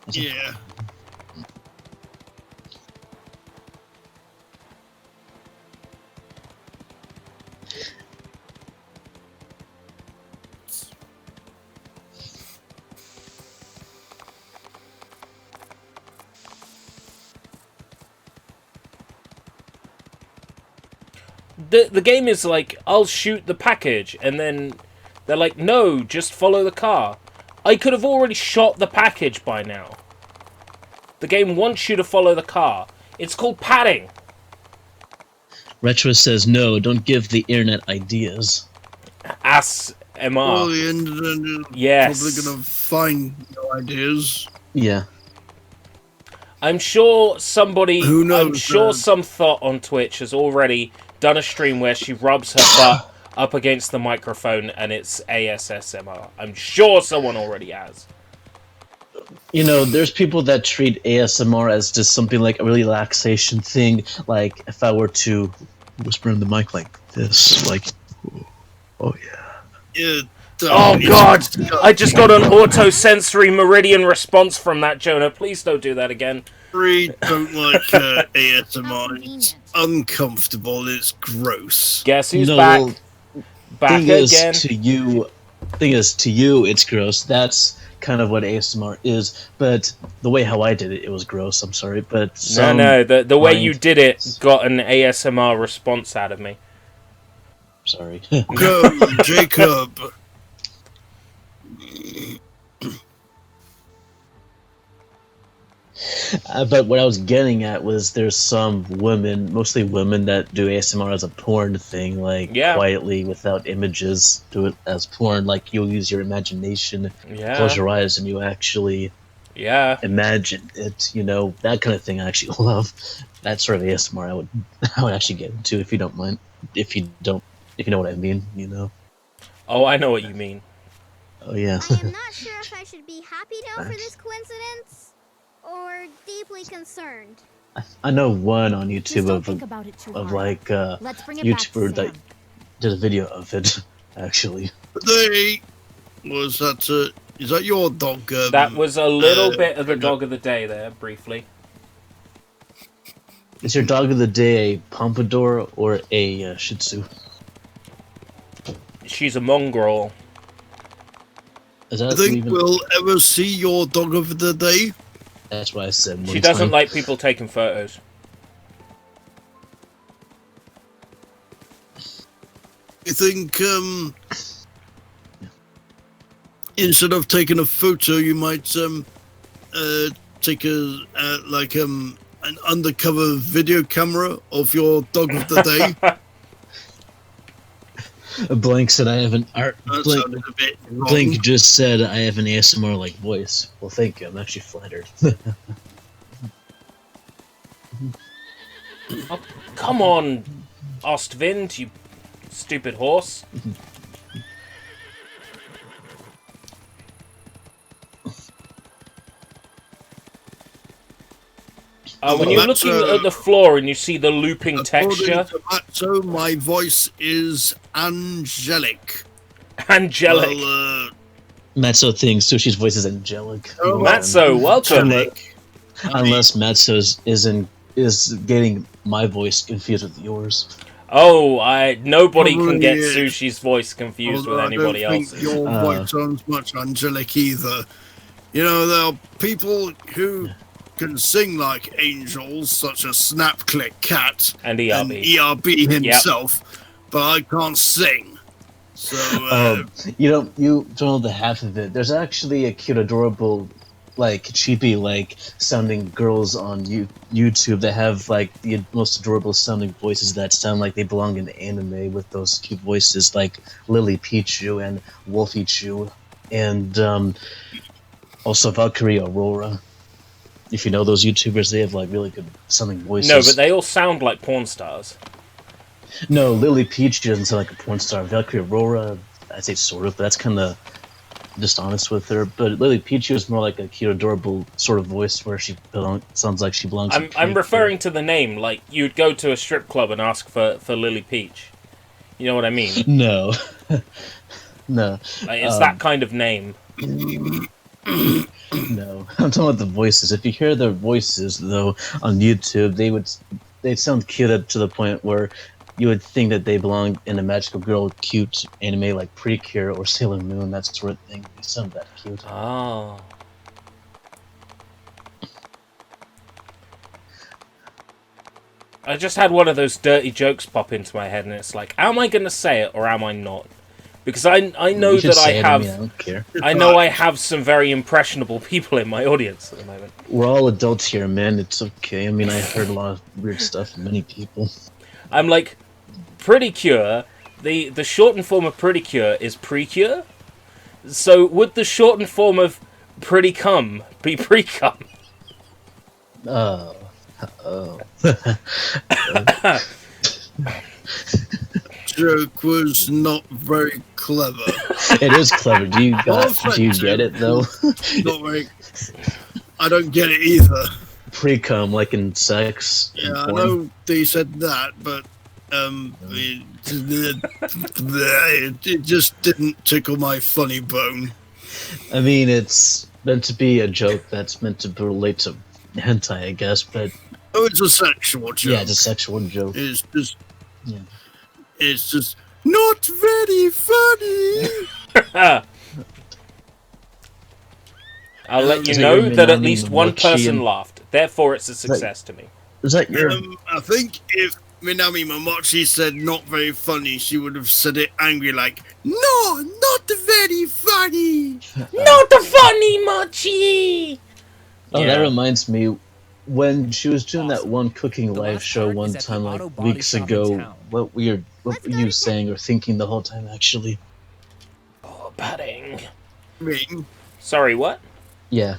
it. Yeah. The game is like, I'll shoot the package, and then they're like, no, just follow the car. I could have already shot the package by now. The game wants you to follow the car. It's called padding. Retro says no. Don't give the internet ideas. ASMR. Well, the internet is Yes. probably going to find no ideas. Yeah. I'm sure somebody, Who knows, I'm sure some thought on Twitch has already done a stream where she rubs her butt up against the microphone and it's ASMR. I'm sure someone already has. You know, there's people that treat ASMR as just something like a relaxation thing. Like, if I were to whisper in the mic like this, like, oh yeah. Yeah. Oh god! I just got an auto-sensory meridian response from that, Jonah. Please don't do that again. I don't like ASMR. How It's convenient. uncomfortable. It's gross. Guess who's No, back? well, Back thing is, again. to you, it's gross. That's kind of what ASMR is. But the way how I did it, it was gross. I'm sorry, but No, the way you mind- did it got an ASMR response out of me. Sorry. Go, Jacob. But what I was getting at was there's some women, mostly women, that do ASMR as a porn thing, like Yeah. quietly without images, do it as porn. Like you'll use your imagination, Yeah. close your eyes, and you actually Yeah. imagine it. You know, that kind of thing. I actually love that sort of ASMR. I would actually get into if you don't mind. If you know what I mean. You know. Oh, I know what you mean. Oh yeah. I am not sure if I should be happy now for this coincidence or deeply concerned. I know one on Just YouTube don't of think about it too of hard. like Let's bring it back to YouTuber that Sam. did a video of it. Actually. They was that. Is that your dog? That was a little uh, bit of the dog of the day there, briefly. Is your dog of the day a Pompadour or a Shih Tzu? She's a mongrel. Is I that think even? we'll ever see your dog of the day. That's what I said. She one doesn't time. like people taking photos. I think instead of taking a photo, you might take an undercover video camera of your dog of the day. Blank said I have an art. That Blank, sounded a bit wrong. Blink just said I have an ASMR like voice. Well, thank you. I'm actually flattered. Oh, come on, Ostwind, you stupid horse. When you're That's, looking at the floor and you see the looping texture, According to Matzo, my voice is angelic. angelic. Well, Matzo thinks Sushi's voice is angelic. Oh, Matzo, welcome. Unless Matzo is getting my voice confused with yours. Oh, nobody can Probably get is. Sushi's voice confused with anybody I don't else's. think your voice sounds much angelic either. You know, there are people who can sing like angels, such as Snap Click Cat And and ERB. ERB himself, but I can't sing. So, You don't know the half of it. There's actually a cute, adorable, like cheapy, like sounding girls on YouTube that have like the most adorable sounding voices that sound like they belong in anime with those cute voices, like Lily Pichu and Wolfie Chu, and also Valkyrie Aurora. If you know those YouTubers, they have like really good sounding voices. No, but they all sound like porn stars. No, Lily Peach doesn't sound like a porn star. Valkyrie Aurora, I'd say sort of, but that's kind of dishonest with her. But Lily Peach is more like a cute, adorable sort of voice where sounds like she belongs. I'm referring to the name. Like you'd go to a strip club and ask for Lily Peach. You know what I mean? No. No. Like, it's that kind of name. No. I'm talking about the voices. If you hear their voices, though, on YouTube, they'd sound cute up to the point where you would think that they belong in a magical girl cute anime like Precure or Sailor Moon, that sort of thing. They sound that cute. Oh. I just had one of those dirty jokes pop into my head, and it's like, am I going to say it or am I not? Because I know You can that I say it, have... I don't care. I know I have some very impressionable people in my audience at the moment. We're all adults here, man. It's okay. I mean, I heard a lot of weird stuff from many people. I'm like, Pretty Cure, the shortened form of Pretty Cure is Precure? So would the shortened form of Pretty Cum be Pre-Cum? Oh. Joke was not very clever. It is clever. Do you get it, though? Not very... I don't get it either. Pre-cum, like in sex. Yeah, in I porn. know they said that, but it just didn't tickle my funny bone. I mean, it's meant to be a joke that's meant to relate to hentai, I guess, but... Oh, it's a sexual joke. Yeah, it's a sexual joke. It's just... Yeah. It's just not very funny. I'll let you Is it know your that at Minami least one Momochi person and- laughed. Therefore, it's a success to me. Is that your... I think if Minami Momochi said not very funny, she would have said it angry like, no, not very funny. Not the funny Mochi! Oh, Yeah. that reminds me. When she was doing that one cooking The live last show part one is at the time, auto like body weeks shop in ago, town. what were you saying or thinking the whole time, actually? Oh, batting. Mean? Sorry, what? Yeah.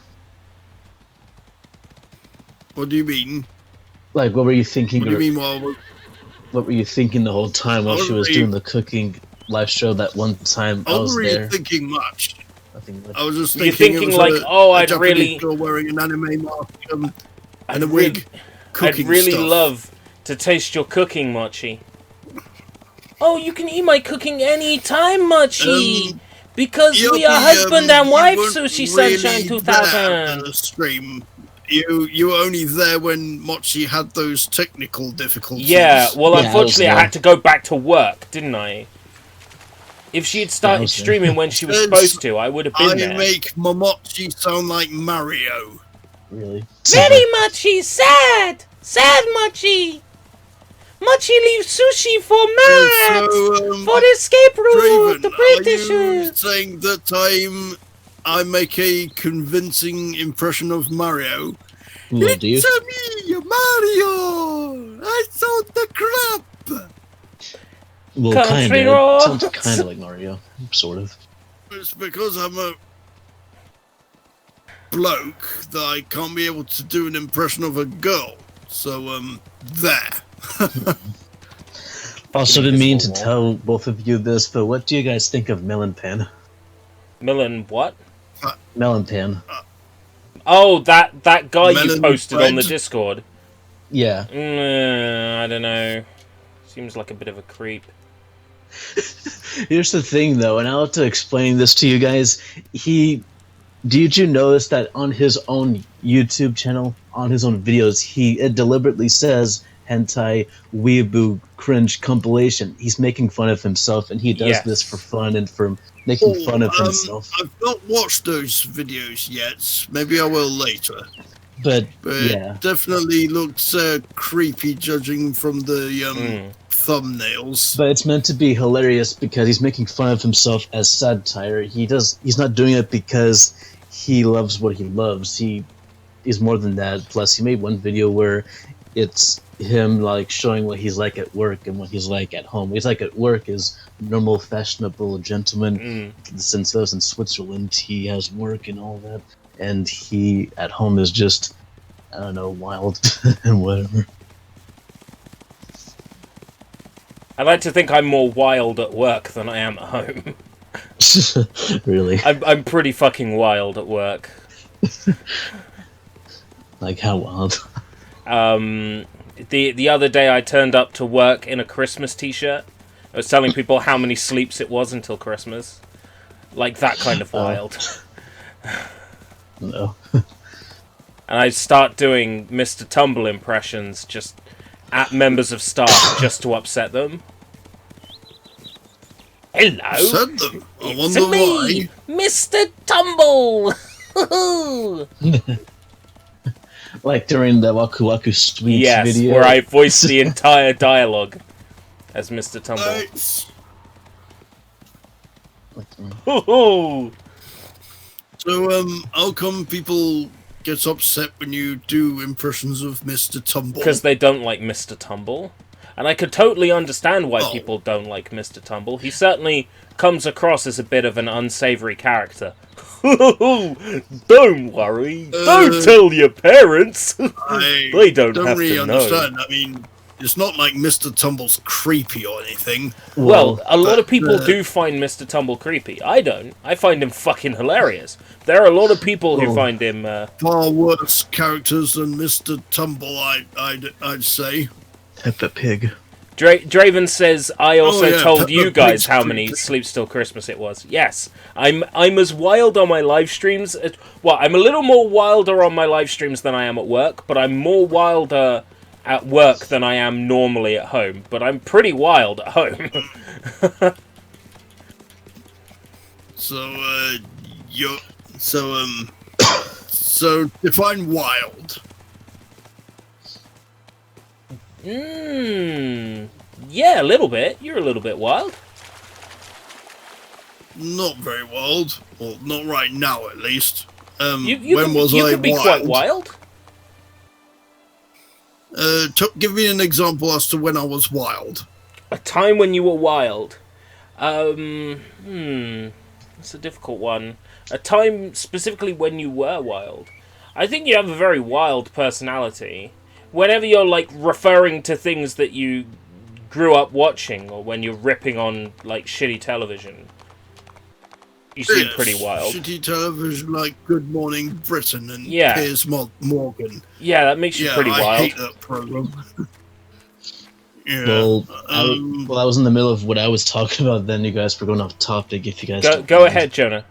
What do you mean? Like, what were you thinking? What do you or- mean while... What were you thinking the whole time while she was Only- doing the cooking live show that one time I I was wasn't really there? thinking much. Nothing much. I was just You're thinking, thinking it was like, oh, a I'd Japanese really- girl wearing an anime mask and I'd a wig, cooking I'd really stuff. love to taste your cooking, Mochi. Oh, you can eat my cooking anytime, Mochi! Because we are husband and wife, Sushi Sunshine 2000! The stream. You were only there when Mochi had those technical difficulties. Yeah, well, Yeah, I was unfortunately, I there. had to go back to work, didn't I? If she had started was there. streaming when she was Says, supposed to, I would have been I there. make Momochi sound like Mario. Really? Very Mochi, sad! Sad Mochi! Mochi leaves sushi for Max! For the escape route! Draven, The are you Britishers! saying that I make a convincing impression of Mario? Well, do you? It's me, Mario! I saw the crap! Well, Country kind of. roads. Sounds kind of like Mario, sort of. It's because I'm a bloke that I can't be able to do an impression of a girl. So, there. Also, didn't mean to invisible tell both of you this, but what do you guys think of Melon Pan? Millen, what? Melon Pan. Oh, that guy you Melon posted on the bread? Discord. Yeah. I don't know. Seems like a bit of a creep. Here's the thing, though, and I'll have to explain this to you guys. Did you notice that on his own YouTube channel, on his own videos, it deliberately says hentai weeaboo cringe compilation. He's making fun of himself, and he does Yes. this for fun and for making fun of himself. I've not watched those videos yet. Maybe I will later. But But yeah, it definitely looks creepy judging from the thumbnails. but it's meant to be hilarious because he's making fun of himself as satire. He's not doing it because he loves what he loves. He's more than that. Plus, he made one video where it's him like showing what he's like at work and what he's like at home. What he's like at work is normal, fashionable gentleman. Since he lives in Switzerland, he has work and all that. And he at home is just, I don't know, wild and whatever. I like to think I'm more wild at work than I am at home. Really? I'm pretty fucking wild at work. Like how wild? The other day I turned up to work in a Christmas t-shirt, I was telling people how many sleeps it was until Christmas. Like that kind of wild. No. And I'd start doing Mr. Tumble impressions just at members of staff just to upset them. Hello, Upset them. I it's wonder me, why. Mr. Tumble. Like during the Waku Waku Sweets Yes, video. where I voiced the entire dialogue as Mr. Tumble. Nice. Hoo-hoo. So, how come people get upset when you do impressions of Mr. Tumble? Because they don't like Mr. Tumble. And I could totally understand why Oh. people don't like Mr. Tumble. He certainly comes across as a bit of an unsavory character. Don't worry. Don't tell your parents. I They don't have really to know. understand. I mean, it's not like Mr. Tumble's creepy or anything. Well, a lot of but, people do find Mr. Tumble creepy. I don't. I find him fucking hilarious. There are a lot of people who find him... far worse characters than Mr. Tumble, I'd say. Peppa Pig. Draven says, I also yeah, told Peppa you guys Pig's how many creepy. Sleep Still Christmas it was. Yes, I'm as wild on my live streams. Well, I'm a little more wilder on my live streams than I am at work, but I'm more wilder at work than I am normally at home. But I'm pretty wild at home. So, so define wild. Yeah, a little bit. You're a little bit wild. Not very wild. Well, not right now, at least. You when could, was you I could be wild? quite wild. Give me an example as to when I was wild. A time when you were wild. That's a difficult one. A time specifically when you were wild. I think you have a very wild personality. Whenever you're, like, referring to things that you grew up watching, or when you're ripping on, like, shitty television, you seem pretty wild. Shitty television like Good Morning Britain and Yeah. Piers Morgan. Yeah, that makes you pretty I wild. hate that program. Yeah. Well, I was in the middle of what I was talking about. Then you guys were going off topic. If you guys Go ahead, Jonah.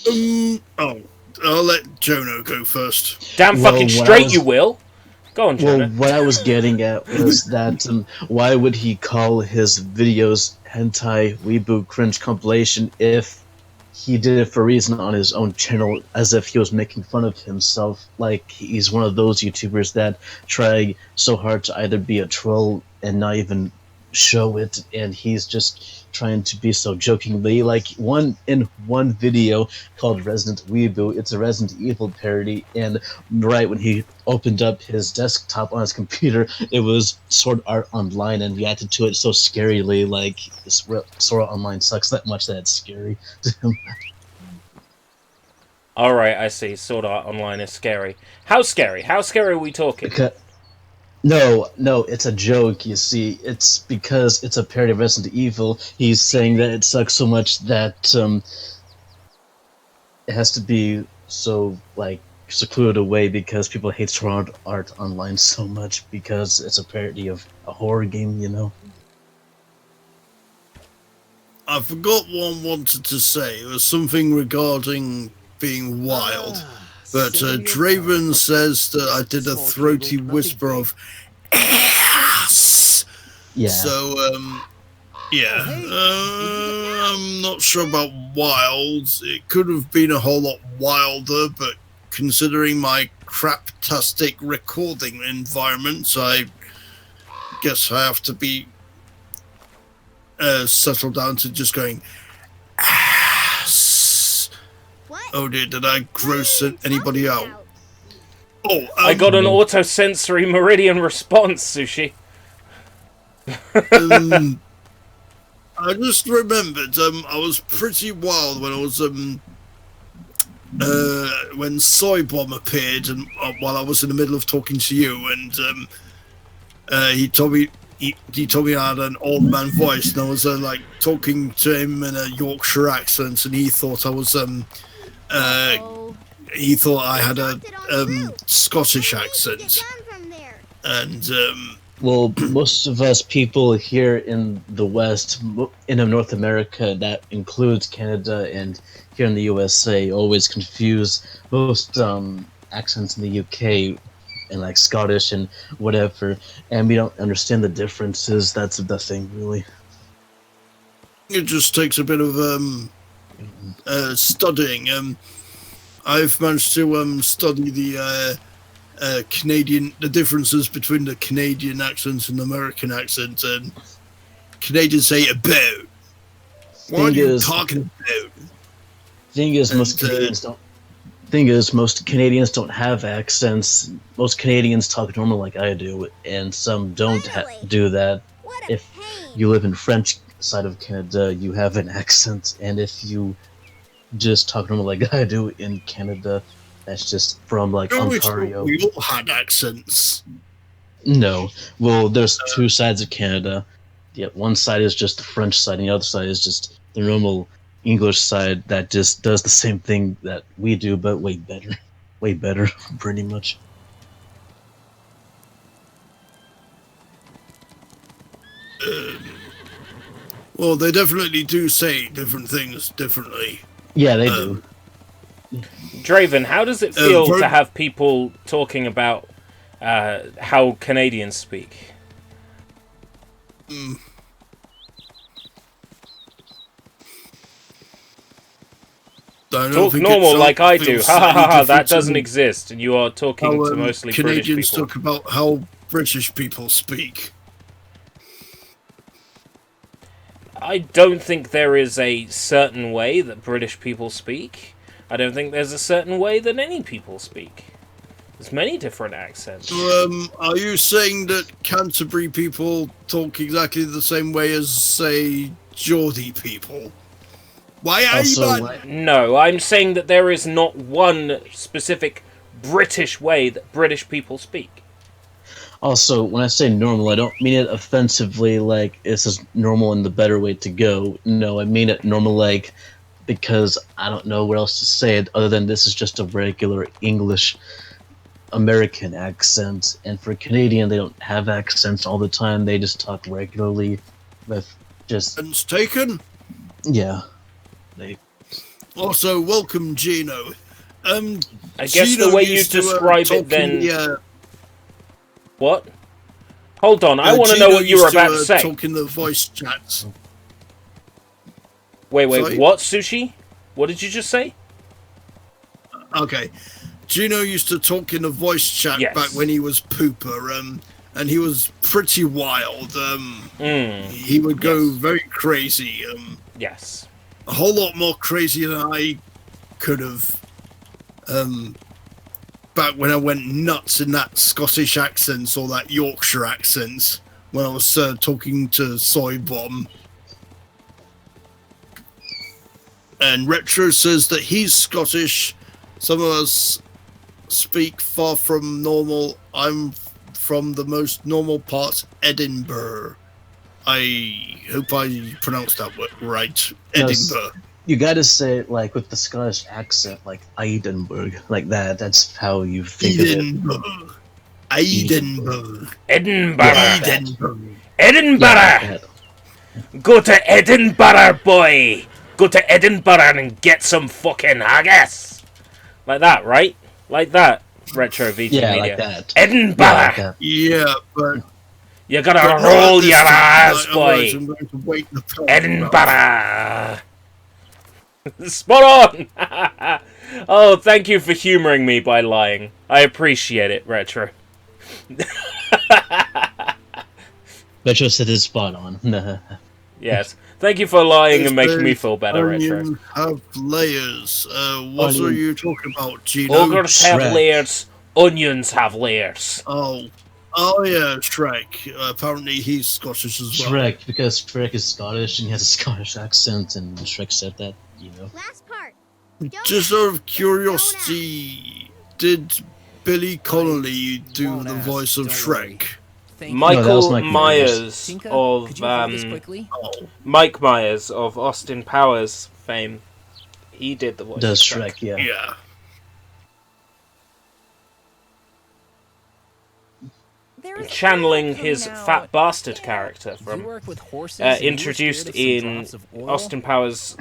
I'll let Jono go first. Damn Well, fucking what straight I was- you will. Go on, Well, Jonah. what I was getting at was that why would he call his videos hentai weeboo cringe compilation if he did it for a reason on his own channel, as if he was making fun of himself? Like he's one of those YouTubers that try so hard to either be a troll and not even show it, and he's just trying to be so jokingly. Like one video called Resident Weeboo, it's a Resident Evil parody, and right when he opened up his desktop on his computer, it was Sword Art Online and reacted to it so scarily. Like Sword Art Online sucks that much that it's scary to him. Alright, I see. Sword Art Online is scary. How scary? How scary are we talking? No, it's a joke, you see. It's because it's a parody of Resident Evil. He's saying that it sucks so much that it has to be so, like, secluded away because people hate Sword Art Online so much because it's a parody of a horror game, you know? I forgot what I wanted to say. It was something regarding being wild. But Draven says that I did a throaty whisper of ass. Yeah. So, yeah. I'm not sure about wild. It could have been a whole lot wilder, but considering my craptastic recording environment, I guess I have to be settled down to just going ass. Oh dear, did I gross anybody out? Oh, I got an auto-sensory meridian response, Sushi. I just remembered, I was pretty wild when I was, when Soy Bomb appeared, and while I was in the middle of talking to you, and he told me I had an old man voice, and I was like talking to him in a Yorkshire accent, and he thought I was he thought I had a Scottish accent, and Well, most of us people here in the West, in North America, that includes Canada and here in the USA, always confuse most accents in the UK and like Scottish and whatever, and we don't understand the differences. That's the thing, really. It just takes a bit of studying. I've managed to study the the differences between the Canadian accent and American accent. And Canadians say about. What are you talking about? Most Canadians don't have accents. Most Canadians talk normal like I do, and some don't do that. If you live in French side of Canada, you have an accent, and if you just talk normal like I do in Canada, that's just from like Ontario. We all had accents. No, well, there's two sides of Canada. Yeah, one side is just the French side, and the other side is just the normal English side that just does the same thing that we do, but way better, pretty much. Well, they definitely do say different things differently. Yeah, they do. Draven, how does it feel to have people talking about how Canadians speak? Talk normal like I do. Ha ha ha ha, that doesn't exist. And you are talking to mostly British Canadians people. talk about how British people speak. I don't think there is a certain way that British people speak. I don't think there's a certain way that any people speak. There's many different accents. Are you saying that Canterbury people talk exactly the same way as, say, Geordie people? Why are you No, I'm saying that there is not one specific British way that British people speak. Also, when I say normal, I don't mean it offensively, like this is normal and the better way to go. No, I mean it normal, like, because I don't know what else to say it other than this is just a regular English American accent. And for Canadian, they don't have accents all the time. They just talk regularly with just... Accents taken? Yeah. Also, welcome, Gino. I guess Gino the way you describe it then... What? Hold on, I want to know what you were about to say. Talk in the voice chats. Wait, Sorry? what, Sushi? What did you just say? Okay. Gino used to talk in a voice chat back when he was Pooper, and he was pretty wild. He would go very crazy. Yes. A whole lot more crazy than I could have. Back when I went nuts in that Scottish accent or that Yorkshire accent when I was talking to Soy Bomb. And Retro says that he's Scottish. Some of us speak far from normal. I'm from the most normal parts, Edinburgh. I hope I pronounced that right. Edinburgh. You gotta say it like with the Scottish accent, like Edinburgh, like that. That's how you think of it. Edinburgh. Edinburgh. Yeah, Go to Edinburgh, boy. Go to Edinburgh and get some fucking haggis. Like that, right? Like that. Retro VT Media. Like that. Edinburgh. Yeah, but you gotta roll your ass, boy. I'm going to wait the Edinburgh. Spot on! Oh, thank you for humoring me by lying. I appreciate it, Retro. Retro said it's spot on. Yes. Thank you for lying and making me feel better, Retro. Onions have layers. What are you talking about, Gino? Ogres have layers. Onions have layers. Oh yeah, Shrek. Apparently he's Scottish as well. Shrek, because Shrek is Scottish and he has a Scottish accent, and Shrek said that, you know. Last part. Just out of curiosity, did Billy Connolly do the voice of Shrek? Michael Myers of Mike Myers of Austin Powers fame. He did the voice. Does of Shrek? Yeah. There's channeling oil his coming fat out. bastard Yeah. character You from work with horses and you were introduced scared of some in drops of oil? Austin Powers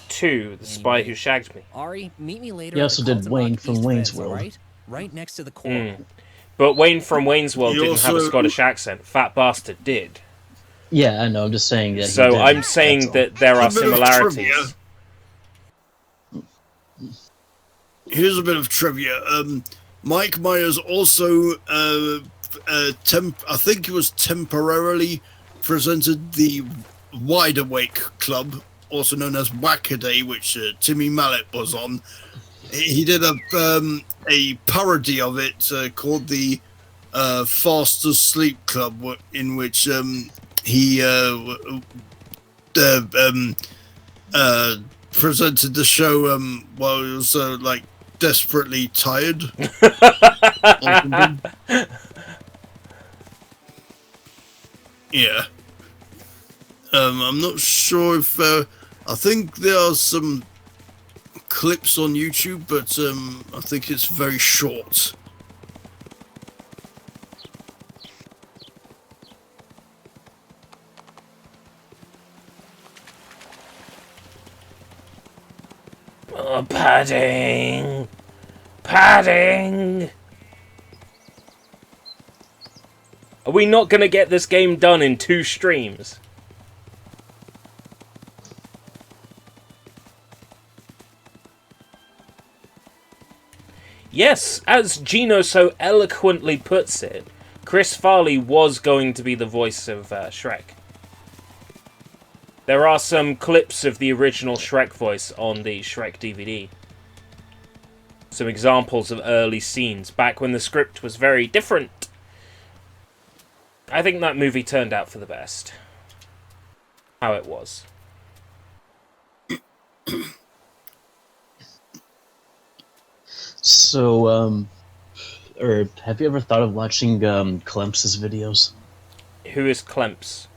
2, The Spy Who Shagged Me. Ari, meet me later He at also the did Calton Wayne Rock from East Wayne's fence, World. alright? Right next to the core. Mm. But Wayne from Wayne's World He didn't have a also- Scottish accent. Fat Bastard did. Yeah, I know. I'm just saying that. he So did. I'm That's saying all. that there are A bit of similarities. Here's a bit of trivia. Mike Myers also, I think he was temporarily presented the Wide Awake Club, also known as Wackaday, which Timmy Mallet was on. He did a parody of it called the Fast Asleep Club, in which he presented the show while he was like desperately tired. Yeah. I'm not sure if I think there are some clips on YouTube, but I think it's very short. Oh, padding! Padding! Are we not going to get this game done in 2 streams? Yes, as Gino so eloquently puts it, Chris Farley was going to be the voice of Shrek. There are some clips of the original Shrek voice on the Shrek DVD. Some examples of early scenes, back when the script was very different. I think that movie turned out for the best. How it was. So, or have you ever thought of watching Clemps' videos? Who is Clemps?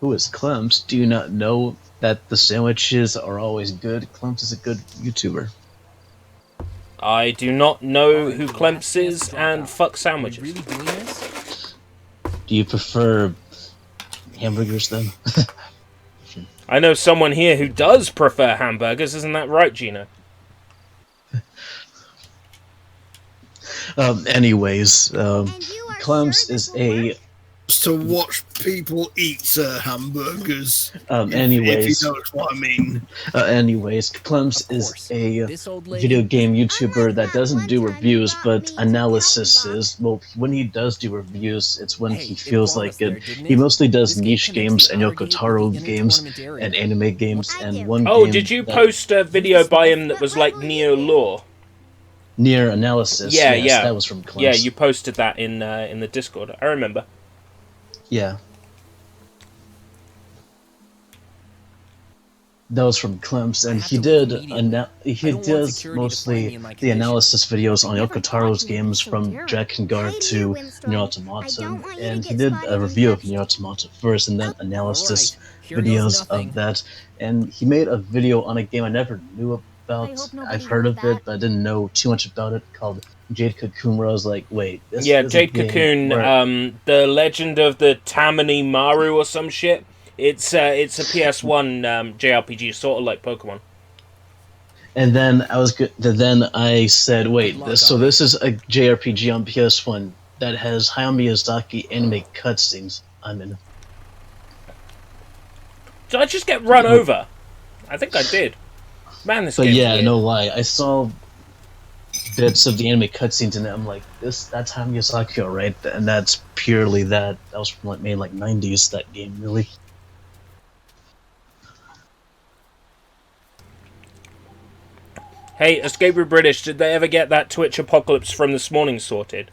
Who is Clemps? Do you not know that the sandwiches are always good? Clemps is a good YouTuber. I do not know who Clemps is, and fuck Are we sandwiches. really doing this? Do you prefer hamburgers then? I know someone here who does prefer hamburgers, isn't that right, Gina? Anyways, And you are Clemps sure is this will a work? To watch people eat hamburgers. If anyways. you know what I mean. Anyways, Clemps Of is course. a This old lady. video game YouTuber Unlike that that doesn't one do time you reviews, brought but me to analysis Calton Box. is. Well, when he does do reviews, it's when Hey, he it feels brought like us there, it. didn't He it? mostly does This gate niche connects games the and outer gate with Yoko the inner games tournament area. and anime games, I and do. one Oh, game did you that- post a video by him that was What like level Neo you in? Law? Near Analysis. Yeah, yes, yeah. that was from Clemps. Yeah, you posted that in the Discord. I remember. Yeah. That was from Clemps, and I have he to did. leave immediately. He I don't want does security to find me mostly in my the condition. analysis videos on I never Yoko thought Taro's you would be games so from daring. Jack and Guard Hi to to you, Windstorm. Nier I Automata, don't want you to and he get did spotted a in review of capture. Nier Automata first, and then analysis Alright, here goes videos nothing. of that. And he made a video on a game I never knew about. I hope nobody I've heard heard of that. it, but I didn't know too much about it. Called Jade Cocoon, where I was like, wait, this Yeah, is Jade a game Cocoon, where- the Legend of the Tammany Maru or some shit. It's a PS1 JRPG, sort of like Pokemon. And then I was good. Then I said, "Wait, Good luck, this Ollie. is a JRPG on PS1 that has Hayao Miyazaki anime cutscenes." I'm in. Did I just get run over? I think I did. Man, this But game's yeah, weird. no lie, I saw bits of the anime cutscenes, and I'm like, that's Hayao Miyazaki, all right? And that's purely that. That was from made like '90s. That game, really. Hey, Escaper British, did they ever get that Twitch apocalypse from this morning sorted?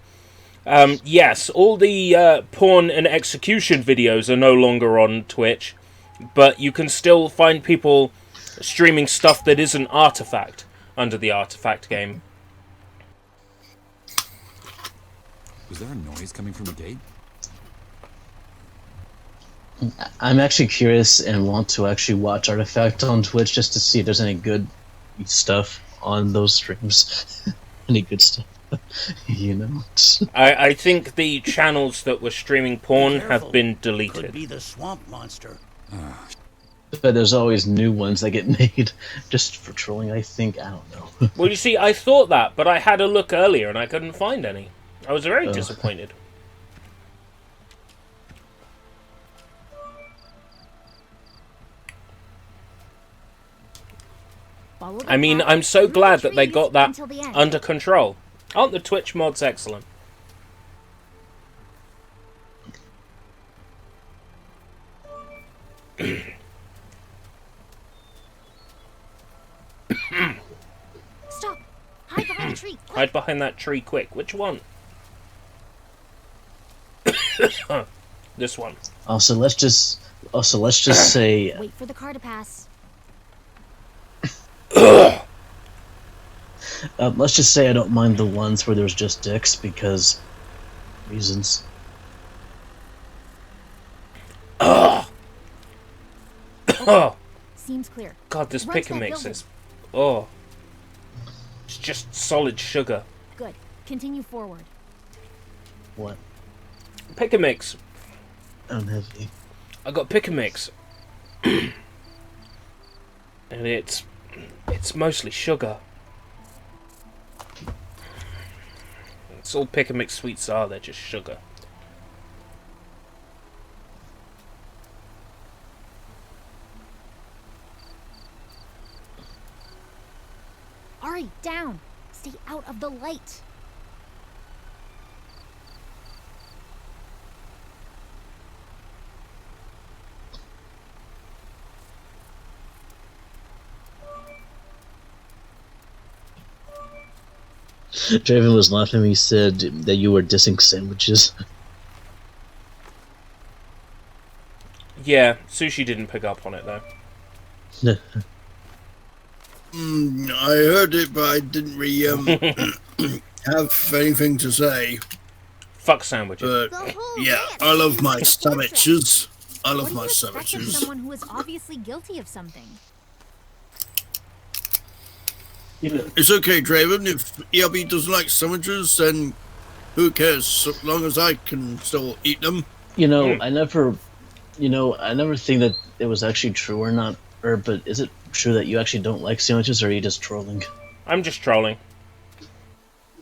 Yes, all the porn and execution videos are no longer on Twitch, but you can still find people streaming stuff that isn't Artifact under the Artifact game. Was there a noise coming from the gate? I'm actually curious and want to actually watch Artifact on Twitch just to see if there's any good stuff on those streams. Any good stuff. You know. I think the channels that were streaming porn Be have careful. been Could deleted. be the swamp monster. But there's always new ones that get made just for trolling, I think. I don't know. Well, you see, I thought that, but I had a look earlier and I couldn't find any. I was very disappointed. Follow the I mean, path I'm so through the glad that they trees got that until the end. under control. Aren't the Twitch mods excellent? Stop! Hide behind the tree. Quick. Hide behind that tree quick. Which one? This one. Also, let's just say Wait for the car to pass. let's just say I don't mind the ones where there's just dicks because reasons. Oh, Seems clear. God, this Run to pick and that mix building. is... Oh. It's just solid sugar. Good. Continue forward. What? Pick and mix. I don't have any. I got pick and mix. And it's mostly sugar. It's all pick and mix sweets are, they're just sugar. Ari, down. Stay out of the light. Draven was laughing when he said that you were dissing sandwiches. Yeah, Sushi didn't pick up on it though. I heard it, but I didn't really have anything to say. Fuck sandwiches. But The whole yeah, ranch I love is my like a fortress. sandwiches. I What love do my you expect of sandwiches. someone who is obviously guilty of something? You know, It's okay, Draven. If ERB doesn't like sandwiches, then who cares? So long as I can still eat them. I never think that it was actually true or not. But is it true that you actually don't like sandwiches, or are you just trolling? I'm just trolling.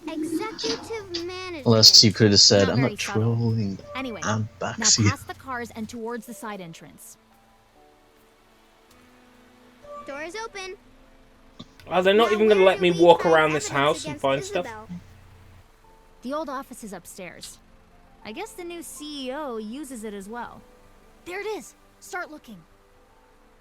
Executive management. Unless you could have said, Not "I'm very not subtle. trolling. Anyway, I'm now Baxi." past the cars and towards the side entrance. Door is open. Are they not Now even going to where let do me we walk find around this evidence house and against find stuff? Isabel? The old office is upstairs. I guess the new CEO uses it as well. There it is. Start looking.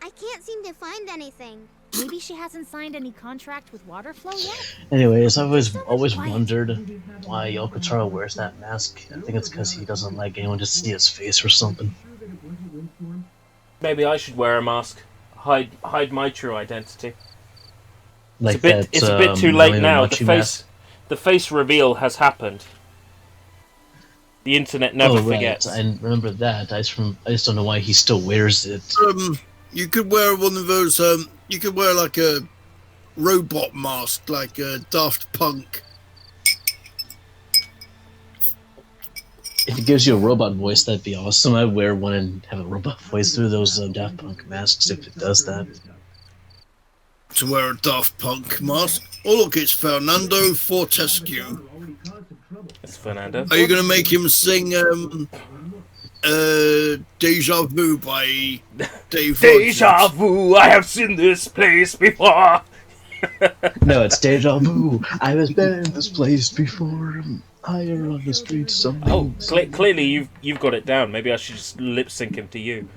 I can't seem to find anything. Maybe she hasn't signed any contract with Waterflow yet? Anyways, I've always wondered why Yokotaro wears that mask. I think it's because he doesn't like anyone to see his face or something. Maybe I should wear a mask. Hide my true identity. Like It's a bit too late now. mask. The face reveal has happened. The internet never forgets. I remember that. I just don't know why he still wears it. You could wear one of those. You could wear like a robot mask, like a Daft Punk. If it gives you a robot voice, that'd be awesome. I'd wear one and have a robot voice through those Daft Punk masks if it does that. To wear a Daft Punk mask. Oh look, it's Fernando Fortescue. It's Fernando. Are you gonna make him sing Deja Vu by Dave Deja Rogers? vu, I have seen this place before. No, it's deja vu. I was been in this place before. Higher on the street, something. Oh, clearly you've got it down. Maybe I should just lip sync him to you.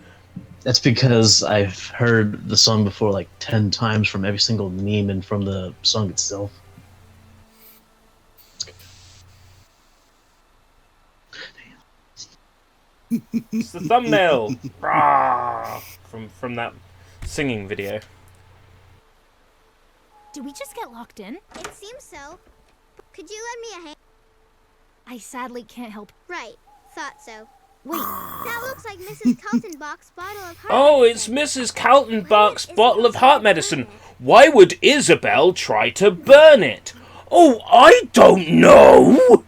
That's because I've heard the song before like 10 times from every single meme and from the song itself. It's the thumbnail. Rah! From that singing video. Did we just get locked in? It seems so. Could you lend me a hand? I sadly can't help. Right. Thought so. Wait, That looks like Mrs. Kaltenbach's bottle of heart Oh, it's medicine. Mrs. Kaltenbach's bottle of heart medicine. Why would Isabel try to burn it? Oh, I don't know!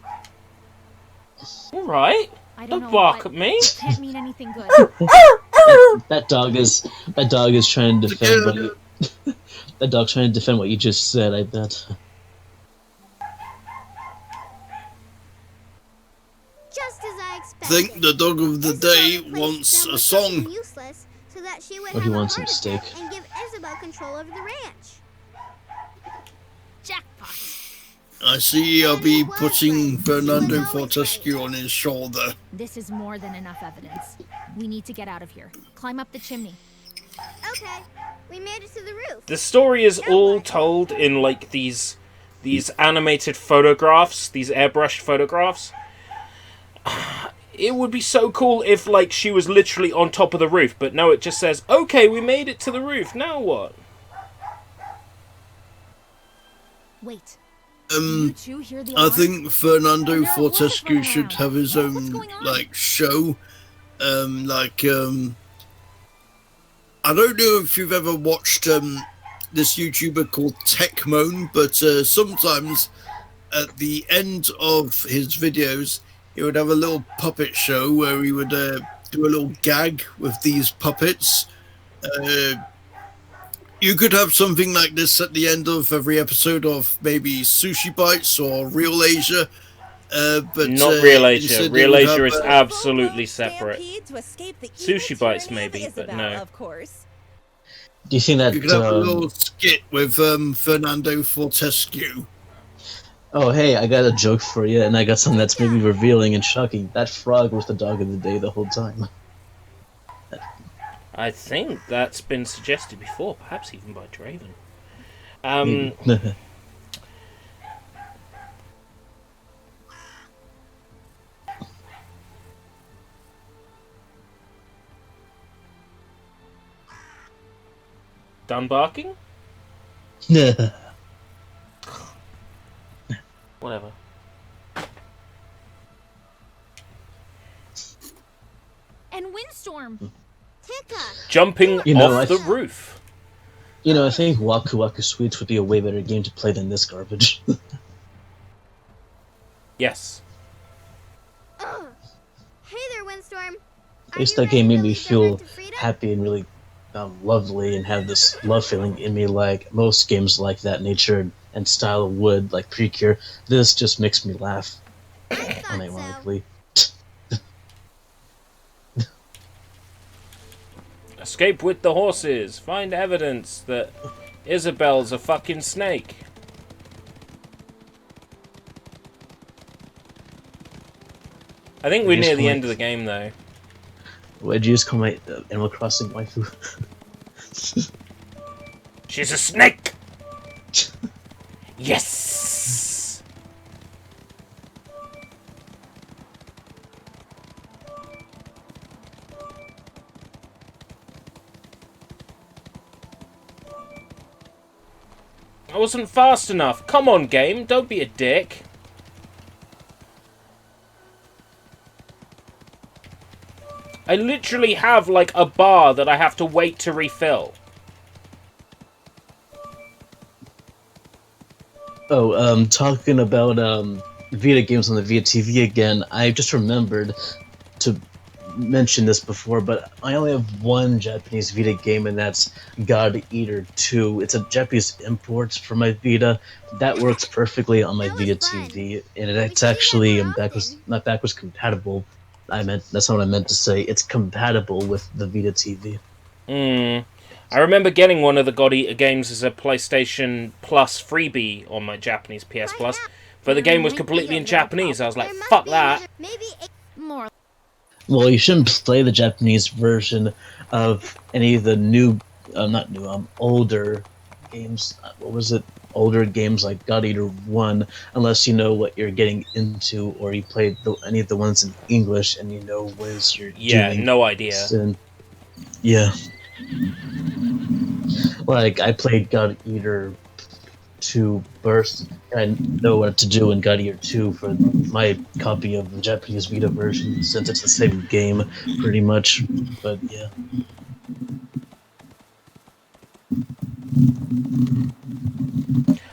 Alright. I don't Don't know, bark but at me. can't mean anything good. That dog is trying to defend what you. That dog trying to defend what you just said. I bet. Just as I expected. Think the dog of the Isabel day replaced wants them a with song. something useless so that she would Or he have a wants heart some attack steak. and give Isabel control over the ranch. Jackpot. I see I'll And be he was putting right. Fernando She was always Fortescue on his shoulder. This is more than enough evidence. We need to get out of here. Climb up the chimney. Okay, we made it to the roof. The story is Now all what? told in like these animated photographs, these airbrushed photographs. It would be so cool if like she was literally on top of the roof, but no, it just says, "Okay, we made it to the roof. Now what?" Wait. You two hear the I alarm? think Fernando There are wolves Fortescue running should around. have his What's own going on? like show. I don't know if you've ever watched this YouTuber called Techmoan, but sometimes at the end of his videos, he would have a little puppet show where he would do a little gag with these puppets. You could have something like this at the end of every episode of maybe Sushi Bites or Real Asia. But Not Real Asia. instead they Real would Asia have, is absolutely separate. Stampede to escape the Sushi evil Bites tyranny of maybe, but Isabel, no. Of course. Do you think that? You could have a little skit with Fernando Fortescue. Oh, hey, I got a joke for you, and I got something that's maybe revealing and shocking. That frog was the dog of the day the whole time. I think that's been suggested before, perhaps even by Draven. Done barking? Whatever. And Windstorm. Tinka! Jumping You know, off the roof. You know, I think Waku Waku Sweets would be a way better game to play than this garbage. Yes. Ugh. Hey there, Windstorm. At least that game made me feel happy and really lovely and have this love feeling in me like most games like that nature and style would, like Precure. This just makes me laugh, unironically. Escape with the horses. Find evidence that Isabel's a fucking snake. I think we're near the end of the game, though. What'd you just call my Animal Crossing waifu? She's a snake! Yes! I wasn't fast enough. Come on, game. Don't be a dick. I literally have, like, a bar that I have to wait to refill. Oh, talking about Vita games on the Vita TV again, I just remembered to mention this before, but I only have one Japanese Vita game, and that's God Eater 2. It's a Japanese import for my Vita. That works perfectly on my Vita TV, and it's actually not backwards compatible. That's not what I meant to say. It's compatible with the Vita TV. I remember getting one of the God Eater games as a PlayStation Plus freebie on my Japanese PS Plus, but the game was completely in Japanese. I was like, fuck that. More. Well, you shouldn't play the Japanese version of any of the older games. What was it? Older games like God Eater 1, unless you know what you're getting into, or you played any of the ones in English and you know what is you're doing. Yeah, no idea. Yeah. Like, I played God Eater 2 first. I know what to do in God Eater 2 for my copy of the Japanese Vita version, since it's the same game, pretty much. But, yeah.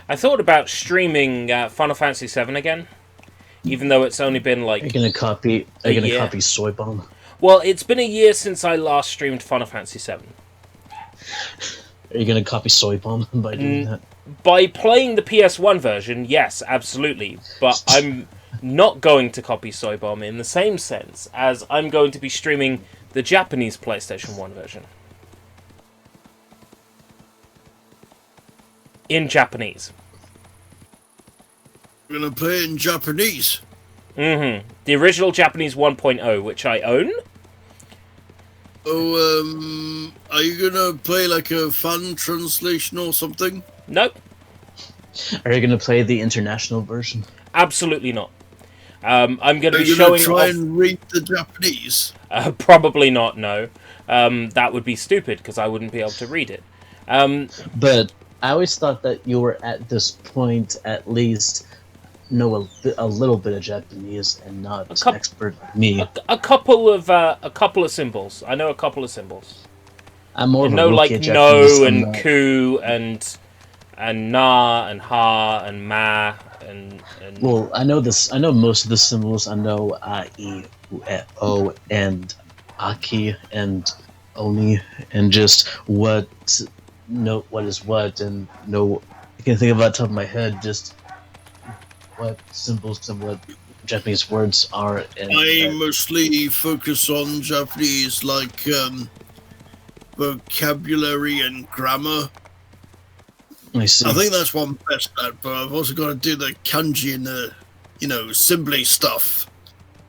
I thought about streaming Final Fantasy VII again, even though it's only been like Are you gonna copy? Are you gonna copy Soy Bomb? Well, it's been a year since I last streamed Final Fantasy VII. Are you gonna copy Soy Bomb by doing that? By playing the PS1 version, yes, absolutely. But I'm not going to copy Soy Bomb in the same sense as I'm going to be streaming the Japanese PlayStation 1 version. In Japanese. You're gonna play it in Japanese? Mm-hmm. The original Japanese 1.0, which I own. Oh, are you gonna play like a fan translation or something? Nope. Are you gonna play the international version? Absolutely not. I'm going to be Are showing you gonna try off... and read the Japanese? Probably not, no. That would be stupid, because I wouldn't be able to read it. But I always thought that you were at this point at least know a little bit of Japanese and not expert like me. A couple of symbols. I know a couple of symbols. I'm more of a know rookie like at no Japanese, and ku and na and ha and ma and. Well, I know this. I know most of the symbols. I know a, I, U, E, O, and aki and oni, and just what is what, and no. I can think of that top of my head just what symbols and what Japanese words are. And I mostly focus on Japanese, like vocabulary and grammar. I see. I think that's what I'm best at, but I've also got to do the kanji and the, symbol stuff.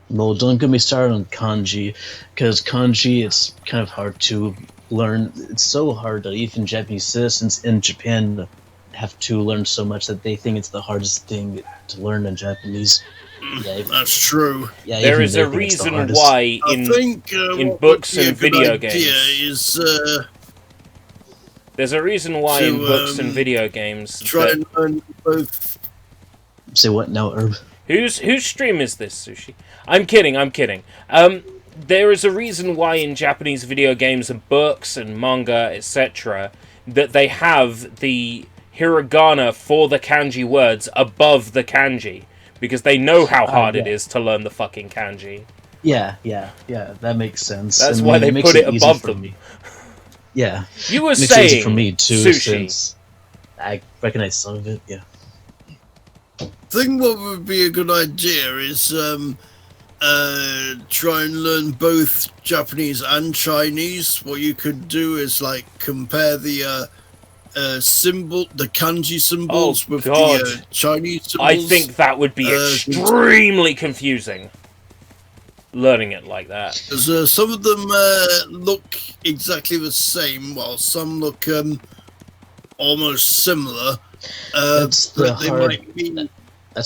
Well, don't get me started on kanji, because kanji, it's kind of hard to learn. It's so hard that even Japanese citizens in Japan have to learn so much that they think it's the hardest thing to learn in Japanese. Yeah, that's true. Yeah, there is a reason why in books and video games. There's a reason why in books and video games. Try and learn both. Say what now, Herb? Whose stream is this, Sushi? I'm kidding. There is a reason why in Japanese video games and books and manga, etc., that they have the hiragana for the kanji words above the kanji, because they know how hard it is to learn the fucking kanji. Yeah, that makes sense. That's why they put it above them. Me. Yeah. You were makes saying it easy for me too, Sushi. Since I recognize some of it, yeah. I think what would be a good idea is try and learn both Japanese and Chinese. What you could do is like compare the the kanji symbols with the Chinese symbols. I think that would be extremely confusing. Learning it like that. Some of them look exactly the same, while some look almost similar. That's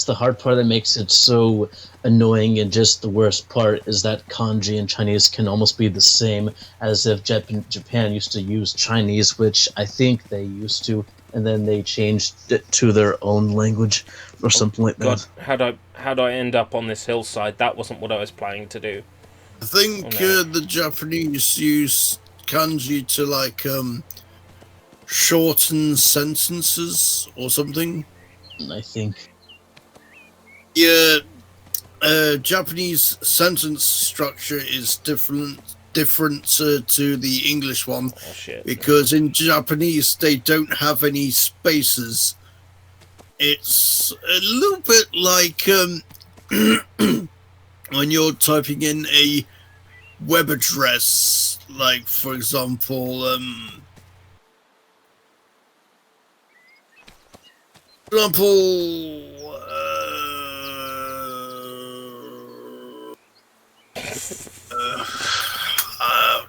the hard part that makes it so annoying, and just the worst part is that kanji and Chinese can almost be the same, as if Japan used to use Chinese, which I think they used to, and then they changed it to their own language or something like that. God, how'd I end up on this hillside? That wasn't what I was planning to do. I think the Japanese use kanji to like shorten sentences or something. I think. Yeah, Japanese sentence structure is different to the English one, because in Japanese they don't have any spaces. It's a little bit like when you're typing in a web address, like for example,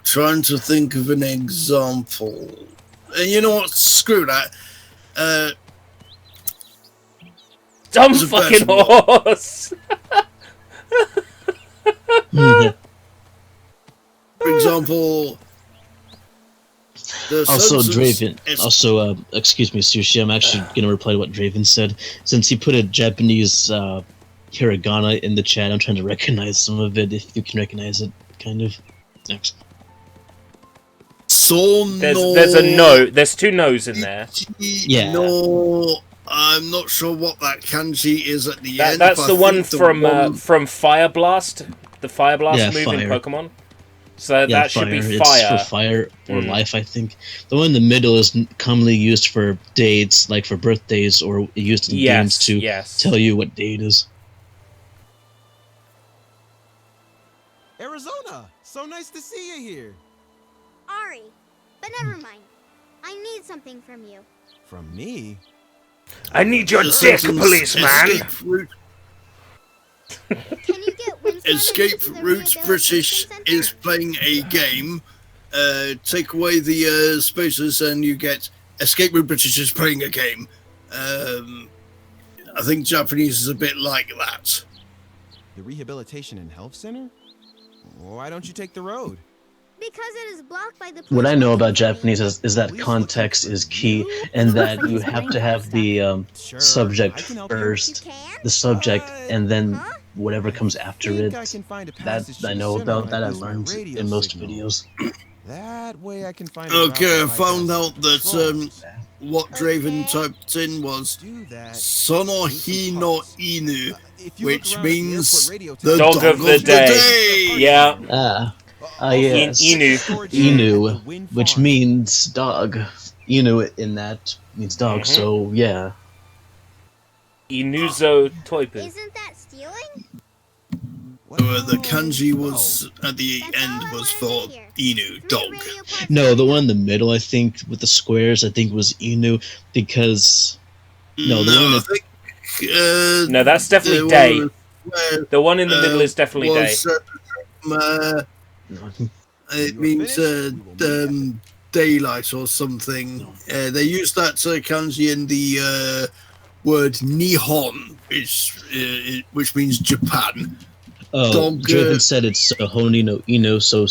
trying to think of an example. And you know what? Screw that. Dumb fucking horse! For example... Also, Draven. Excuse me, Sushi. I'm actually going to reply to what Draven said. Since he put a Japanese hiragana in the chat, I'm trying to recognize some of it, if you can recognize it, kind of. Next. There's a no. There's two no's in there. Yeah. No, I'm not sure what that kanji is at the end. That's but the I one think the from Fire Blast, the Fire Blast Yeah, move in fire. Pokemon. So Yeah, that should be It's fire. for fire or Mm. life, I think. The one in the middle is commonly used for dates, like for birthdays, or used in games to tell you what day it is. Arizona! So nice to see you here. Ari, but never mind. I need something from you. From me? I need your The dick, sentence policeman. Escape route, Can you get Windstorm Escape into the Routes rehabilitation British center? is playing a game. Take away the spaces and you get Escape Route British is playing a game. I think Japanese is a bit like that. The Rehabilitation and Health Center? Why don't you take the road? Because it is blocked by the What I police know looking about for me. Japanese is that context is key, and that you have to have the Sure, subject I can help you. You first, can? the subject, and then Huh? whatever comes after think it. I can find a That passage to I the know center about. when I That I lose my learned radio in most signal. videos. That way I can find a Okay, I route that found bypasses out that patrols. what Draven Okay. typed in was Do that. Sonohi no Inu, If you look which around at the means airport radio the tower, Dog of the day. Yeah. Yes. Inu. Inu, which means dog. Inu in that means dog. Mhm. So yeah. Inuzo Toipu. Isn't that stealing? The kanji was at the That's all end I was wanted for to hear. Inu, 3 dog. radio parts No, the coming one up. in the middle, I think, with the squares, I think was Inu, because no, the one I that think, No, that's definitely the day. one where, The one in the middle is definitely day. was, it means daylight or something. They used that kanji in the word Nihon, which means Japan. Dog, Draven said it's Sohoni no Ino, so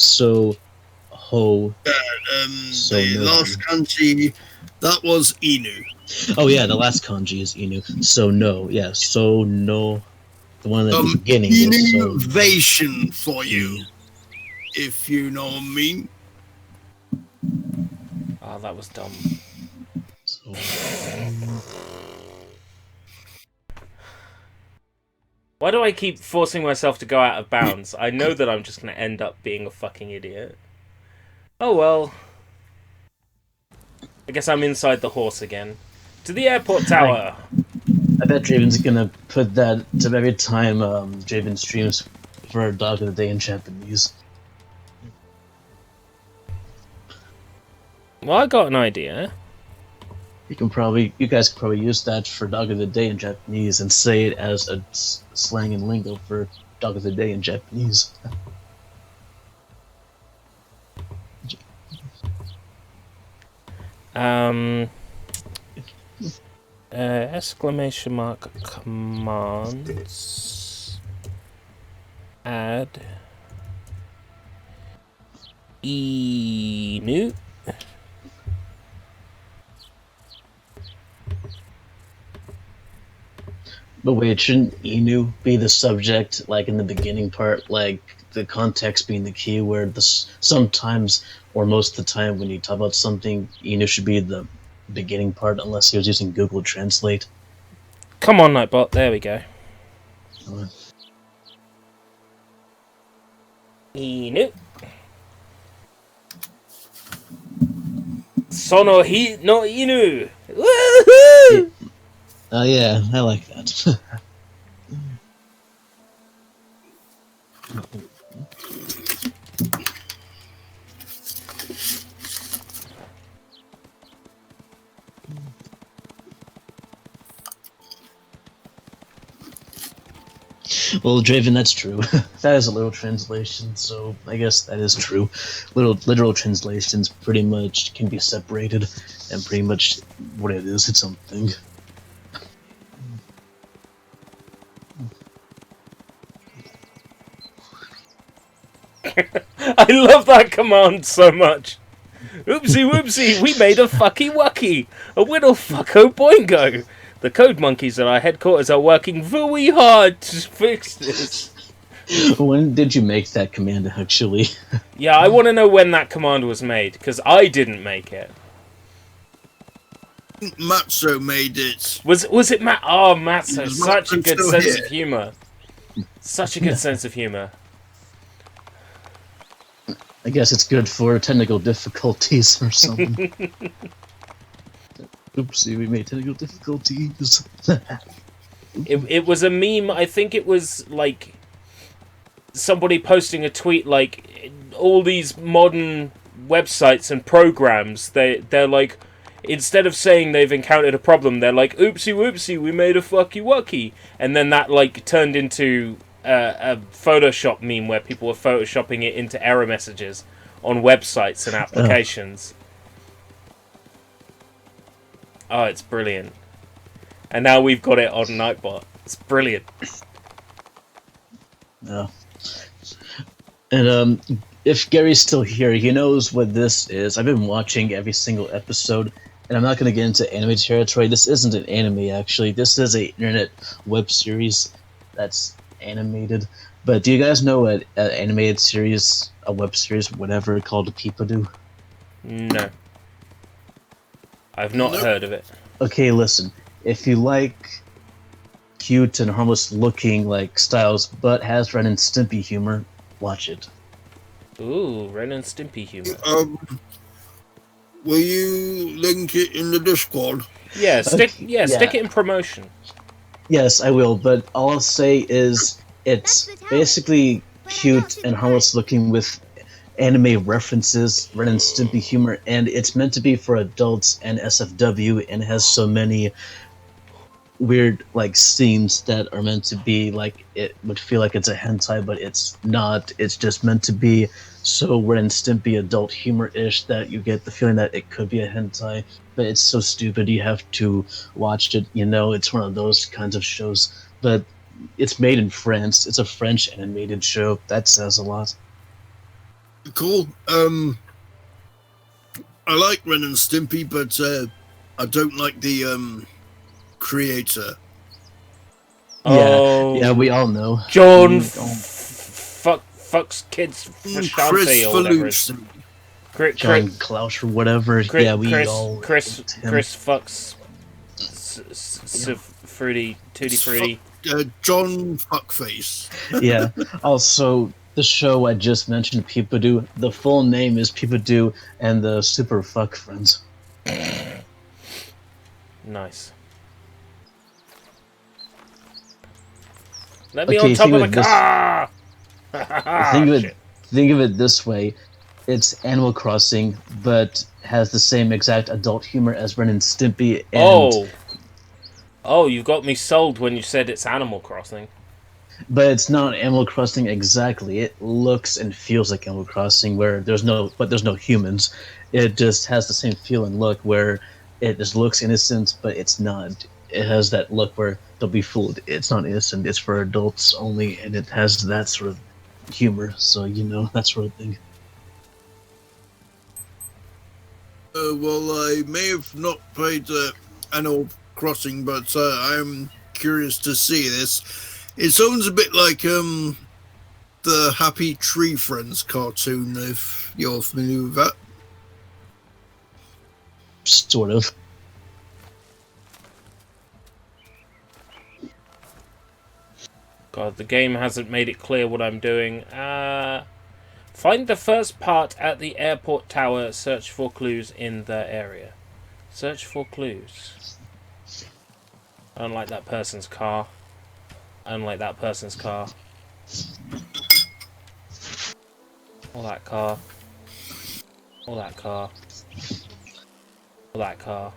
ho. So the no. last kanji, that was Inu. Oh yeah, the last kanji is Inu. So no, yeah, so no. The one at the beginning is so. Innovation for you, if you know what I mean. Oh, that was dumb. So. Why do I keep forcing myself to go out of bounds? I know that I'm just going to end up being a fucking idiot. Oh well. I guess I'm inside the horse again. To the airport tower. I bet Draven's gonna put that to every time Draven streams for Dog of the Day in Japanese. Well, I got an idea. You guys can probably use that for Dog of the Day in Japanese and say it as a slang and lingo for Dog of the Day in Japanese. Exclamation mark commands. Add. Inu. But wait, shouldn't Inu be the subject, like in the beginning part, like the context being the key, where sometimes, or most of the time, when you talk about something, Inu should be the beginning part, unless he was using Google Translate. Come on, Nightbot. There we go. Inu. Sono no Inu. Woohoo! Oh yeah, I like that. Well, Draven, that's true. That is a literal translation, so I guess that is true. Literal translations pretty much can be separated, and pretty much what it is, it's something. I love that command so much. Oopsie whoopsie, we made a fucky wucky. A whittle fucko boingo. The code monkeys at our headquarters are working very hard to fix this. When did you make that command, actually? Yeah, I want to know when that command was made, because I didn't make it. Matzo made it. Was it Matt? Oh, Matzo, Is such a Matzo good still sense here? of humor. Such a good sense of humor. I guess it's good for technical difficulties or something. Oopsie, we made technical difficulties. It was a meme. I think it was like somebody posting a tweet like all these modern websites and programs. They're like, instead of saying they've encountered a problem, they're like, oopsie whoopsie, we made a fucky wucky, and then that like turned into a Photoshop meme where people were photoshopping it into error messages on websites and applications. Oh, it's brilliant. And now we've got it on Nightbot. It's brilliant. Yeah. And if Gary's still here, he knows what this is. I've been watching every single episode, and I'm not going to get into anime territory. This isn't an anime, actually. This is a internet web series that's animated. But do you guys know an animated series, a web series, whatever, called Peepadoo? No. I've not heard of it. Okay, listen. If you like cute and harmless looking like styles, but has Ren and Stimpy humor, watch it. Ooh, Ren and Stimpy humor. Will you link it in the Discord? Yeah, stick yeah. it in promotion. Yes, I will, but all I'll say is it's basically cute and harmless looking with anime references, Ren and Stimpy humor, and it's meant to be for adults and SFW, and has so many weird like scenes that are meant to be like, it would feel like it's a hentai, but it's not. It's just meant to be so Ren and Stimpy adult humor-ish that you get the feeling that it could be a hentai, but it's so stupid you have to watch it. You know, it's one of those kinds of shows, but it's made in France. It's a French animated show. That says a lot. Cool. I like Ren and Stimpy, but I don't like the creator. Oh, yeah, we all know. John fucks kids for Chris Shanty or whatever. John Klaus or whatever. Yeah, we all. Chris fucks Fruity, Tutti Fruity. John Fuckface. Yeah. Also, the show I just mentioned, Peepadoo, the full name is Peepadoo and the Super Fuck Friends. Nice. Let me on top of the car! Think of it this way. It's Animal Crossing, but has the same exact adult humor as Ren and Stimpy. And Oh, you got me sold when you said it's Animal Crossing. But it's not Animal Crossing exactly. It looks and feels like Animal Crossing, where there's no humans. It just has the same feel and look where it just looks innocent, but it's not. It has that look where they'll be fooled. It's not innocent. It's for adults only, and it has that sort of humor. So that sort of thing. Well, I may have not played Animal Crossing, but I'm curious to see this. It sounds a bit like the Happy Tree Friends cartoon, if you're familiar with that. Sort of. God, the game hasn't made it clear what I'm doing. Find the first part at the airport tower. Search for clues in the area. Search for clues. I don't like that person's car. I don't like that person's car. Or that car. Or that car. Or that car.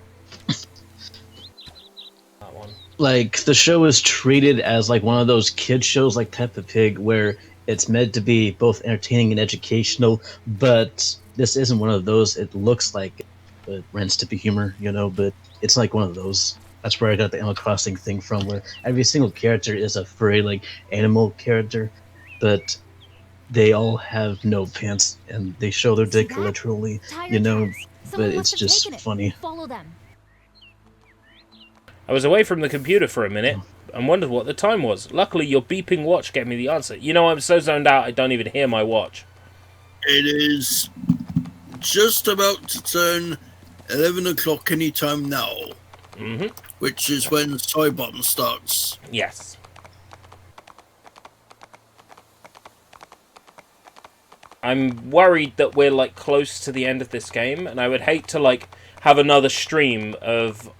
That one. Like, the show is treated as like one of those kid shows like Peppa Pig, where it's meant to be both entertaining and educational, but this isn't one of those. It looks like it, but Ren Stimpy humor, but it's like one of those. That's where I got the Animal Crossing thing from, where every single character is a furry, like, animal character, but they all have no pants, and they show their dick literally, but it's just funny. Follow them. I was away from the computer for a minute and wondered what the time was. Luckily, your beeping watch gave me the answer. I'm so zoned out I don't even hear my watch. It is just about to turn 11 o'clock anytime now. Mm-hmm. Which is when Cybon starts. Yes. I'm worried that we're like close to the end of this game, and I would hate to like have another stream of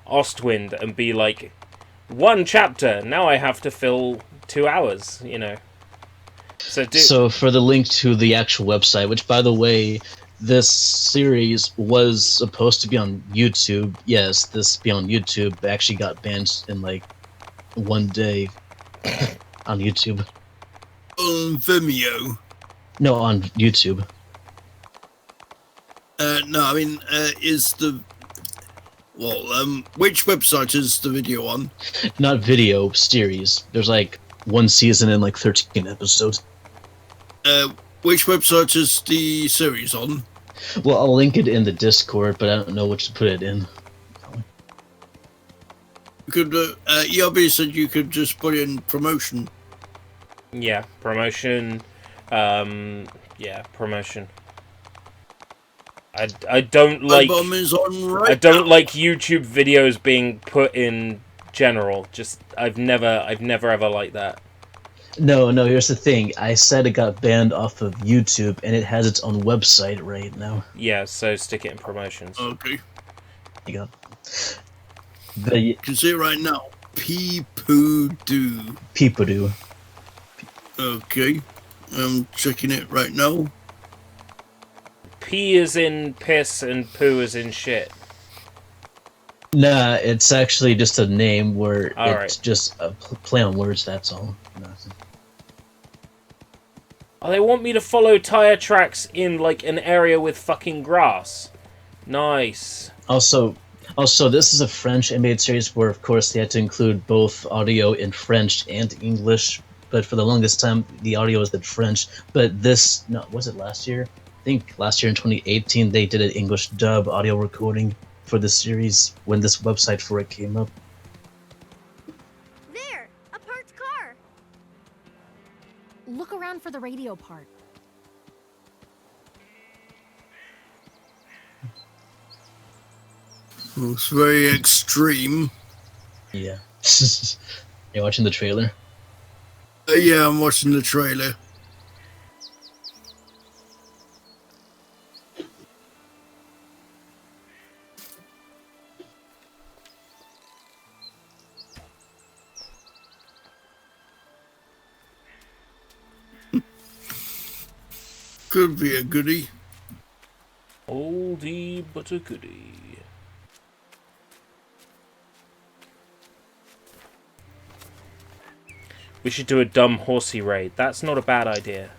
Ostwind and be like, one chapter, now I have to fill 2 hours, you know. So for the link to the actual website, which by the way, this series was supposed to be on YouTube. Yes, this be on YouTube, but actually got banned in like one day on YouTube. On Vimeo? No, on YouTube. No, I mean, is the... Well, which website is the video on? Not video, series. There's like one season and like 13 episodes. Which website is the series on? Well, I'll link it in the Discord, but I don't know which to put it in. You could, ERB said you could just put in promotion. Yeah, promotion. Yeah, promotion. I don't like I don't like YouTube videos being put in general. Just I've never ever liked that. No, here's the thing. I said it got banned off of YouTube, and it has its own website right now. Yeah, so stick it in promotions. Okay. You go. You can see it right now. Peepoo-doo. Peepoo-doo. Okay. I'm checking it right now. P is in piss and poo is in shit. Nah, it's actually just a name where All it's just a play on words, that's all. Nothing. Oh, they want me to follow tire tracks in, like, an area with fucking grass. Nice. Also, this is a French animated series where, of course, they had to include both audio in French and English, but for the longest time, the audio was in French. But this, no, was it last year? I think last year in 2018, they did an English dub audio recording for the series when this website for it came up. There! A parked car! Look around for the radio part. It's very extreme. Yeah. You watching the trailer? Yeah, I'm watching the trailer. Could be a goodie. Oldie but a goodie. We should do a dumb Horsey raid. That's not a bad idea.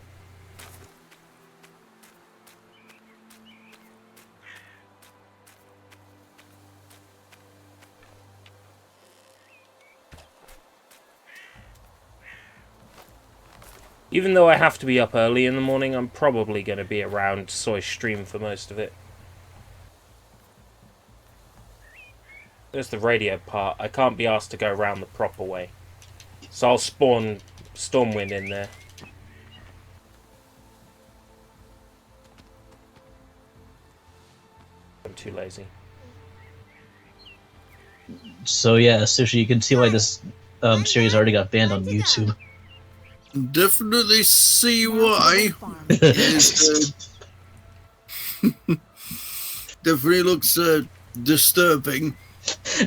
Even though I have to be up early in the morning, I'm probably going to be around Soy's stream for most of it. There's the radio part. I can't be asked to go around the proper way. So I'll spawn Stormwind in there. I'm too lazy. So yeah, Sushi, you can see why this series already got banned on YouTube. Definitely see why. Definitely looks disturbing.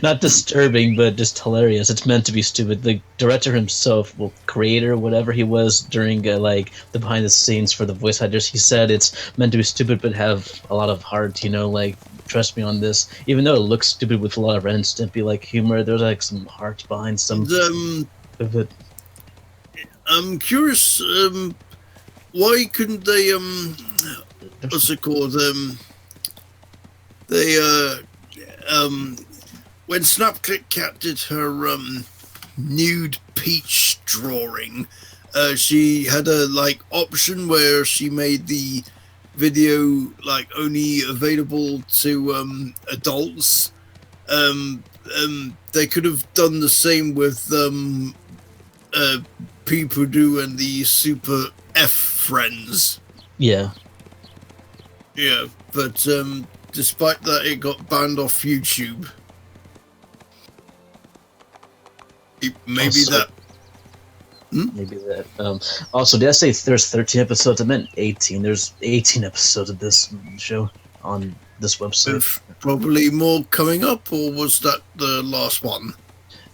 Not disturbing, but just hilarious. It's meant to be stupid. The director himself, well, creator, whatever he was, during like the behind the scenes for the voice actors, he said it's meant to be stupid but have a lot of heart. You know, like trust me on this. Even though it looks stupid with a lot of Ren and Stimpy like humor, there's like some heart behind some of it. I'm curious. Why couldn't they? What's it called? They when Snapclick Cat did her nude peach drawing, she had a like option where she made the video like only available to adults. They could have done the same with Peepoo-doo and the Super F friends. Yeah. Yeah, but despite that it got banned off YouTube. Maybe Also- that. Maybe that. Also, did I say there's 13 episodes? I meant 18. There's 18 episodes of this show on this website. There's probably more coming up, or was that the last one?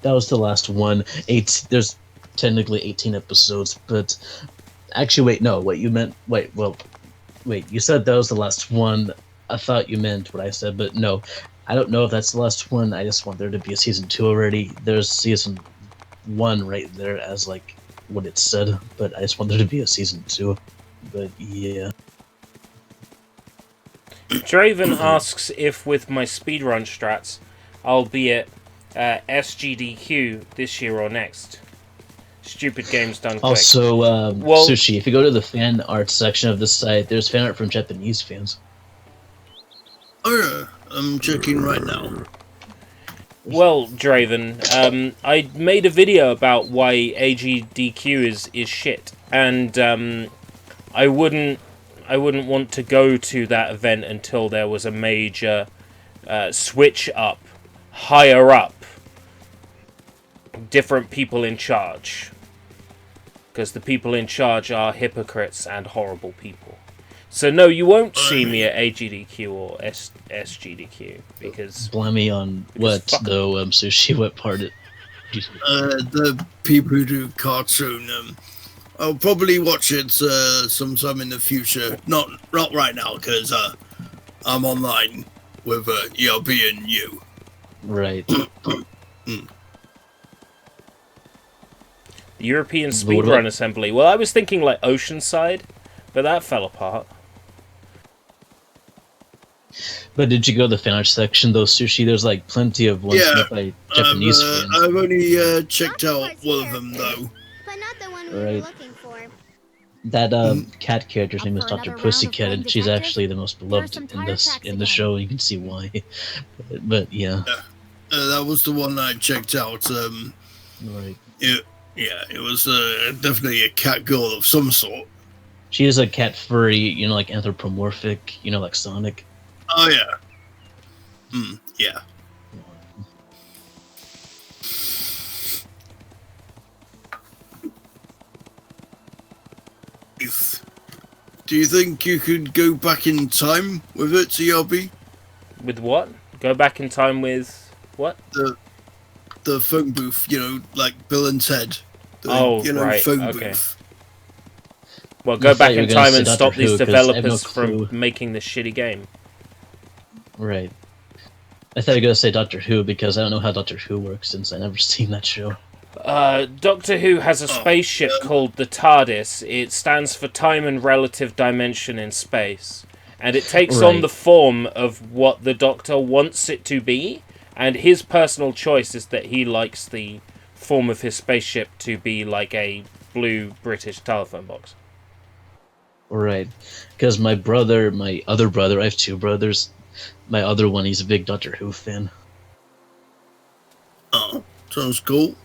That was the last one. There's technically 18 episodes, but actually, wait, no, wait, you meant, wait, you said that was the last one. I thought you meant what I said, but no, I don't know if that's the last one. I just want there to be a season 2 already. There's season 1 right there as like what it said, but I just want there to be a season 2. But yeah. Draven asks if with my speedrun strats, I'll be at SGDQ this year or next. Stupid games done quick. Also, Sushi, if you go to the fan art section of the site, there's fan art from Japanese fans. Oh yeah, I'm checking right now. Well, Draven, I made a video about why AGDQ is shit, and I wouldn't want to go to that event until there was a major switch up, higher up, different people in charge, because the people in charge are hypocrites and horrible people. So no, you won't see me at AGDQ or SGDQ because Blame me on what though, Sushi? What part it? The people who do cartoon. I'll probably watch it sometime in the future. Not right now because I'm online with ERB and you. Right. The European Speedrun Assembly. Well, I was thinking like Oceanside, but that fell apart. But did you go to the fan art section though, Sushi? There's like plenty of ones made by Japanese fans. I've only checked out one of them though. But not the one we were Right. looking for. That cat character's name is Dr. Pussycat, and she's actually the most beloved in the show. You can see why. But yeah. That was the one I checked out. Right. It was definitely a cat girl of some sort. She is a cat furry, like anthropomorphic, like Sonic. Oh yeah. Yeah. Do you think you could go back in time with it, TRB? With what? Go back in time with what? The phone booth, like Bill and Ted. Right, phone okay. booth. Well, go back in time and stop these developers from making this shitty game. Right. I thought you were going to say Doctor Who, because I don't know how Doctor Who works, since I've never seen that show. Doctor Who has a spaceship called the TARDIS. It stands for Time and Relative Dimension in Space. And it takes on the form of what the Doctor wants it to be. And his personal choice is that he likes the form of his spaceship to be like a blue British telephone box. Right. Because my other brother, I have two brothers. My other one, he's a big Doctor Who fan. Oh, sounds cool.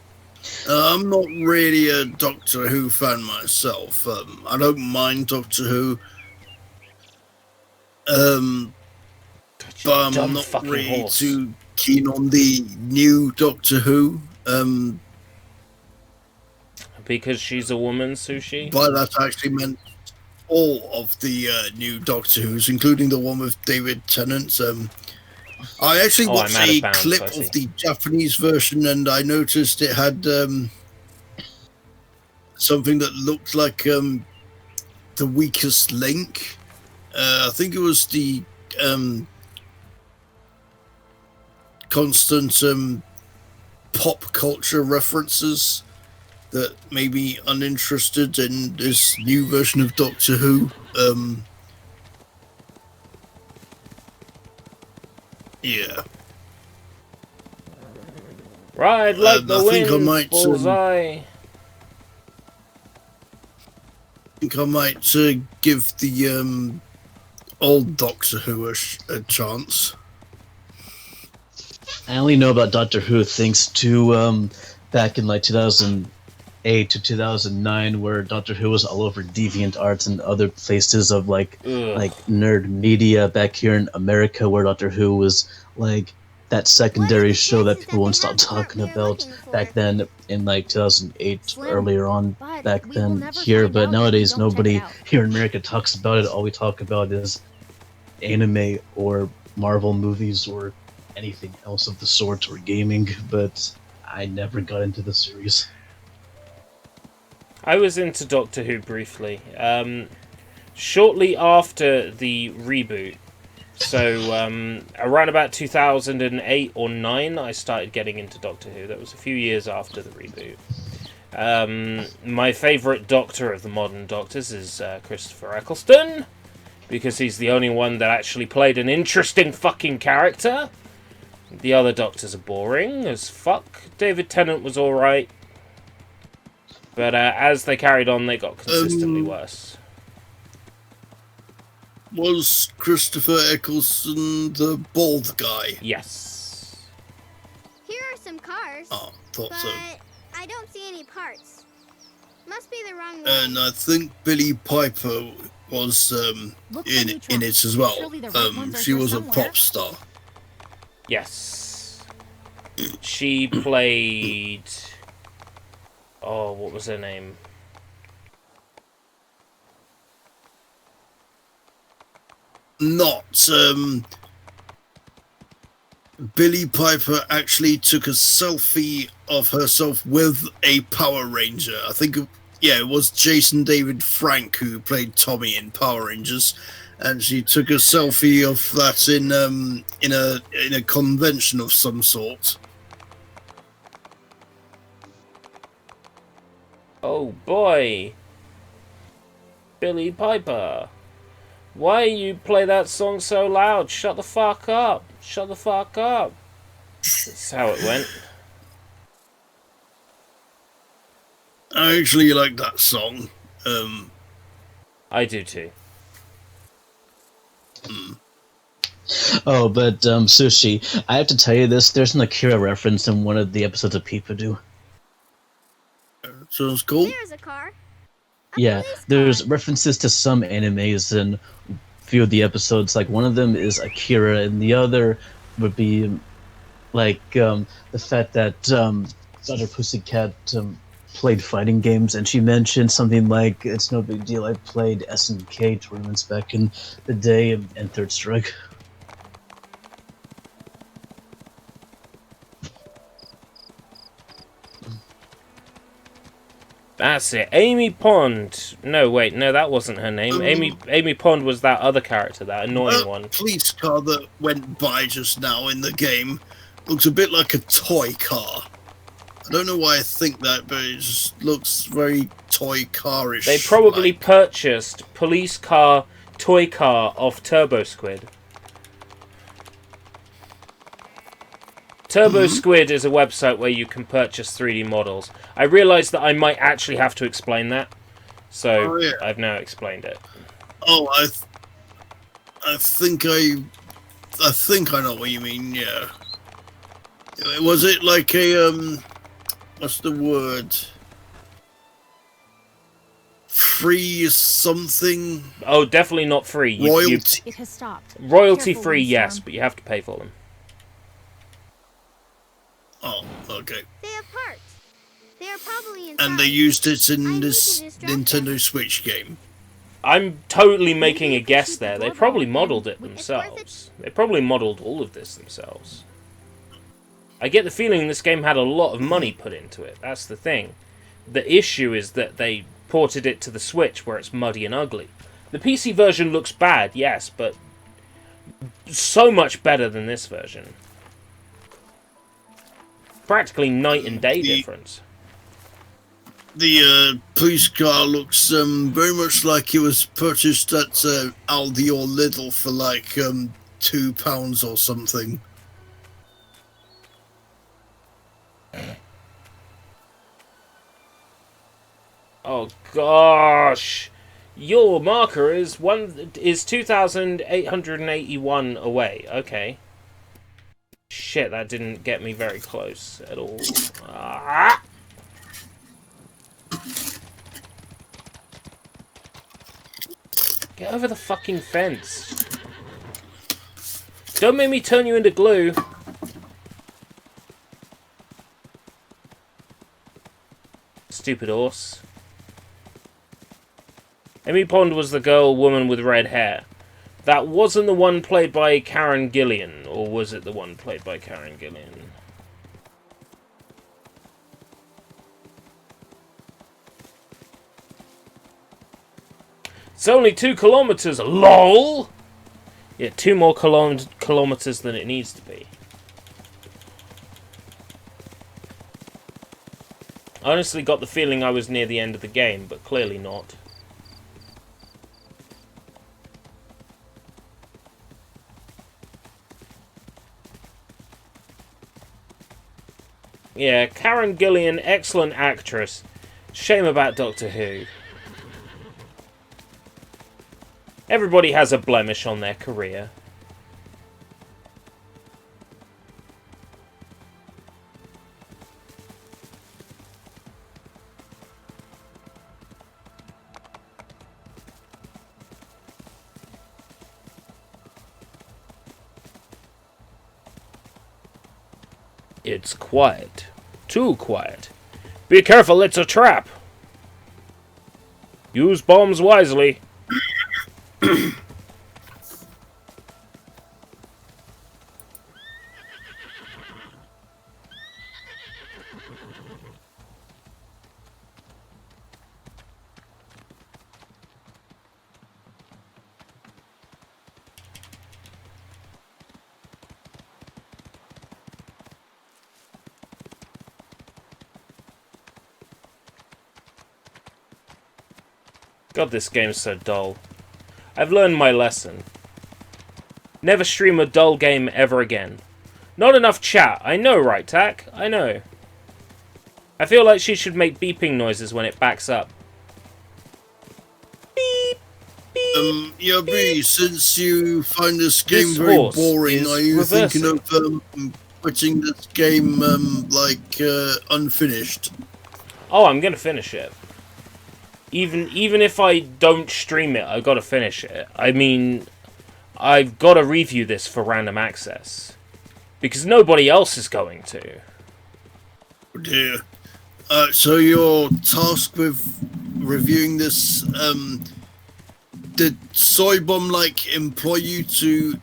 I'm not really a Doctor Who fan myself. I don't mind Doctor Who. But I'm not really too keen on the new Doctor Who. Because she's a woman, Sushi? By that I actually meant all of the new Doctor Who's, including the one with David Tennant. I actually watched a clip of the Japanese version, and I noticed it had something that looked like the weakest link. I think it was the constant pop culture references that made me uninterested in this new version of Doctor Who. Yeah. Ride like the wind, bullseye. I think I might give the old Doctor Who a chance. I only know about Doctor Who thanks to back in like 2008 2008 to 2009, where Doctor Who was all over DeviantArt and other places of like nerd media back here in America, where Doctor Who was like that secondary show that people won't stop talking about back then in like 2008 Slim, earlier on but back we will then never here. find But out if we nowadays don't check it nobody out. here in America talks about it. All we talk about is anime or Marvel movies or anything else of the sort, or gaming, but I never got into the series. I was into Doctor Who briefly. Shortly after the reboot, so around about 2008 or 9, I started getting into Doctor Who. That was a few years after the reboot. My favourite Doctor of the modern Doctors is Christopher Eccleston, because he's the only one that actually played an interesting fucking character. The other Doctors are boring as fuck. David Tennant was alright, but as they carried on, they got consistently worse. Was Christopher Eccleston the bald guy? Yes. Here are some cars. Oh, thought but so. I don't see any parts. Must be the wrong one. And I think Billie Piper was in it as well. Surely the right ones are She here was a somewhere. pop star. Yes. She played... Oh, what was her name? Not Billie Piper actually took a selfie of herself with a Power Ranger. I think, it was Jason David Frank who played Tommy in Power Rangers, and she took a selfie of that in a convention of some sort. Oh boy. Billie Piper. Why you play that song so loud? Shut the fuck up. Shut the fuck up. That's how it went. I actually like that song. I do too. Oh, but Sushi, I have to tell you this. There's an Akira reference in one of the episodes of Peepaboo. Sounds cool. There's a car. Yeah, there's references to some animes in a few of the episodes. Like, one of them is Akira, and the other would be like the fact that Dr. Pussycat played fighting games, and she mentioned something like, "It's no big deal, I played SNK tournaments back in the day," and Third Strike. That's it. Amy Pond. No, wait, no, that wasn't her name. Amy Pond was that other character, that annoying one. Police car that went by just now in the game looks a bit like a toy car. I don't know why I think that, but it just looks very toy car-ish. They probably purchased police car, toy car off Turbo Squid. Turbo Squid is a website where you can purchase 3D models. I realised that I might actually have to explain that, so I've now explained it. Oh, I think I know what you mean. Yeah. Was it like a what's the word? Free something? Oh, definitely not free. Royalty. It has stopped. Royalty Careful, free, yes, Windstorm. but you have to pay for them. Oh, okay. They have parts. They are probably inside. And they used it in I this need to distract Nintendo Switch game. I'm totally making a guess keep there. the They doorbell probably open. modelled it It's worth it. themselves. They probably modelled all of this themselves. I get the feeling this game had a lot of money put into it. That's the thing. The issue is that they ported it to the Switch where it's muddy and ugly. The PC version looks bad, yes, but so much better than this version. Practically night and day difference. The police car looks very much like it was purchased at Aldi or Lidl for like £2 or something. Oh gosh, your marker is 2,881 away. Okay. Shit, that didn't get me very close at all. Ah! Get over the fucking fence. Don't make me turn you into glue. Stupid horse. Amy Pond was the woman with red hair. That wasn't the one played by Karen Gillian, or was it the one played by Karen Gillian? It's only 2 kilometers, LOL! Yeah, 2 more kilometers than it needs to be. I honestly got the feeling I was near the end of the game, but clearly not. Yeah, Karen Gillian, excellent actress. Shame about Doctor Who. Everybody has a blemish on their career. It's quiet. Too quiet. Be careful, it's a trap. Use bombs wisely. God, this game's so dull. I've learned my lesson. Never stream a dull game ever again. Not enough chat. I know, right, Tack? I know. I feel like she should make beeping noises when it backs up. Beep, beep, yeah, B, since you find this game This very horse boring, is are you reversing. thinking of putting this game, unfinished? Oh, I'm gonna finish it. Even if I don't stream it, I gotta finish it. I mean, I've gotta review this for random access. Because nobody else is going to. Oh dear. So your task with reviewing this, did Soybomb, employ you to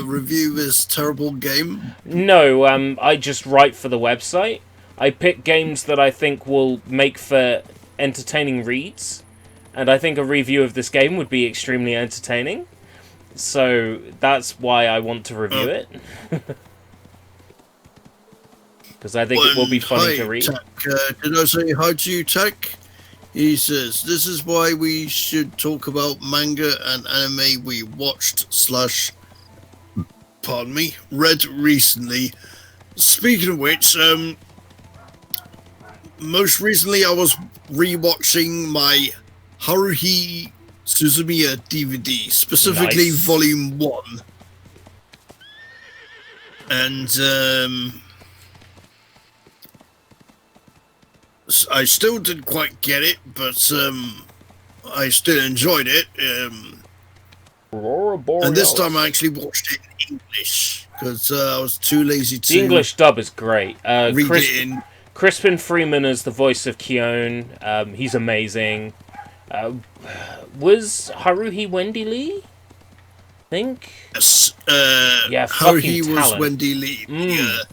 review this terrible game? No, I just write for the website. I pick games that I think will make for entertaining reads, and I think a review of this game would be extremely entertaining. So that's why I want to review it. Because I think it will be funny to read. Tech, did I say hi to you, Tech? He says, this is why we should talk about manga and anime we watched / pardon me, read recently. Speaking of which, most recently I was rewatching my Haruhi Suzumiya DVD, specifically Nice. Volume 1. And I still didn't quite get it, but I still enjoyed it. And this time I actually watched it in English, because I was too lazy to The English dub is great. read it in. Crispin Freeman as the voice of Keone. He's amazing. Was Haruhi Wendy Lee? I think. Yes, Yeah, Haruhi fucking was talent. Wendy Lee, the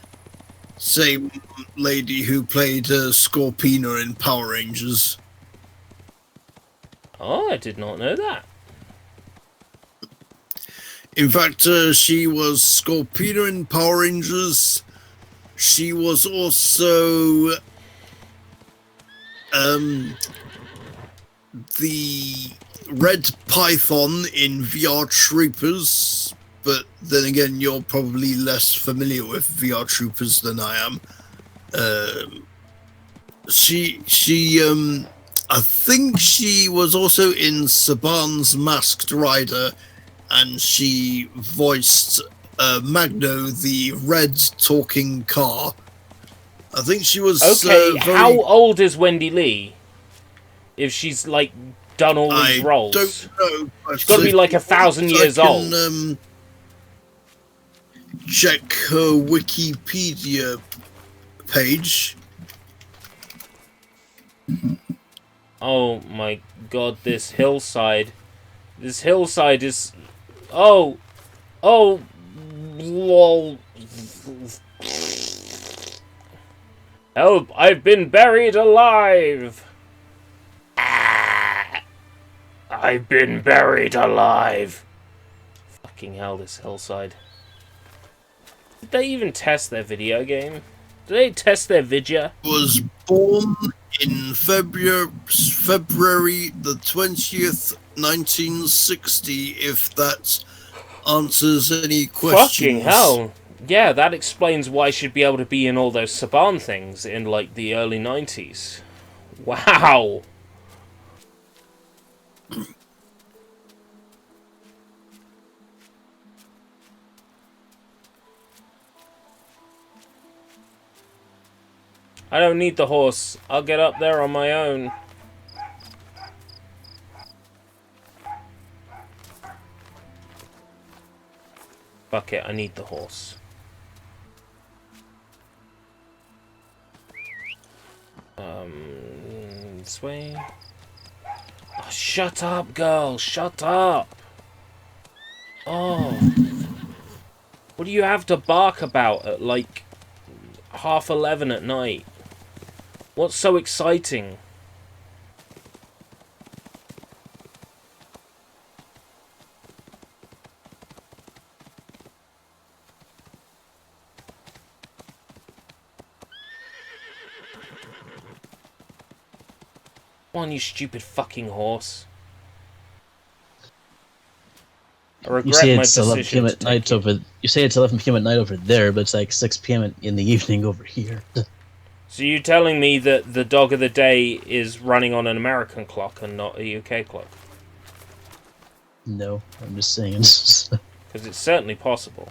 same lady who played Scorpina in Power Rangers. Oh, I did not know that. In fact, she was Scorpina in Power Rangers. She was also the Red Python in VR Troopers, but then again, you're probably less familiar with VR Troopers than I am. I think she was also in Saban's Masked Rider, and she voiced Magno, the red talking car. I think she was Okay, very... how old is Wendy Lee? If she's, done all these I roles? don't know. It's got to be like 1,000 years old. Check her Wikipedia page. Oh my god, this hillside. This hillside is... Oh! Oh! Lol. Help! I've been buried alive! Ah, I've been buried alive! Fucking hell, this hillside. Did they even test their video game? Did they test their vidya? Was born in February the 20th, 1960, if that answers any questions. Fucking hell. Yeah, that explains why she'd be able to be in all those Saban things in, like, the early 90s. Wow! I don't need the horse. I'll get up there on my own. Fuck it, I need the horse. This way. Oh, shut up, girl. Shut up. Oh. What do you have to bark about at, like, 11:30 at night? What's so exciting? Come on, you stupid fucking horse. I regret You say my it's 11 decision p.m. to at night take it. over. You say it's 11 p.m. at night over there, but it's like 6 p.m. in the evening over here. So you're telling me that the dog of the day is running on an American clock and not a UK clock? No, I'm just saying. Because it's certainly possible.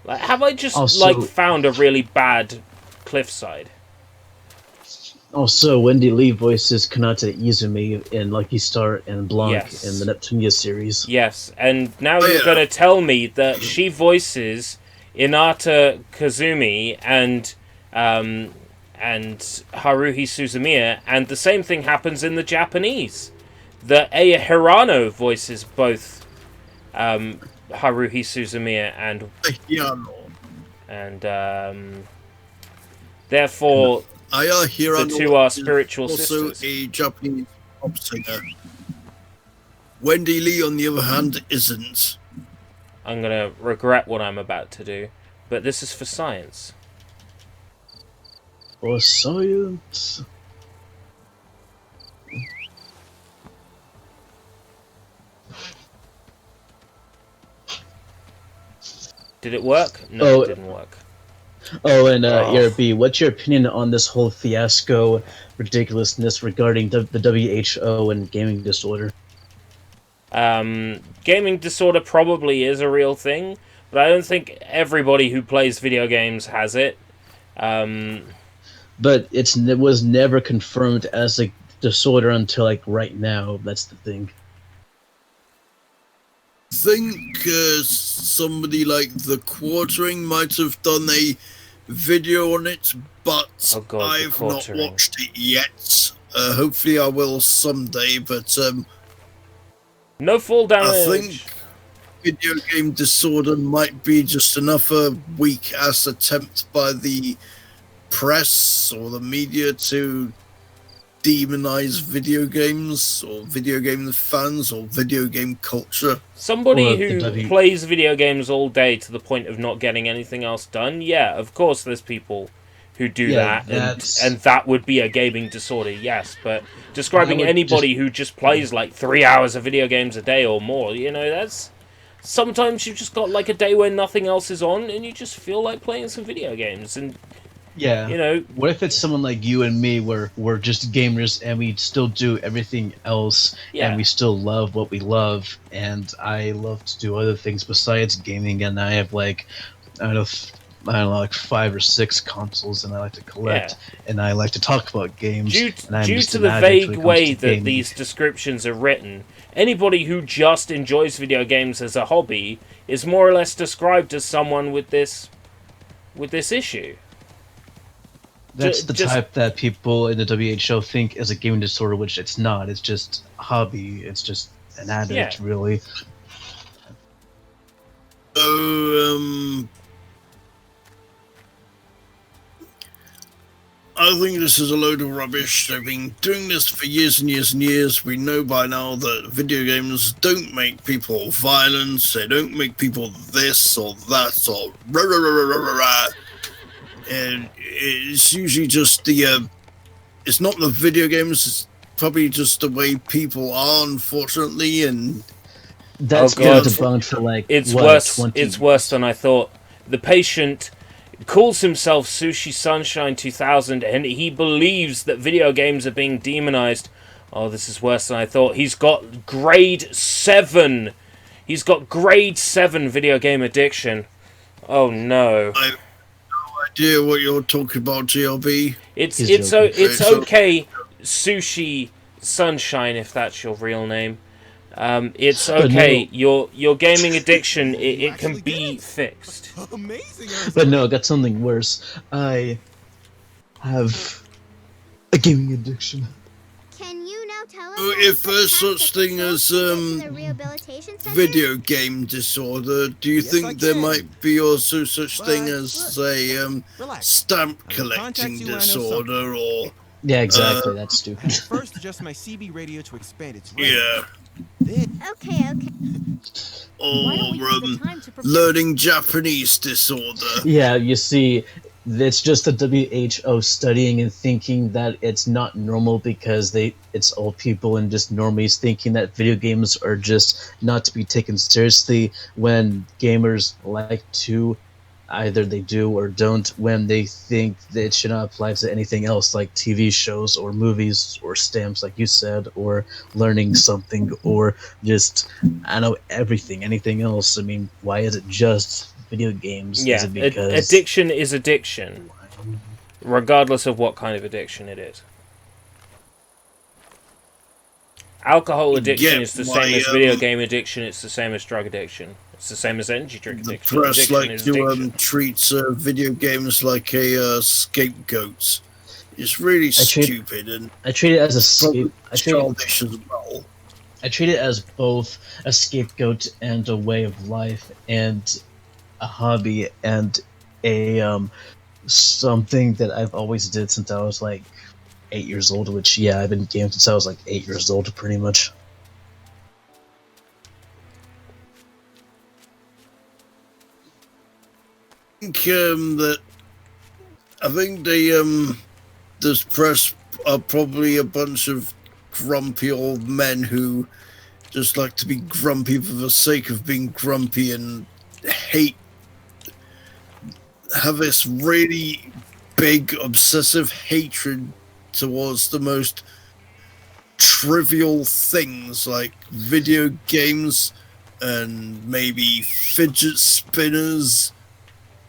Like, have I just Also- like found a really bad cliffside? Also, Wendy Lee voices Kanata Izumi in Lucky Star and Blanc Yes. in the Neptunia series. Yes, and now Oh, you're yeah. going to tell me that she voices Inata Kazumi and Haruhi Suzumiya, and the same thing happens in the Japanese. The Aya Hirano voices both Haruhi Suzumiya and therefore Aya Hirano the two are is spiritual also sisters. a Japanese pop singer. Wendy Lee, on the other hand, isn't. I'm going to regret what I'm about to do, but this is for science. For science. Did it work? No, Oh. it didn't work. Oh, and Oh. ERB, what's your opinion on this whole fiasco ridiculousness regarding the WHO and gaming disorder? Gaming disorder probably is a real thing, but I don't think everybody who plays video games has it. But it was never confirmed as a disorder until like right now. That's the thing. Think somebody like The Quartering might have done a video on it, but Oh God, The I've not Quartering. watched it yet. Hopefully I will someday, but No fall I damage. think video game disorder might be just another weak-ass attempt by the press or the media to demonize video games or video game fans or video game culture. Somebody Or who the W- plays video games all day to the point of not getting anything else done, yeah, of course there's people who do Yeah, that, that's- and that would be a gaming disorder, yes, but describing I would anybody who just plays like 3 hours of video games a day or more, you know, that's... Sometimes you've just got like a day where nothing else is on, and you just feel like playing some video games, and, Yeah. you know, What if it's someone like you and me where we're just gamers and we still do everything else Yeah. and we still love what we love, and I love to do other things besides gaming, and I have like, I don't know, I don't know, like 5 or 6 consoles, and I like to collect, and I like to talk about games. Due I'm just to an the addict when vague it comes way to that gaming. these descriptions are written, anybody who just enjoys video games as a hobby is more or less described as someone with this issue. That's the type that people in the WHO think is a gaming disorder, which it's not. It's just a hobby. It's just an addict, really. So, I think this is a load of rubbish. They've been doing this for years and years and years. We know by now that video games don't make people violent. They don't make people this or that or rah, rah, rah, rah, rah, rah. And it's usually just the... it's not the video games. It's probably just the way people are, unfortunately. And that's been debunked for like it's what, worse. 20 It's worse than I thought. The patient calls himself Sushi Sunshine 2000, and he believes that video games are being demonized. Oh, this is worse than I thought. He's got grade 7. He's got grade 7 video game addiction. Oh no. I have no idea what you're talking about, GLB. It's okay, Sushi Sunshine, if that's your real name. It's okay. No. Your gaming addiction, it can be fixed. Amazing. But no, I got something worse. I have a gaming addiction. Can you now tell us If there's such thing as the rehabilitation center? video game disorder, do you think there might be also such thing as a stamp collecting disorder or... Yeah, exactly. That's stupid. First, adjust my CB radio to expand its range. Yeah. Okay. Or learning Japanese disorder. Yeah, you see, it's just the WHO studying and thinking that it's not normal because it's old people and just normies thinking that video games are just not to be taken seriously when gamers like to either they do or don't when they think that it should not apply to anything else like TV shows or movies or stamps like you said or learning something or just I don't know anything else. I mean, why is it just video games? Yeah, is it because addiction is addiction, regardless of what kind of addiction it is. Alcohol addiction is the same as video game addiction. It's the same as drug addiction. It's the same as energy drink addiction. The press Addiction like is to addiction. treat video games like a scapegoat. It's really stupid and I treat it as a childish as well. I treat it as both a scapegoat and a way of life and a hobby and a something that I've always did since I was like 8 years old, which yeah, I've been gaming since I was like 8 years old pretty much. I think this press are probably a bunch of grumpy old men who just like to be grumpy for the sake of being grumpy and have this really big obsessive hatred towards the most trivial things like video games and maybe fidget spinners.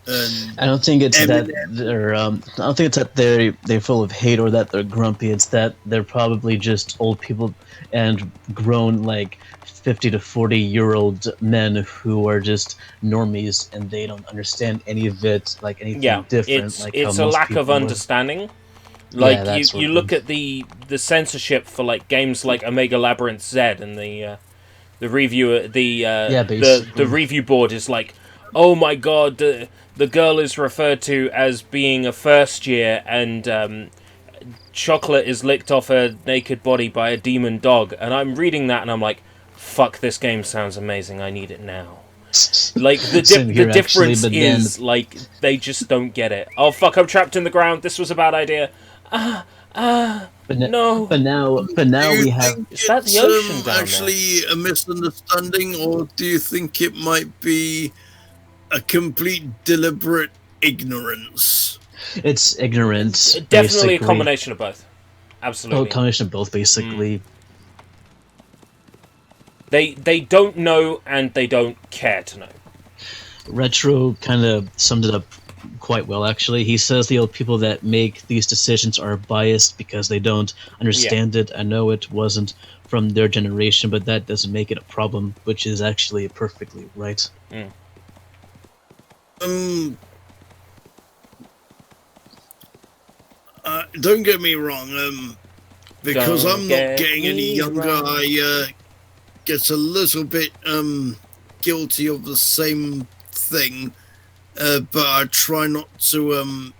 And I don't think it's that they're. I don't think it's that they're full of hate or that they're grumpy. It's that they're probably just old people and grown like 50 to 40-year-old men who are just normies and they don't understand any of it, like anything different. It's a lack of understanding. Like you look at the censorship for like games like Omega Labyrinth Z and the reviewer the review board is like, oh my god, the girl is referred to as being a first year and chocolate is licked off her naked body by a demon dog. And I'm reading that and I'm like, fuck, this game sounds amazing. I need it now. Like, the difference is, like, they just don't get it. Oh, fuck, I'm trapped in the ground. This was a bad idea. No. But now we have... Is that the ocean down actually a misunderstanding, or do you think it might be a complete deliberate ignorance? It's ignorance. Definitely basically. a combination of both. Absolutely. A combination of both, basically. They don't know and they don't care to know. Retro kind of summed it up quite well, actually. He says the people that make these decisions are biased because they don't understand it. I know it wasn't from their generation, but that doesn't make it a problem, which is actually perfectly right. Don't get me wrong, because I'm not getting any younger, I get a little bit guilty of the same thing, but I try not to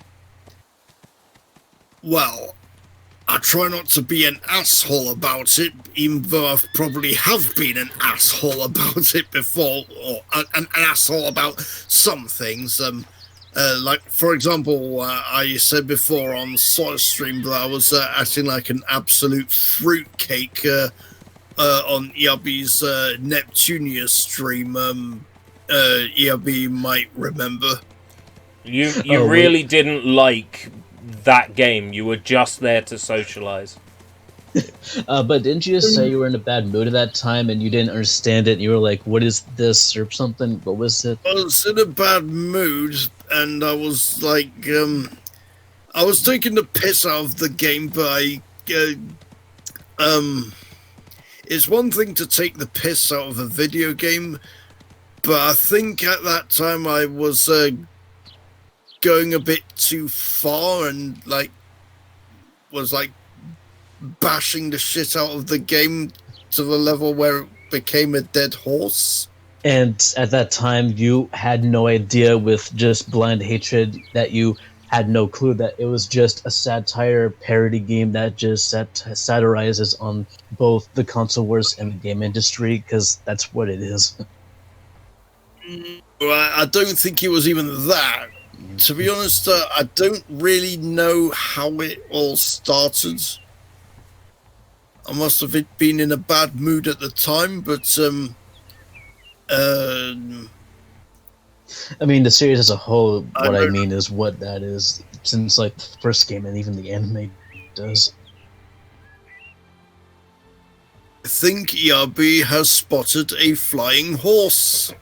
I try not to be an asshole about it, even though I've probably have been an asshole about it before, or an asshole about some things. Like, for example, I said before on SodaStream that I was acting like an absolute fruitcake on ERB's Neptunia stream. ERB might remember. You really didn't like that game. You were just there to socialize. But didn't you just say you were in a bad mood at that time and you didn't understand it and you were like, what is this or something? What was it? I was in a bad mood and I was like, I was taking the piss out of the game, but it's one thing to take the piss out of a video game, but I think at that time I was going a bit too far and was bashing the shit out of the game to the level where it became a dead horse. And at that time, you had no idea, with just blind hatred, that you had no clue that it was just a satire parody game that just satirizes on both the console wars and the game industry, because that's what it is. Well, I don't think it was even that. To be honest, I don't really know how it all started. I must have been in a bad mood at the time, but I mean, the series as a whole, what I mean is what that is, since the first game and even the anime does. I think ERB has spotted a flying horse.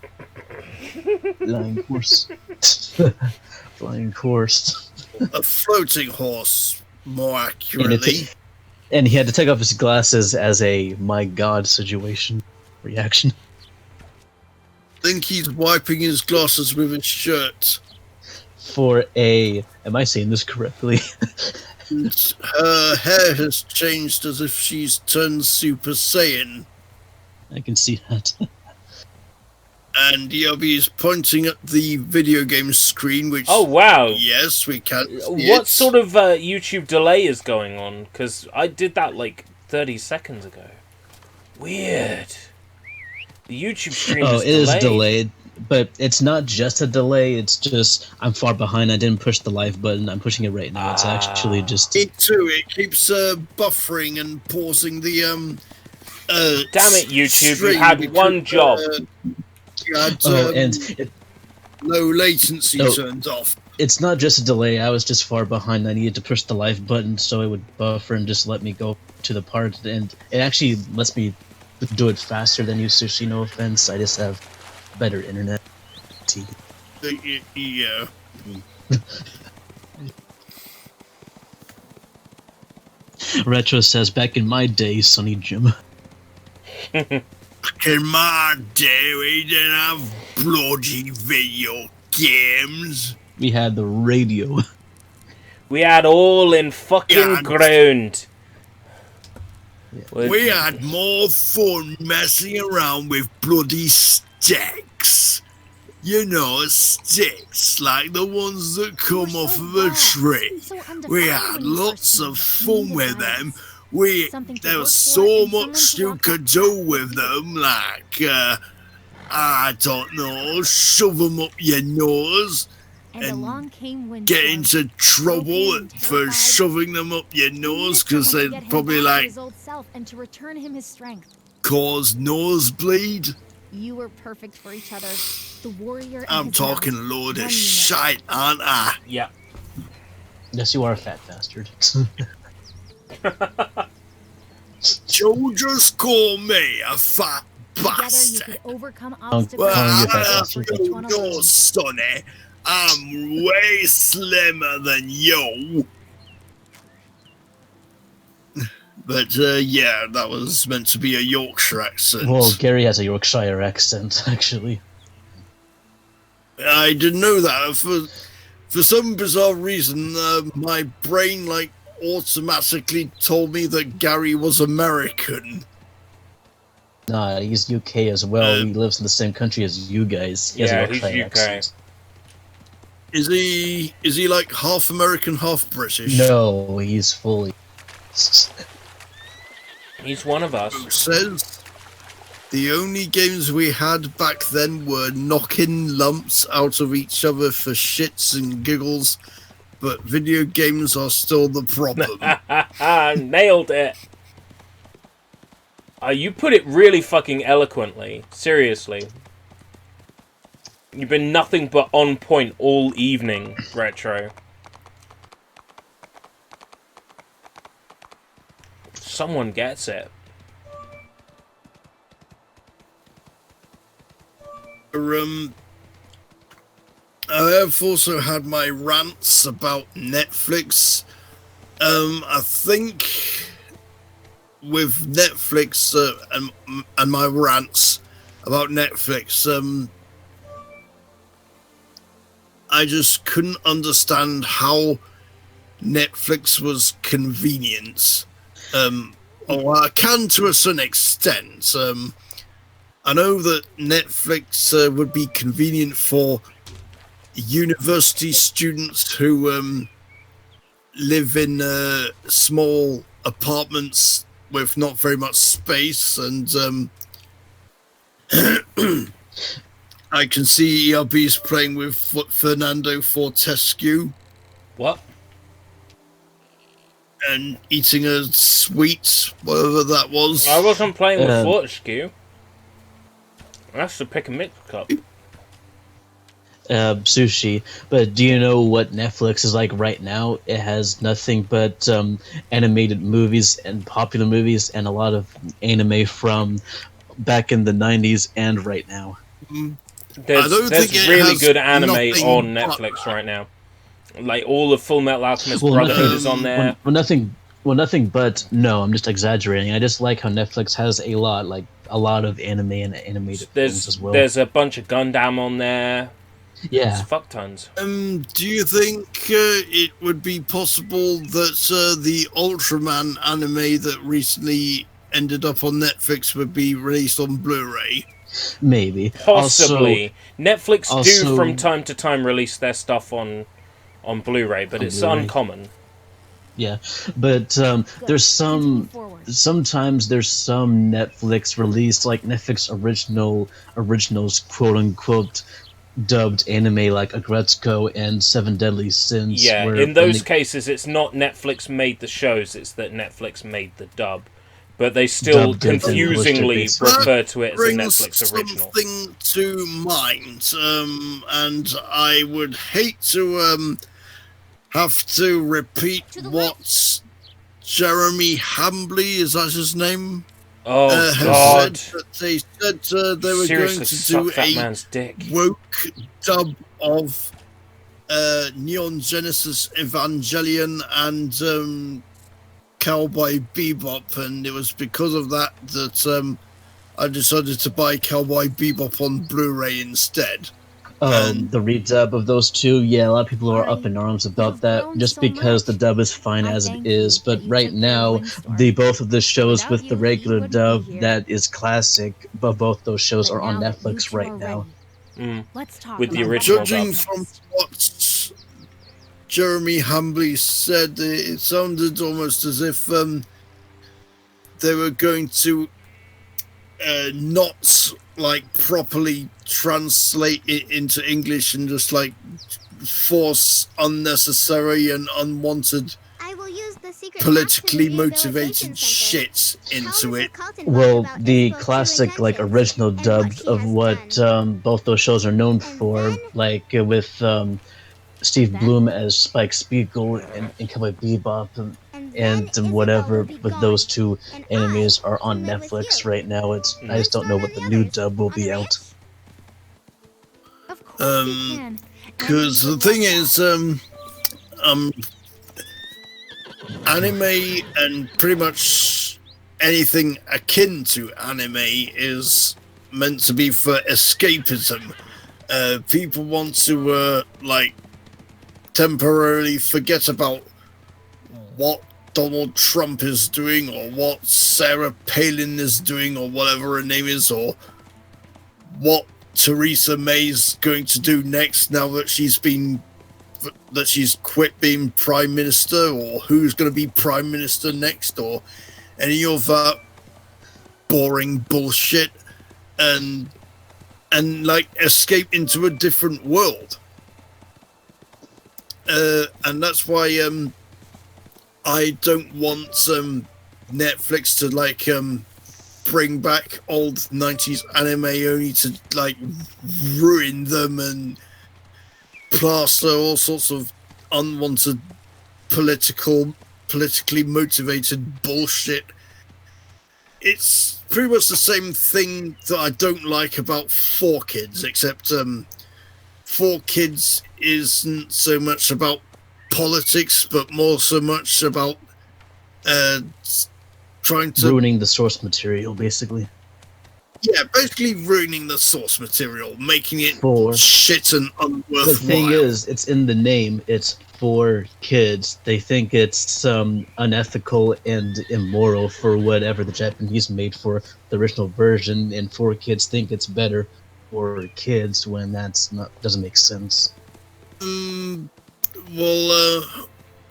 Flying horse. Flying horse. A floating horse, more accurately. And he had to take off his glasses as a my god situation reaction. I think he's wiping his glasses with his shirt. Am I saying this correctly? Her hair has changed as if she's turned Super Saiyan. I can see that. And ERB is pointing at the video game screen, which... Oh, wow. Yes, we can see What it. sort of YouTube delay is going on? Because I did that 30 seconds ago. Weird. The YouTube stream is delayed. It is delayed, but it's not just a delay, it's just I'm far behind, I didn't push the live button, I'm pushing it right now. It's actually just... It too, it keeps buffering and pausing the... Damn it, YouTube, you had one job. Low latency turned off. It's not just a delay, I was just far behind, I needed to push the live button so it would buffer and just let me go to the part, and it actually lets me do it faster than you, Sushi, no offense, I just have better internet. Yeah. Retro says, back in my day, Sonny Jim. Back in my day, we didn't have bloody video games. We had the radio. We had all in fucking ground. We had more fun messing around with bloody sticks. You know, sticks like the ones that come off of a tree. We had lots of fun with them. There was so much you could do with them, like, I don't know, shove them up your nose and get into trouble for shoving them up your nose because they'd probably cause nosebleed. You were perfect for each other. The warrior. I'm talking a load of shite, aren't I? Yeah. Yes, you are a fat bastard. Don't just call me a fat bastard. Overcome Well, I don't know, Sonny. I'm way slimmer than you. But yeah, that was meant to be a Yorkshire accent. Well, Gary has a Yorkshire accent, actually. I didn't know that. For some bizarre reason, my brain automatically told me that Gary was American. Nah, he's UK as well. He lives in the same country as you guys. He has a he's Yorkshire UK. accent. Is he like half American, half British? No, he's fully. He's one of us. Who says the only games we had back then were knocking lumps out of each other for shits and giggles, but video games are still the problem. Nailed it. You put it really fucking eloquently. Seriously. You've been nothing but on point all evening, Retro. Someone gets it. I have also had my rants about Netflix. I think with Netflix and my rants about Netflix, I just couldn't understand how Netflix was convenience. Or I can to a certain extent. I know that Netflix would be convenient for university students who live in small apartments with not very much space, and I can see ERB's playing with Fernando Fortescue. What? And eating a sweet, whatever that was. I wasn't playing with Fortescue. That's the pick and mix cup. Sushi. But do you know what Netflix is like right now? It has nothing but animated movies and popular movies and a lot of anime from back in the 90s and right now. There's really good anime on Netflix right now. Like all of Full Metal Alchemist Brotherhood is on there. Nothing but no. I'm just exaggerating. I just like how Netflix has a lot of anime and animated films as well. There's a bunch of Gundam on there. Yeah, it's fuck tons. Do you think it would be possible that the Ultraman anime that recently ended up on Netflix would be released on Blu-ray? Maybe. Possibly. Netflix do from time to time release their stuff on Blu-ray, but it's uncommon. Yeah, but there's sometimes there's some Netflix released, like Netflix originals, quote unquote, dubbed anime like Agretsuko and Seven Deadly Sins. Yeah, in those cases, it's not Netflix made the shows; it's that Netflix made the dub. But they still confusingly refer to it as a Netflix original. Something to mind, and I would hate to have to repeat what Jeremy Hambly, is that his name? Oh, God. Said that they said they were going to do a woke dub of Neon Genesis Evangelion and Cowboy Bebop, and it was because of that I decided to buy Cowboy Bebop on Blu-ray instead. The redub of those two, yeah, a lot of people are up in arms about that, just because the dub is fine as it is, but right now, both of the shows with the regular dub, that is classic, but both those shows are on Netflix right now. Let's talk with the original Judging dub. from what Jeremy Hambly said, it sounded almost as if they were going to not properly translate it into English and just force unnecessary and unwanted politically motivated shit into it. Well, the classic original dub of what both those shows are known for, with Steve Bloom as Spike Spiegel and Cowboy Bebop and whatever, but those two animes are on Netflix right now. I just don't know what the new dub will be out. Of course we can. Because the thing is, anime and pretty much anything akin to anime is meant to be for escapism. People want to like temporarily forget about what Donald Trump is doing or what Sarah Palin is doing or whatever her name is, or what Theresa May's going to do next now that she's quit being prime minister, or who's going to be prime minister next, or any of that boring bullshit, and like escape into a different world. And that's why I don't want Netflix to like bring back old 90s anime only to like ruin them and plaster all sorts of unwanted politically motivated bullshit. It's pretty much the same thing that I don't like about 4Kids, except 4Kids isn't so much about politics, but more so much about trying to ruining the source material, basically. Yeah, basically ruining the source material, making it For shit and unworthwhile. the thing is, it's in the name. It's for kids. They think it's unethical and immoral for whatever the Japanese made for the original version, and 4Kids think it's better for kids when that's not doesn't make sense. Well,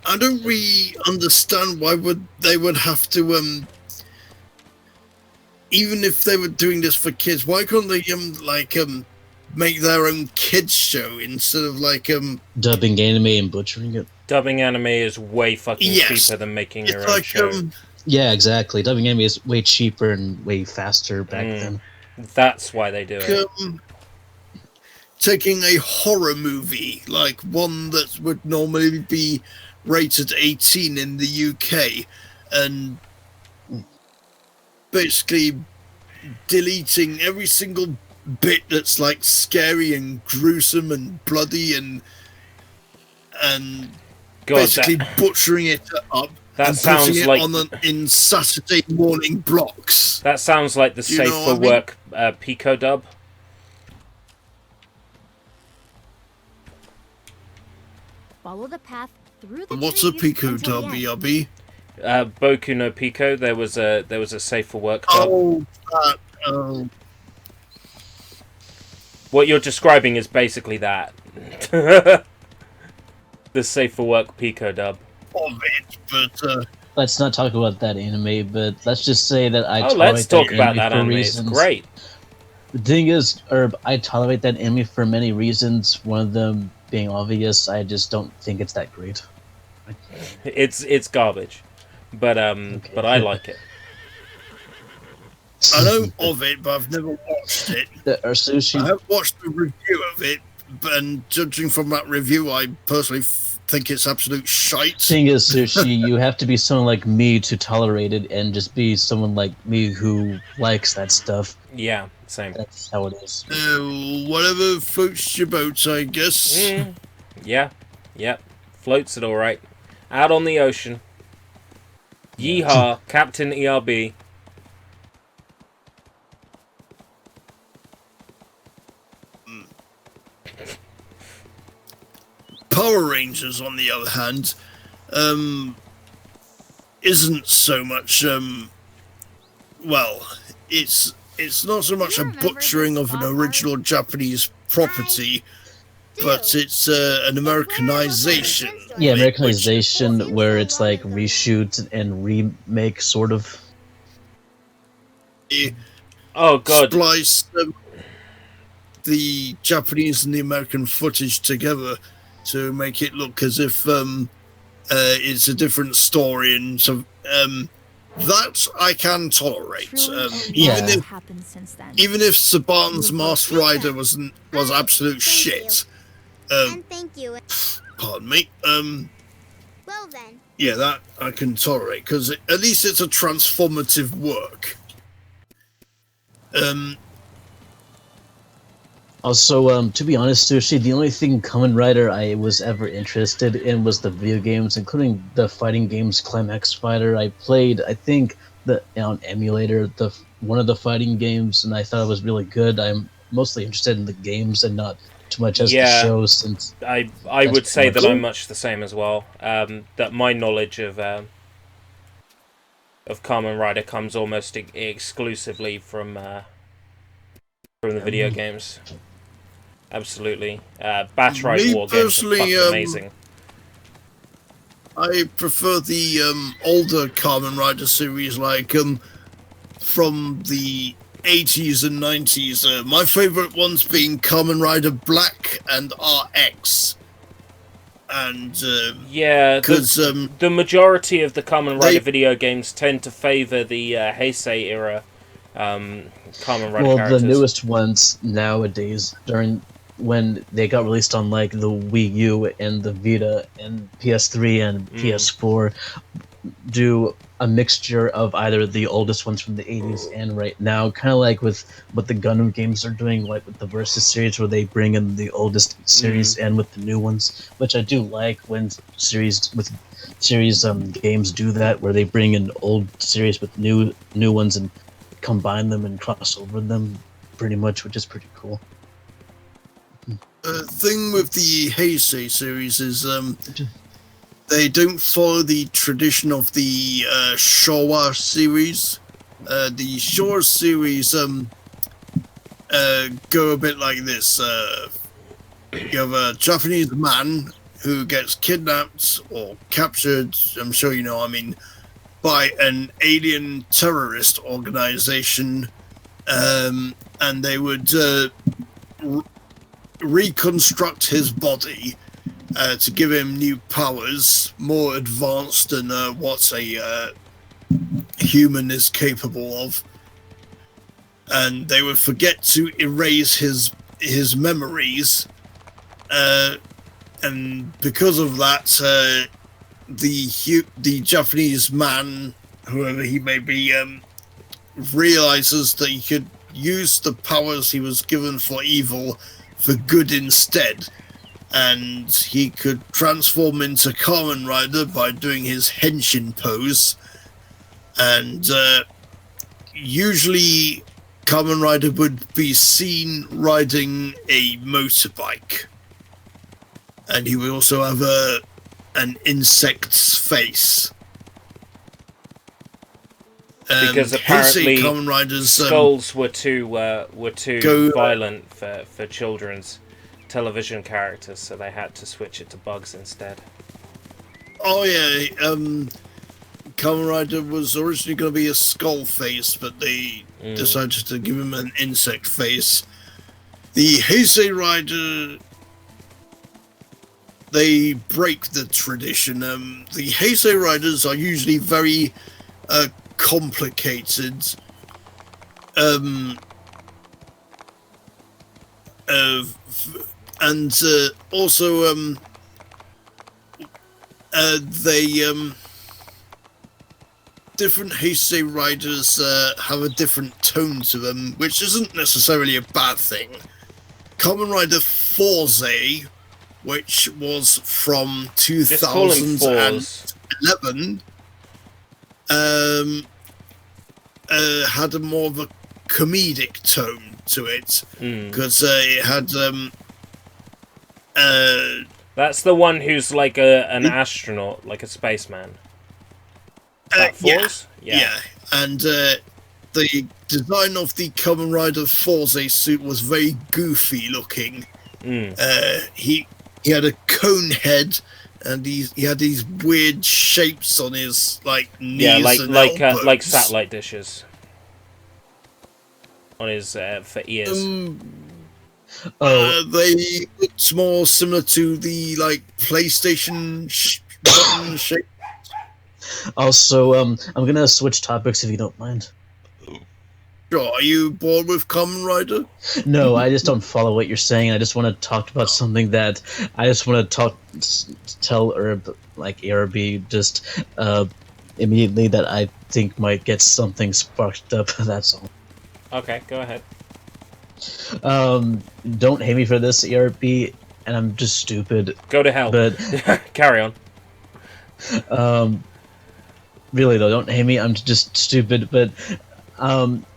I don't really understand why they would have to even if they were doing this for kids, why couldn't they make their own kids show instead of dubbing anime and butchering it? Dubbing anime is way fucking cheaper than making your own show. Yeah, exactly. Dubbing anime is way cheaper and way faster back then. That's why they do it. Taking a horror movie, like one that would normally be rated 18 in the UK, and basically deleting every single bit that's like scary and gruesome and bloody and God, basically butchering it up and putting it on in Saturday morning blocks. That sounds like the Safe for Work Pico dub. Follow the path through the What's a Pico dub, ERB? Boku no Pico. There was a Safe for Work dub. What you're describing is basically that. The Safe for Work Pico dub. Of it, but let's not talk about that anime. But let's just say that let's talk about that anime. It's great. The thing is, Herb, I tolerate that anime for many reasons. One of them being obvious. I just don't think it's that great. It's garbage, but but I like it. I know of it, but I've never watched it. I have watched the review of it, and judging from that review, I personally think it's absolute shite. Thing is, Sushi, you have to be someone like me to tolerate it, and just be someone like me who likes that stuff. Yeah, same. That's how it is. Whatever floats your boat, I guess. Yeah, floats it all right. Out on the ocean. Yeehaw, Captain ERB. Power Rangers, on the other hand, isn't so much. Well, it's not so much a butchering of an original Japanese property, but it's an Americanization. Yeah, Americanization, where it's like reshoot and remake, sort of. Oh god! Splice the Japanese and the American footage together to make it look as if it's a different story, and so that I can tolerate. Even if Saban's Masked Rider was absolute shit. And thank you. Pardon me. Well then. Yeah, that I can tolerate, because at least it's a transformative work. Also, to be honest, Sushi, the only thing Kamen Rider I was ever interested in was the video games, including the fighting games Climax Fighter. I played, I think, the on emulator, the one of the fighting games, and I thought it was really good. I'm mostly interested in the games and not too much as the Yeah, show, since I that's would pretty say much that I'm it. much the same as well. That my knowledge of Kamen Rider comes almost exclusively from the video games. Absolutely. Batright Me War games are personally, fucking amazing. I prefer the older Kamen Rider series, like from the 80s and 90s. My favorite ones being Kamen Rider Black and RX. And Yeah, because the majority of the Kamen Rider they video games tend to favor the Heisei era Kamen Rider Well, the characters. newest ones nowadays, during when they got released on like the Wii U and the Vita and PS3 and PS4, do a mixture of either the oldest ones from the 80s and right now, kind of like with what the Gundam games are doing, like with the Versus series, where they bring in the oldest series and with the new ones, which I do like when series games do that, where they bring in old series with new ones and combine them and cross over them, pretty much, which is pretty cool. thing with the Heisei series is they don't follow the tradition of the Showa series. The Showa series go a bit like this. You have a Japanese man who gets kidnapped or captured, I'm sure you know, I mean, by an alien terrorist organization, and they would reconstruct his body to give him new powers, more advanced than what a human is capable of. And they would forget to erase his memories, and because of that, the Japanese man, whoever he may be, realizes that he could use the powers he was given for evil for good instead, and he could transform into Kamen Rider by doing his henshin pose. And usually Kamen Rider would be seen riding a motorbike, and he would also have an insect's face. Because apparently Kamen Riders skulls were too violent for children's television characters, so they had to switch it to bugs instead. Oh yeah, Kamen Rider was originally going to be a skull face, but they decided to give him an insect face. The Heisei Rider, they break the tradition. The Heisei Riders are usually very complicated. And also they different Heisei Riders have a different tone to them, which isn't necessarily a bad thing. Kamen Rider Horsey, which was from 2011, had a more of a comedic tone to it, because it had that's the one who's like an astronaut, like a spaceman. Yeah, and the design of the Kamen Rider Horsey suit was very goofy looking. He had a cone head, and he had these weird shapes on his knees and elbows. Like satellite dishes on his for ears. They looked more similar to the PlayStation button shape. Also, I'm gonna switch topics if you don't mind. Sure. Are you bored with Kamen Rider? No, I just don't follow what you're saying. I just want to talk about something that I just want to tell Herb, like ARB, just immediately, that I think might get something sparked up. That's all. Okay, go ahead. Don't hate me for this, ERP, and I'm just stupid. Go to hell. But carry on. Really though, don't hate me. I'm just stupid. But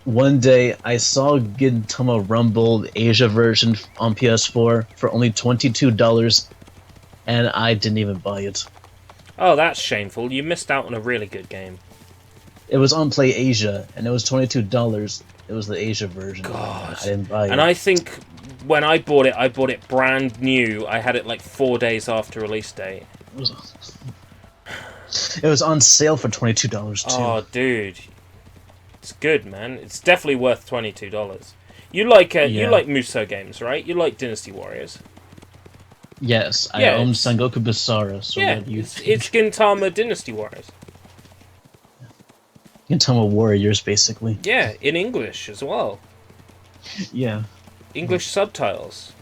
one day I saw Gintama Rumble Asia version on PS4 for only $22, and I didn't even buy it. Oh, that's shameful. You missed out on a really good game. It was on Play Asia, and it was $22. It was the Asia version. God. I didn't buy it. And I think when I bought it brand new. I had it like 4 days after release date. It was on sale for $22 too. Oh, dude. It's good, man. It's definitely worth $22. You like Muso games, right? You like Dynasty Warriors. Yes, I own Sengoku Basara, so yeah, what do you think? It's Gintama Dynasty Warriors. Gintama Warriors, basically. Yeah, in English as well. Yeah. English subtitles.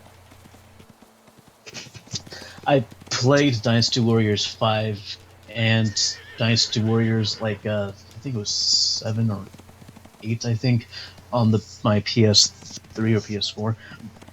I played Dynasty Warriors 5 and Dynasty Warriors, like, I think it was 7 or 8, I think, on my PS3 or PS4.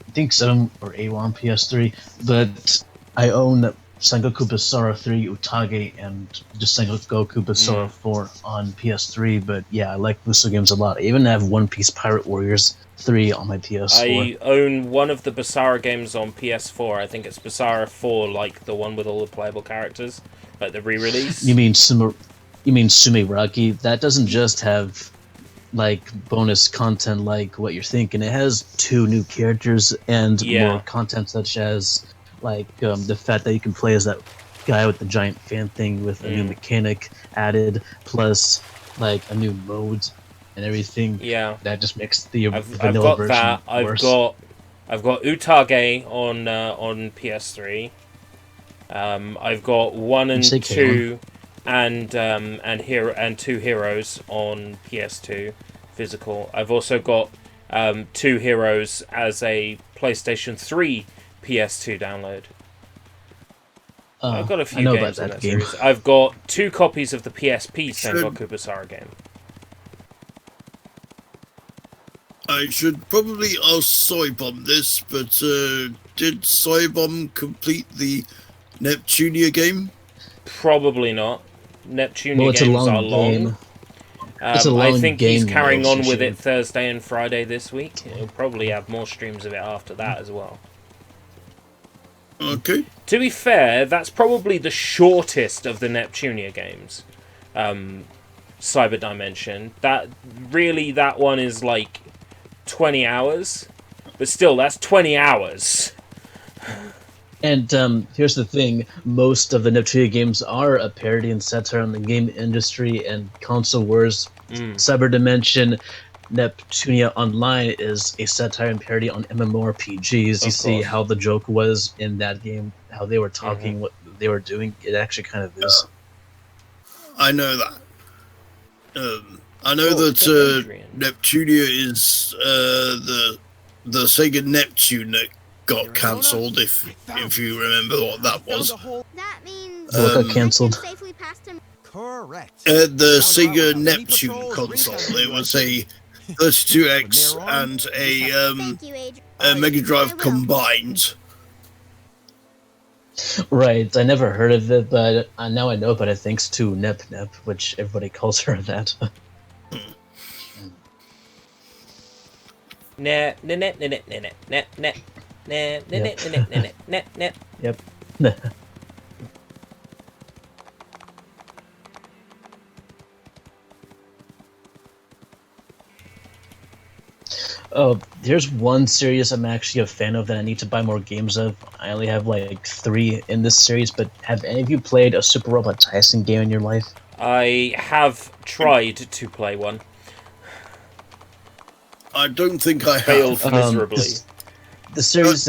I think 7 or 8 on PS3, but I own Sengoku Basara 3 Utage and just Sengoku Basara 4 on PS3, but yeah, I like Muso games a lot. I even have One Piece Pirate Warriors 3 on my PS4. I own one of the Basara games on PS4. I think it's Basara 4, like the one with all the playable characters, like the re-release. You mean Sumeragi? That doesn't just have like bonus content like what you're thinking. It has 2 new characters and more content, such as like the fact that you can play as that guy with the giant fan thing with a new mechanic added, plus like a new mode and everything. Yeah, that just makes the vanilla I've got version that. worse. I've got Utage on PS3. I've got 1 and 2 and 2 Heroes on PS2 physical. I've also got 2 Heroes as a PlayStation 3 PS2 download. I've got a few games in that series. I've got 2 copies of the PSP Sengoku Basara game. I should probably ask Soybomb this, but did Soybomb complete the Neptunia game? Probably not. Neptunia games are long. I think he's carrying on with it Thursday and Friday this week. He'll probably have more streams of it after that as well. Okay. To be fair, that's probably the shortest of the Neptunia games. Cyber Dimension. That one is like 20 hours. But still, that's 20 hours. And here's the thing, most of the Neptunia games are a parody and satire on the game industry and console wars. Cyber Dimension Neptunia Online is a satire and parody on MMORPGs. You see how the joke was in that game, how they were talking, what they were doing. It actually kind of is. I know that. I know that Neptunia is the Sega Neptune that got cancelled. If you remember what that was. That means got cancelled. Correct. The Sega Neptune console. It was a 32X and a Mega Drive combined. Right, I never heard of it, but now I know about it thanks to Nep, which everybody calls her that. Yep. Oh, there's one series I'm actually a fan of that I need to buy more games of. I only have like 3 in this series, but have any of you played a Super Robot Tyson game in your life? I have tried to play one. I don't think I failed have. miserably. The series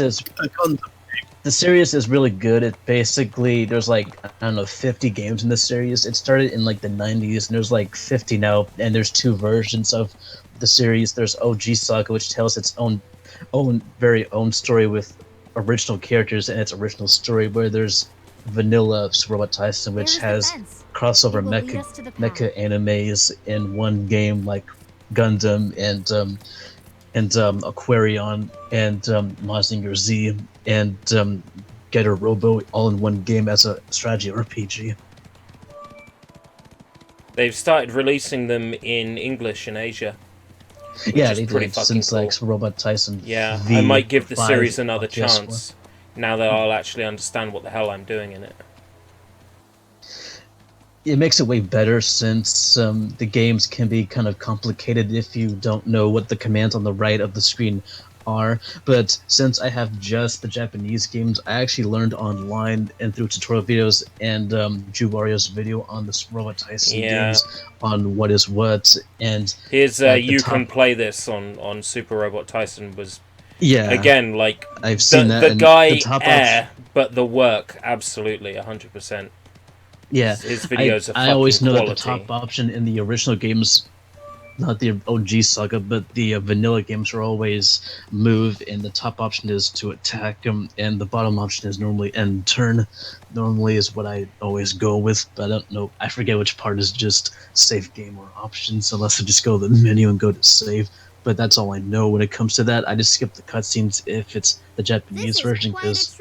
is really good. It basically, there's like, I don't know, 50 games in this series. It started in like the 90s, and there's like 50 now, and there's 2 versions of the series. There's OG Saga, which tells its own very own story with original characters and its original story, where there's vanilla Super Robot Tyson, which has crossover mecha animes in one game, like Gundam and Aquarion, and Mazinger Z, and Getter Robo all in one game as a strategy RPG. They've started releasing them in English in Asia. Yeah, is they pretty did fucking since cool. like Robot Tyson. Yeah, V I might give the 5 series another on PS4. chance now that I'll actually understand what the hell I'm doing in it. It makes it way better since the games can be kind of complicated if you don't know what the commands on the right of the screen are. But since I have just the Japanese games, I actually learned online and through tutorial videos and Drew Warrior's video on the Robot Tyson games on what is what. And here's you can play this on Super Robot Tyson was again like I've seen the that. guy the top but the work absolutely 100%. Yeah, his videos are I always know quality. that the top option in the original games, not the OG Saga, but the vanilla games, are always move, and the top option is to attack them, and the bottom option is normally end turn. Normally is what I always go with, but I don't know. I forget which part is just save game or options, unless I just go to the menu and go to save. But that's all I know when it comes to that. I just skip the cutscenes if it's the Japanese version because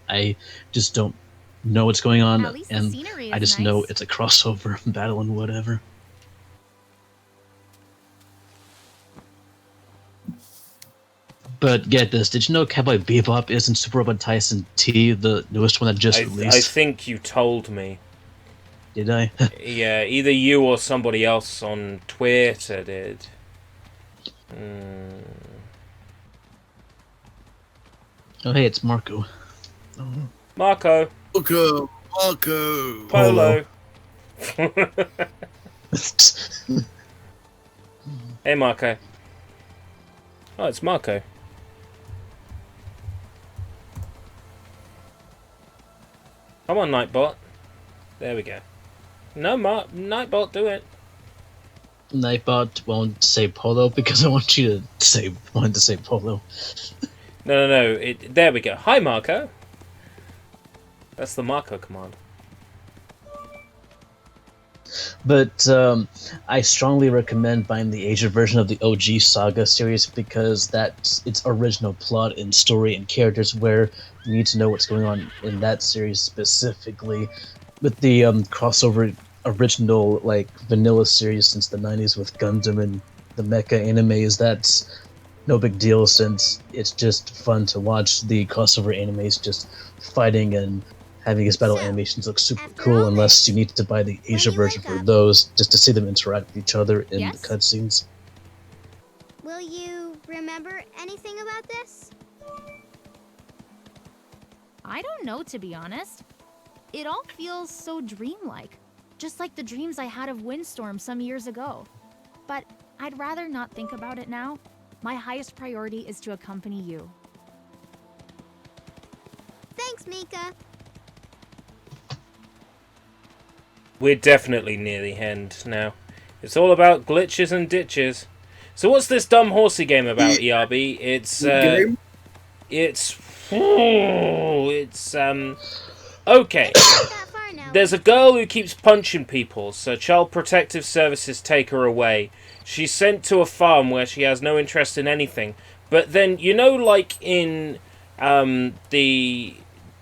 I just don't know what's going on, and I just know it's a crossover battle and whatever. But get this, did you know Cowboy Bebop is in Super Robot Tyson T, the newest one that just released? I think you told me. Did I? Yeah, either you or somebody else on Twitter did. Oh hey, it's Marco. Marco. Polo. Hey, Marco. Oh, it's Marco. Come on, Nightbot. There we go. No, Nightbot, do it. Nightbot won't say Polo because I want you to want to say Polo. No. There we go. Hi, Marco. That's the Marco command. But I strongly recommend buying the Asia version of the OG Saga series because that's its original plot and story and characters, where you need to know what's going on in that series specifically. With the crossover original like vanilla series since the 90s with Gundam and the mecha animes, that's no big deal since it's just fun to watch the crossover animes just fighting and having his battle animations look super cool, unless you need to buy the Asia version for those, just to see them interact with each other in the cutscenes. Will you remember anything about this? I don't know, to be honest. It all feels so dreamlike, just like the dreams I had of Windstorm some years ago. But I'd rather not think about it now. My highest priority is to accompany you. Thanks, Mika. We're definitely near the end now. It's all about glitches and ditches. So what's this dumb horsey game about, ERB? It's okay. There's a girl who keeps punching people, so Child Protective Services take her away. She's sent to a farm where she has no interest in anything. But then, you know, like in the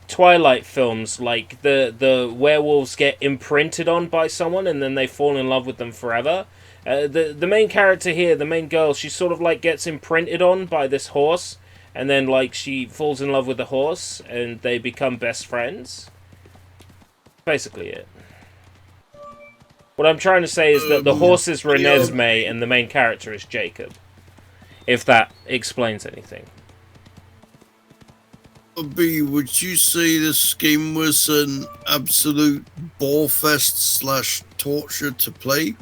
Twilight films, like the werewolves get imprinted on by someone and then they fall in love with them forever. The main character here, the main girl, she sort of like gets imprinted on by this horse, and then like she falls in love with the horse and they become best friends. Basically it. What I'm trying to say is that the horse is Renesmee and the main character is Jacob. If that explains anything. B, would you say this game was an absolute ballfest / torture to play?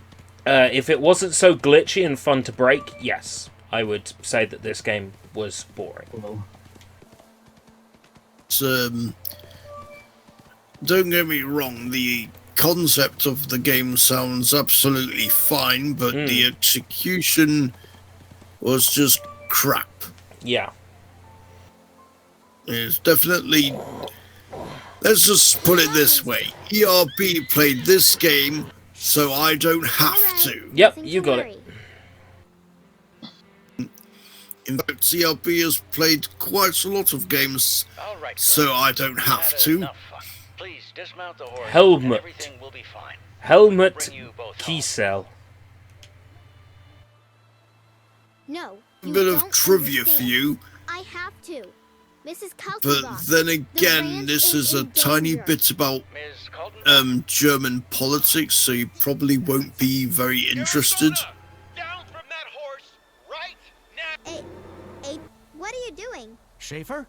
If it wasn't so glitchy and fun to break, yes. I would say that this game was boring. Don't get me wrong, the concept of the game sounds absolutely fine, but the execution was just crap. Yeah. It's definitely... Let's just put it this way. ERB played this game, so I don't have to. Yep, you got it. In fact, CLB has played quite a lot of games, All right, so girls. I don't We've have had to. enough fun. Please dismount the horse. Helmut. And everything will be fine. Helmut Bring you both Kiesel. No, A you bit of don't trivia for understand. you, I have to. Mrs. but Kaltenbach. then the again, ranch this is a in tiny danger. bit about Ms. Colton. German politics, so you probably won't be very interested. Down from that horse right now. Hey, what are you doing? Schaefer?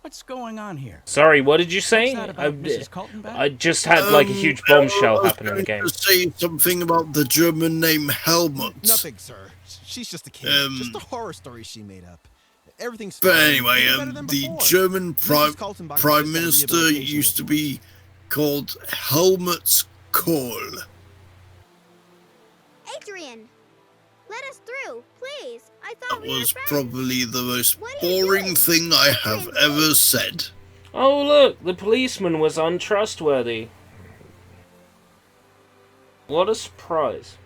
What's going on here? Sorry, what did you say? What's that about Mrs. Kaltenbach? I just had like a huge bombshell I was happen in the going game. to say something about the German name Helmut. Nothing, sir. She's just a kid. Just a horror story she made up. Everything's But fine. anyway, Way better than the before. German Mrs. Kaltenbach is prime just at a minister rehabilitation used to resort. be called Helmut Kohl. Adrian, let us through, please. I That thought we were was friends. probably the most What are you boring doing? thing I have Adrian, ever please. said. Oh look, the policeman was untrustworthy. What a surprise.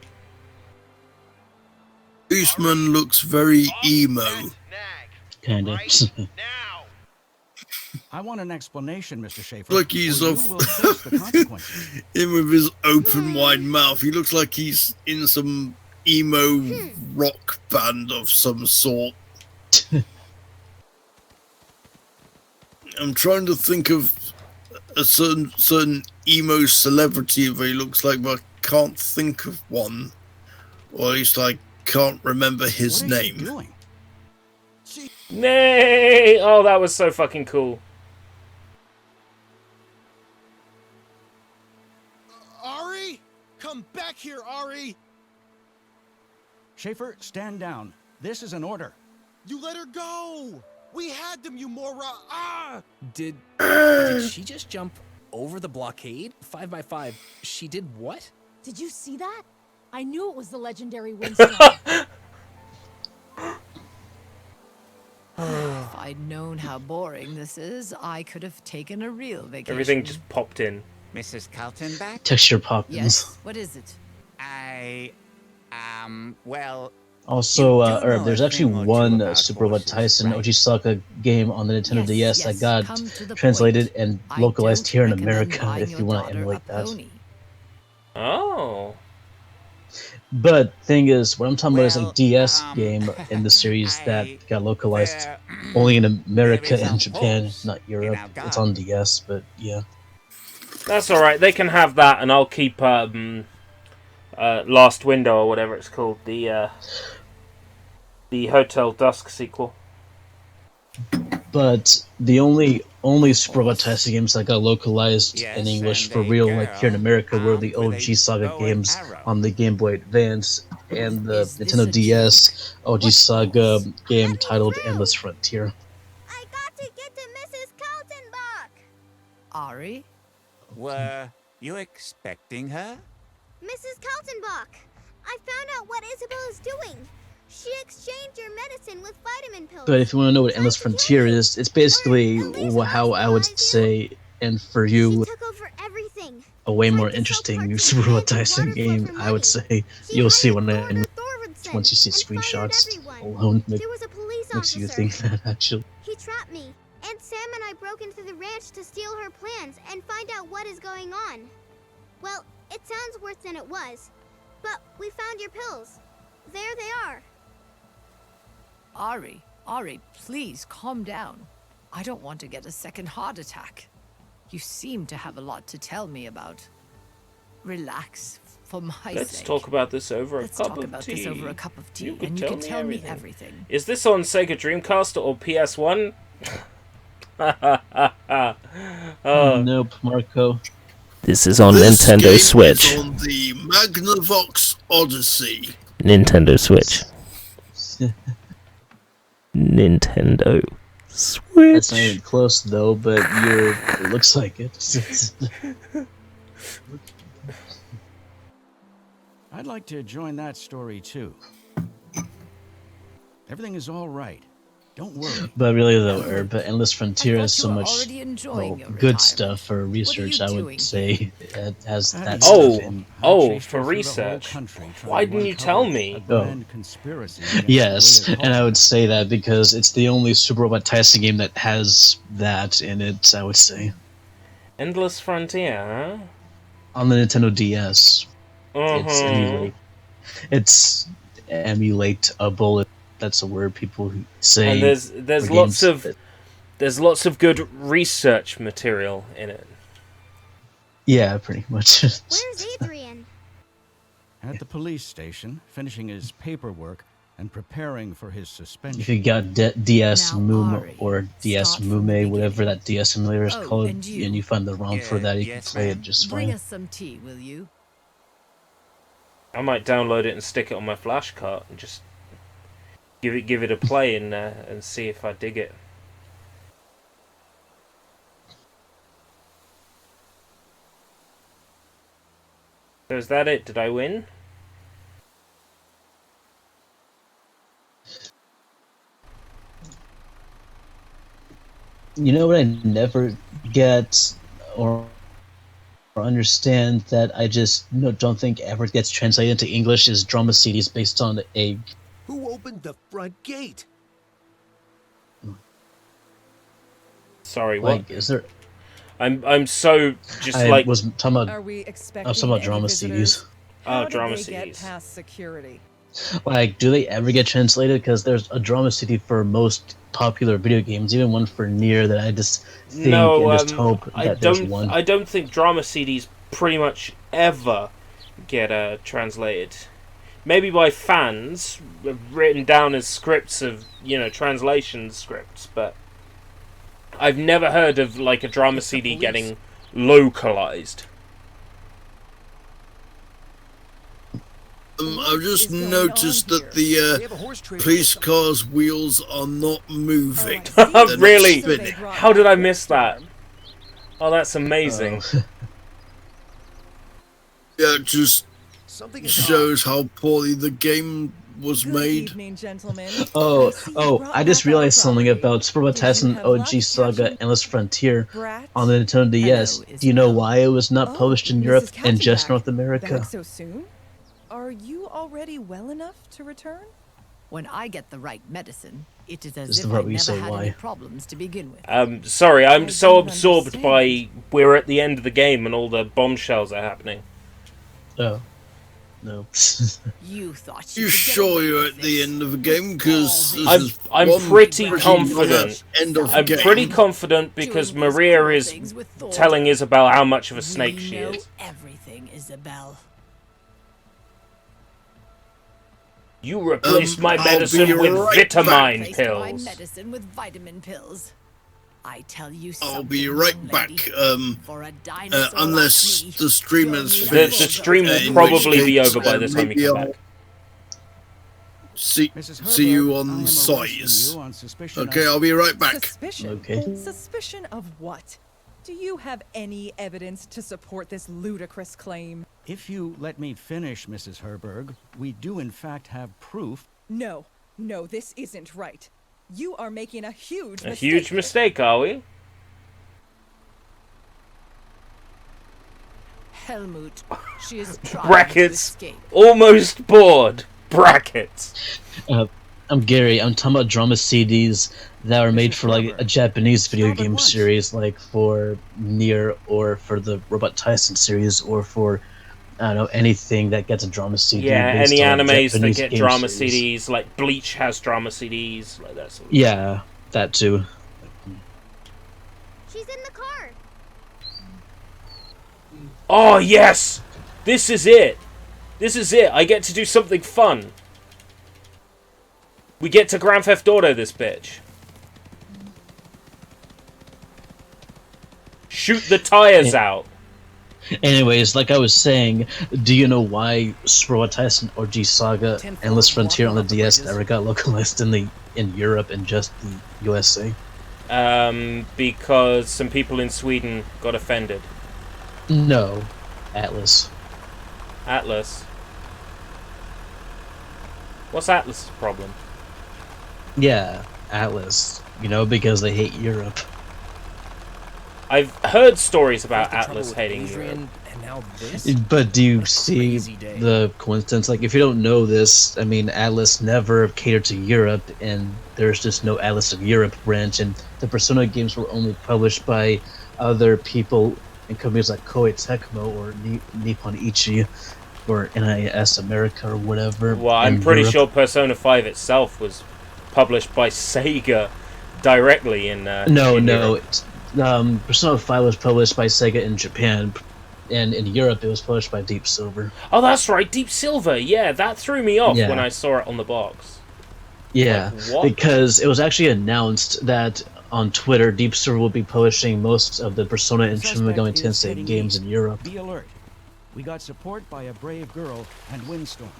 Policeman looks very emo. Kind of. Now. I want an explanation, Mr. Schaefer. Like he's or you off. will face the consequences. Him with his open wide mouth. He looks like he's in some emo rock band of some sort. I'm trying to think of a certain emo celebrity that he looks like, but I can't think of one. Or at least I can't remember his What is she name. doing? Neigh! Oh, that was so fucking cool. Ari? Come back here, Ari! Schaefer, stand down. This is an order. You let her go! We had them, you moron! Ah! Did she just jump over the blockade? 5x5. She did what? Did you see that? I knew it was the legendary Windstorm. If I'd known how boring this is, I could have taken a real vacation. Everything just popped in. Mrs. Kaltenbach? Texture poppins. Yes, what is it? Well, Also, You do know there's a actually thing or two one about Super Robot horses, Tyson right? Ojisaga game on the Nintendo DS Yes, that come got to the translated point. and I localized don't here in recommend America buying if your you want to daughter emulate a that. pony. Oh. But thing is, what I'm talking about is Well, a DS game in the series that got localized only in America there is a and Japan, horse not in Europe. our It's on garden. DS, but yeah. That's alright, they can have that and I'll keep Last Window or whatever it's called, the Hotel Dusk sequel. But the only Super Robot Tyson games that got localized Yes, in English and for a real, like here in girl America, were armed the with OG a Saga bow and games arrow. on the Game Boy Advance and the Is this Nintendo a DS OG What Saga else? game Let me titled through. Endless Frontier. I got to get to Mrs. Kaltenbach. Ari? Were you expecting her? Mrs. Kaltenbach, I found out what Isabel is doing. She exchanged your medicine with vitamin pills. But if you want to know what Endless Tried to kill Frontier you. is, it's basically Or at least how I would hospitalize you. say, and for She you, took over everything. a way Tried more to sell interesting parts of Super Robot plants and Tyson water for game, her I would money. say. She You'll see hired when Thorvald I Thorvaldsen once you see and fired screenshots everyone. alone There was a police makes you officer. think that actually. He trapped me, and Sam and I broke into the ranch to steal her plans and find out what is going on. Well, it sounds worse than it was, but we found your pills. There they are. Ari, please calm down. I don't want to get a second heart attack. You seem to have a lot to tell me about. Relax, for my Let's sake. talk about this over Let's a cup talk of about tea. this over a cup of tea, You could and you tell can me tell me everything. everything. Is this on Sega Dreamcast or PS1? Nope, Marco. This is on This Nintendo game Switch. is on the Magnavox Odyssey. Nintendo Switch. Nintendo Switch. That's not even close though, but it looks like it. I'd like to join that story too. Everything is all right. Don't worry. But really, though, Herb, Endless Frontier has thought you so were much already enjoying your good retirement. stuff for research. I doing would say it has How do that you stuff know? in. I Oh, chased for her through the whole research. country trying Why to didn't you uncover tell A me? grand conspiracy against Yes, Willie and I would Colton. say that because it's the only Super Robot Tyson game that has that in it. I would say Endless Frontier, on the Nintendo DS, huh? it's emulatable. If that's a word people say. And there's for lots games. of good research material in it. Yeah, pretty much. Where's Adrian? At the police station, finishing his paperwork and preparing for his suspension. If you got DS Now, Moom Ari, or DS start from the Mume, whatever beginning. that DS emulator is Oh, called, and you. and you find the ROM for that, you yes, can play ma'am. it just Bring fine. us some tea, will you? I might download it and stick it on my flash cart and just give it a play and see if I dig it. So is that it? Did I win? You know what I never get or understand that I just don't think ever gets translated into English is Drama CDs based on a. Who opened the front gate? Sorry, what? Like, is there? I'm so just I like was talking about. Are we I expecting was talking about any drama visitors? CDs. How Oh, did drama they get CDs. past security? Like, do they ever get translated? Because there's a drama CD for most popular video games, even one for Near that I just think No, and just hope that there's one. I don't think drama CDs pretty much ever get translated. Maybe by fans, written down as scripts of translation scripts, but I've never heard of like a drama CD getting localized. I've just noticed that the police car's wheels are not moving. They're not Really? spinning. How did I miss that? Oh, that's amazing. Yeah, it just shows how poorly the game was Good made. evening, gentlemen. I just realized something about Super Robot Tyson OG Saga Endless Frontier on the Nintendo DS. Do you know why it was not published in Europe and just North America? Back so soon? Are you already well enough to return? When I get the right medicine, it is as This is if what I we never say had why. any problems to begin with. Sorry, I'm I so don't absorbed by we're at the end of the game and all the bombshells are happening. Oh. No. You thought You could get sure away you're with at the this? end of the game? Because I'm pretty confident. End of I'm game. pretty confident because Doing these Maria cruel is things with Thor. telling Isabel how much of a snake We she know is. everything, Isabel. You replaced my I'll medicine be with right vitamine Replaced my pills. medicine with vitamin pills. I tell you I'll something, be right young back. lady. For a dinosaur Unless like me, the stream you'll is need a The finished. stream will in probably which be case, over by the time you maybe come I'll back. See Mrs. you Herberg, I on am size. arresting you on suspicion Okay, of- I'll be right back. Suspicion? Okay. Suspicion of what? Do you have any evidence to support this ludicrous claim? If you let me finish, Mrs. Herberg, we do in fact have proof. No, this isn't right. You are making a huge A mistake. huge mistake, are we? Helmut. She is trying Brackets. to escape. Almost bored. Brackets. I'm Gary. I'm talking about drama CDs that were made Mrs. for like Herberg, a Japanese video stop at game once. series, like for Nier or for the Robot Tyson series, or for I don't know anything that gets a drama CD. Yeah, based any on a animes that Japanese get game drama series. CDs, like Bleach has drama CDs, like that sort of Yeah, that too. She's in the car. Oh, yes! This is it! This is it! I get to do something fun! We get to Grand Theft Auto this bitch. Shoot the tires out! Anyways, like I was saying, do you know why Super Robot Tyson OG Saga Endless Frontier on the DS never got localized in Europe and just the USA? Because some people in Sweden got offended. No, Atlas. Atlas? What's Atlas's problem? Yeah, Atlas, because they hate Europe. I've heard stories about First the trouble Atlas with hating Adrian, Europe. and now this? But do you What a see crazy day. the coincidence? Like, if you don't know this, I mean, Atlas never catered to Europe, and there's just no Atlas of Europe branch, and the Persona games were only published by other people and companies like Koei Tecmo or Nippon Ichi or NIS America or whatever. Well, I'm in pretty Europe. sure Persona 5 itself was published by Sega directly in No. Europe. Persona 5 was published by Sega in Japan, and in Europe it was published by Deep Silver. Oh, that's right, Deep Silver. Yeah, that threw me off Yeah. when I saw it on the box. Yeah, Like, what? because it was actually announced that on Twitter, Deep Silver will be publishing most of the Persona and Shin Megami Tensei games in Europe. Be alert. We got support by a brave girl and Windstorm.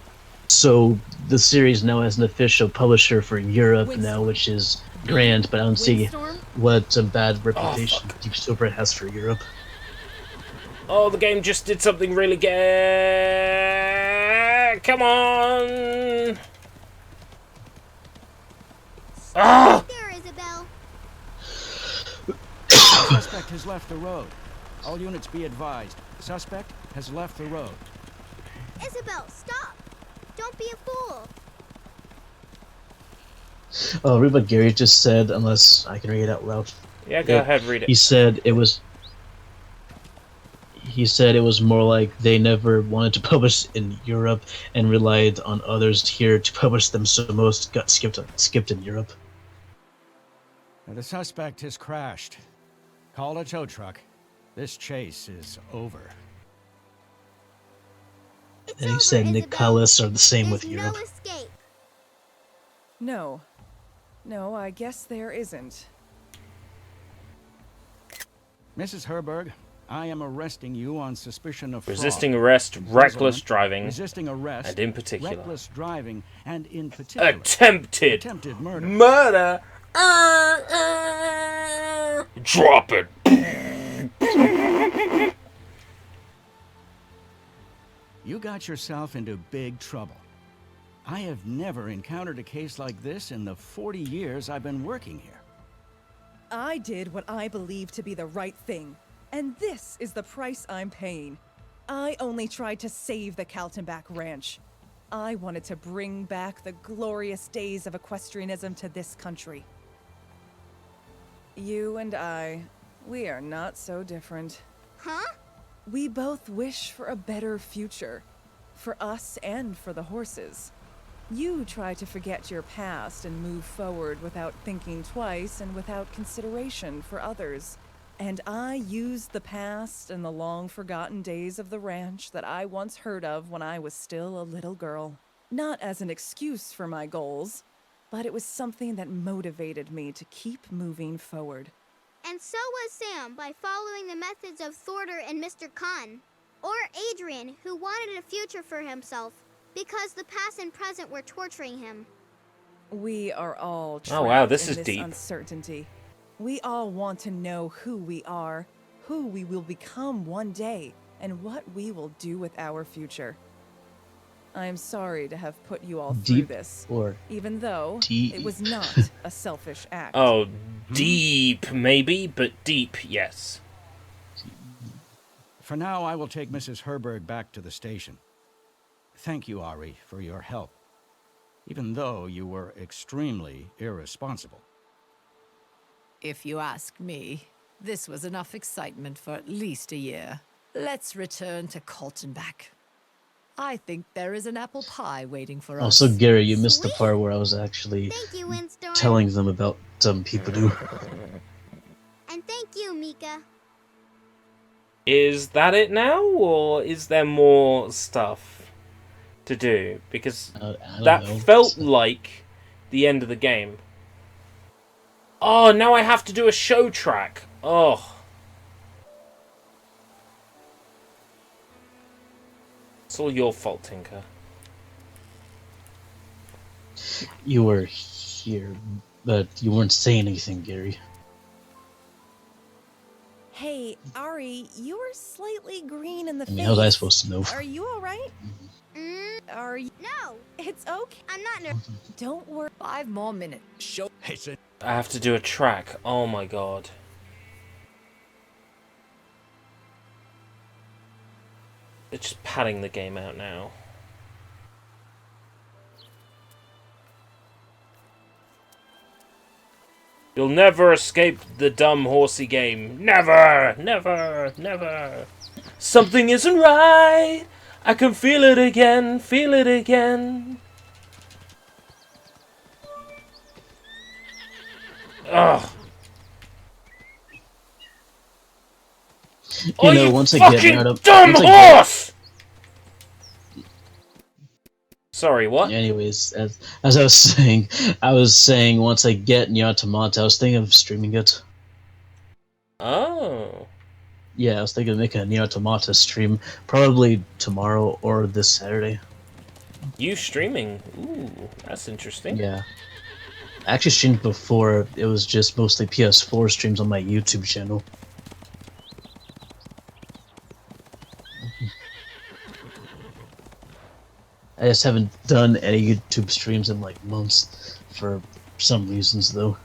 So the series now has an official publisher for Europe now, which is grand, but I don't see what a bad reputation Deep Silver has for Europe. Oh, the game just did something really good. Come on. Ah! There, Isabel. Suspect has left the road. All units be advised. Suspect has left the road. Isabel, stop! Don't be a fool. Oh, read what Gary just said, unless I can read it out loud. Yeah, go ahead, read it. He said it was more like they never wanted to publish in Europe and relied on others here to publish them, so most got skipped in Europe. The suspect has crashed. Call a tow truck. This chase is over. And he said Nick Collis are the same with No Europe. escape. No. No, I guess there isn't. Mrs. Herberg, I am arresting you on suspicion of fraud, Resisting arrest, reckless driving, resisting arrest, and in particular, reckless driving, and in particular, attempted murder. Murder. Drop it. You got yourself into big trouble. I have never encountered a case like this in the 40 years I've been working here. I did what I believe to be the right thing, and this is the price I'm paying. I only tried to save the Kaltenbach Ranch. I wanted to bring back the glorious days of equestrianism to this country. You and I, we are not so different. Huh? We both wish for a better future, for us and for the horses. You try to forget your past and move forward without thinking twice and without consideration for others. And I used the past and the long-forgotten days of the ranch that I once heard of when I was still a little girl. Not as an excuse for my goals, but it was something that motivated me to keep moving forward. And so was Sam by following the methods of Thorder and Mr. Khan. Or Adrian, who wanted a future for himself, because the past and present were torturing him. We are all Oh, wow, trapped this in is this deep. uncertainty. We all want to know who we are, who we will become one day, and what we will do with our future. I am sorry to have put you all through Deep this, or even though deep? it was not a selfish act. Oh, deep, maybe, but deep, yes. For now, I will take Mrs. Herberg back to the station. Thank you, Ari, for your help, even though you were extremely irresponsible. If you ask me, this was enough excitement for at least a year. Let's return to Kaltenbach. I think there is an apple pie waiting for us. Also, Gary, you missed the part where I was actually Thank you, Windstorm. telling them about people do. And thank you, Mika. Is that it now, or is there more stuff to do? Because I don't that know. felt like the end of the game. Oh, now I have to do a show track. Oh. It's all your fault, Tinker. You were here, but you weren't saying anything, Gary. Hey, Ari, you are slightly green in the I mean, face. how was I supposed to know? Are you alright? Are you? No, It's okay. I'm not nervous. Don't worry. 5 more minutes. Show. Hasten. I have to do a track. Oh my god. It's just padding the game out now. You'll never escape the dumb horsey game. Never! Never! Never! Something isn't right! I can feel it again! Feel it again! Ugh! You know, you once I fucking get out dumb horse! Sorry, what? Anyways, as I was saying, once I get Neigh Automata, I was thinking of streaming it. Oh. Yeah, I was thinking of making a Neigh Automata stream, probably tomorrow or this Saturday. You streaming? Ooh, that's interesting. Yeah. I actually streamed before, it was just mostly PS4 streams on my YouTube channel. I just haven't done any YouTube streams in like months, for some reasons though.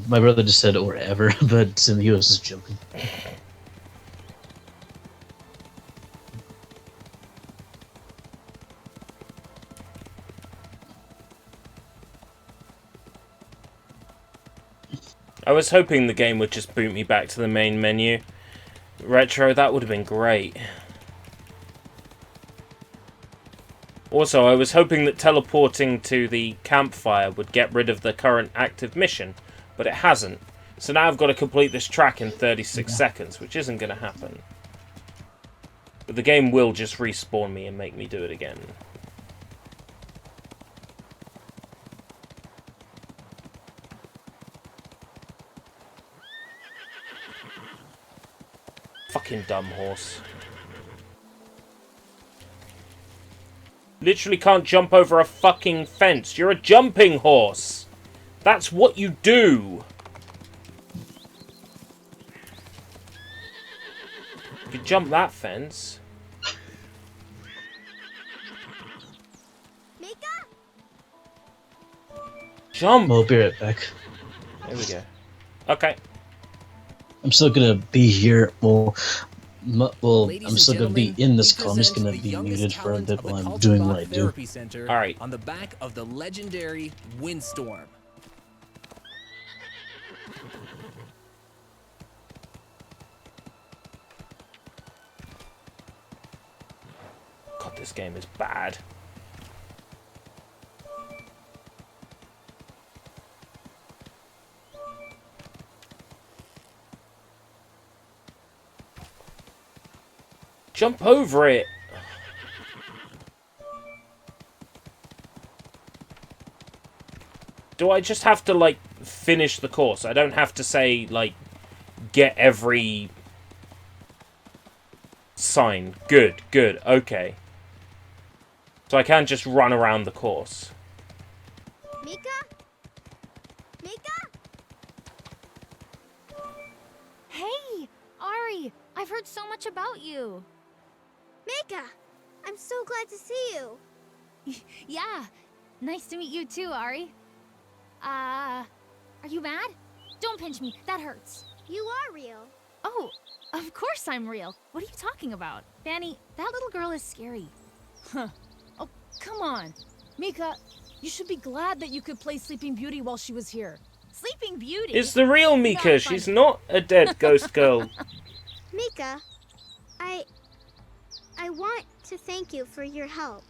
My brother just said or ever, but he was just joking. I was hoping the game would just boot me back to the main menu. Retro, that would have been great. Also, I was hoping that teleporting to the campfire would get rid of the current active mission, but it hasn't. So now I've got to complete this track in 36 seconds, which isn't going to happen. But the game will just respawn me and make me do it again. Fucking dumb horse. Literally can't jump over a fucking fence. You're a jumping horse. That's what you do. You could jump that fence. Mika? Jump. I'll be right back. There we go. Okay. I'm still gonna be here. Well, Ladies I'm and still gonna be gentlemen, in this we call. I'm just present gonna the be youngest muted for a talent bit of the while I'm Culture doing Bot what I do. Therapy Center All right. on the back of the legendary Windstorm. God, this game is bad. Jump over it. Do I just have to, like, finish the course? I don't have to say, like, get every sign. Good, good, okay. So I can just run around the course. Mika? Mika? Hey, Ari, I've heard so much about you. Mika! I'm so glad to see you. Yeah, nice to meet you too, Ari. Are you mad? Don't pinch me, that hurts. You are real. Oh, of course I'm real. What are you talking about? Fanny, that little girl is scary. Huh. Oh, come on. Mika, you should be glad that you could play Sleeping Beauty while she was here. Sleeping Beauty? It's the real Mika. She's not a dead ghost girl. Mika, I want to thank you for your help.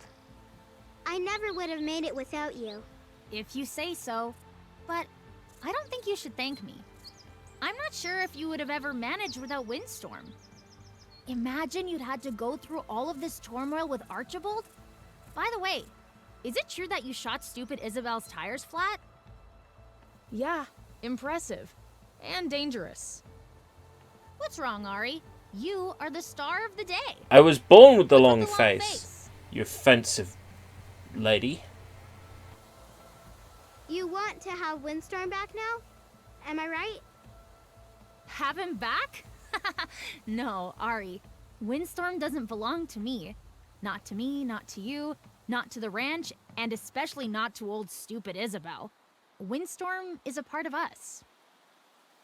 I never would have made it without you. If you say so. But I don't think you should thank me. I'm not sure if you would have ever managed without Windstorm. Imagine you'd had to go through all of this turmoil with Archibald? By the way, is it true that you shot stupid Isabel's tires flat? Yeah, impressive. And dangerous. What's wrong, Ari? You are the star of the day. I was born with the long face. You offensive lady. You want to have Windstorm back now? Am I right? Have him back? No, Ari. Windstorm doesn't belong to me. Not to me, not to you, not to the ranch, and especially not to old stupid Isabel. Windstorm is a part of us.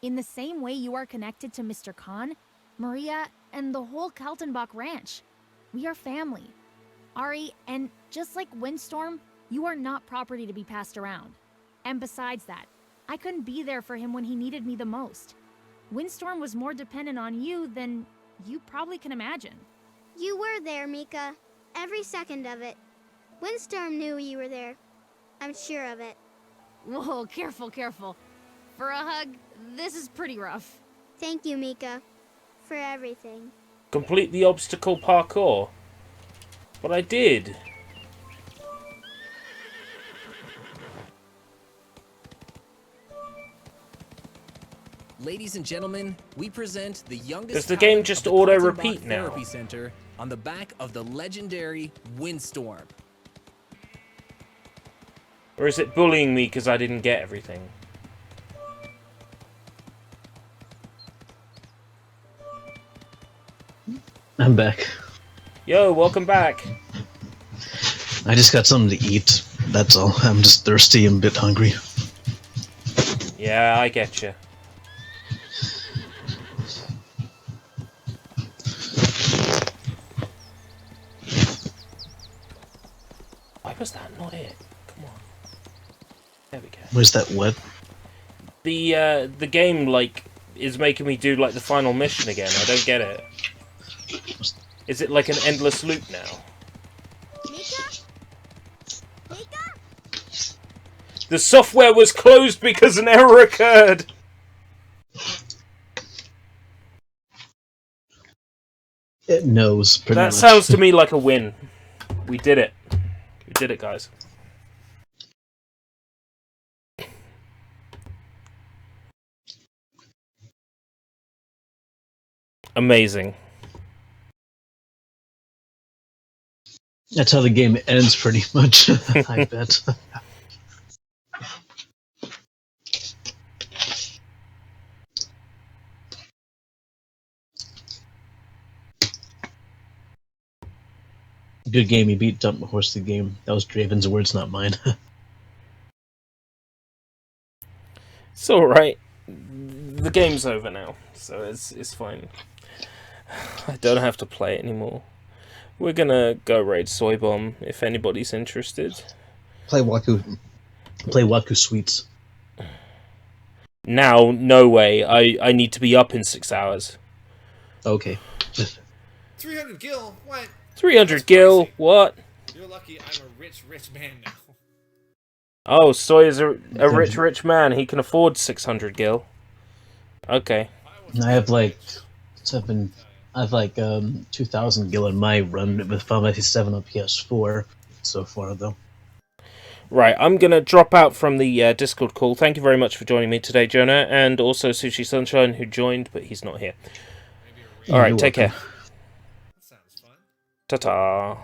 In the same way you are connected to Mr. Khan, Maria, and the whole Kaltenbach ranch. We are family. Ari, and just like Windstorm, you are not property to be passed around. And besides that, I couldn't be there for him when he needed me the most. Windstorm was more dependent on you than you probably can imagine. You were there, Mika. Every second of it. Windstorm knew you were there. I'm sure of it. Whoa, careful, careful. For a hug, this is pretty rough. Thank you, Mika, for everything. Complete the obstacle parkour. But I did. Ladies and gentlemen, we present the youngest Does the game talent just of the auto-repeat Kaltenbach now? Therapy Center on the back of the legendary Windstorm. Or is it bullying me because I didn't get everything? I'm back. Yo, welcome back. I just got something to eat. That's all. I'm just thirsty and a bit hungry. Yeah, I get you. Why was that not it? Come on. There we go. Where's that what? The game, like, is making me do, like, the final mission again. I don't get it. Is it like an endless loop now? Mika? Mika? The software was closed because an error occurred! It knows, pretty That much. sounds to me like a win. We did it. We did it, guys. Amazing. That's how the game ends, pretty much. I bet. Good game. You beat Dump Horsey game. That was Draven's words, not mine. It's alright. The game's over now, so it's fine. I don't have to play it anymore. We're gonna go raid Soy Bomb if anybody's interested. Play Waku Sweets. Now, no way. I need to be up in 6 hours. Okay. 300 gil? What? 300 gil? What? You're lucky I'm a rich man now. Oh, Soy is a rich man. He can afford 600 gil. Okay. I have like 2,000 gil in my run with Final Fantasy 7 on PS4 so far, though. Right, I'm going to drop out from the Discord call. Thank you very much for joining me today, Jonah, and also Sushi Sunshine, who joined, but he's not here. Alright, take care. Ta-ta.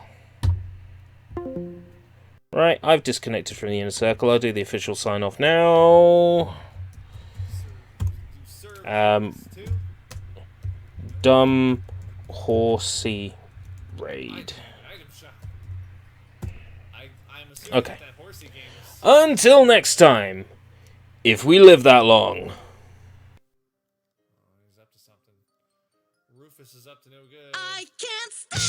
Right, I've disconnected from the inner circle. I'll do the official sign-off now. Dumb Horsey raid. Okay. Until next time, if we live that long. He's up to something. Rufus is up to no good. I can't stop.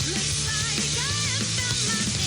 Looks like I have found my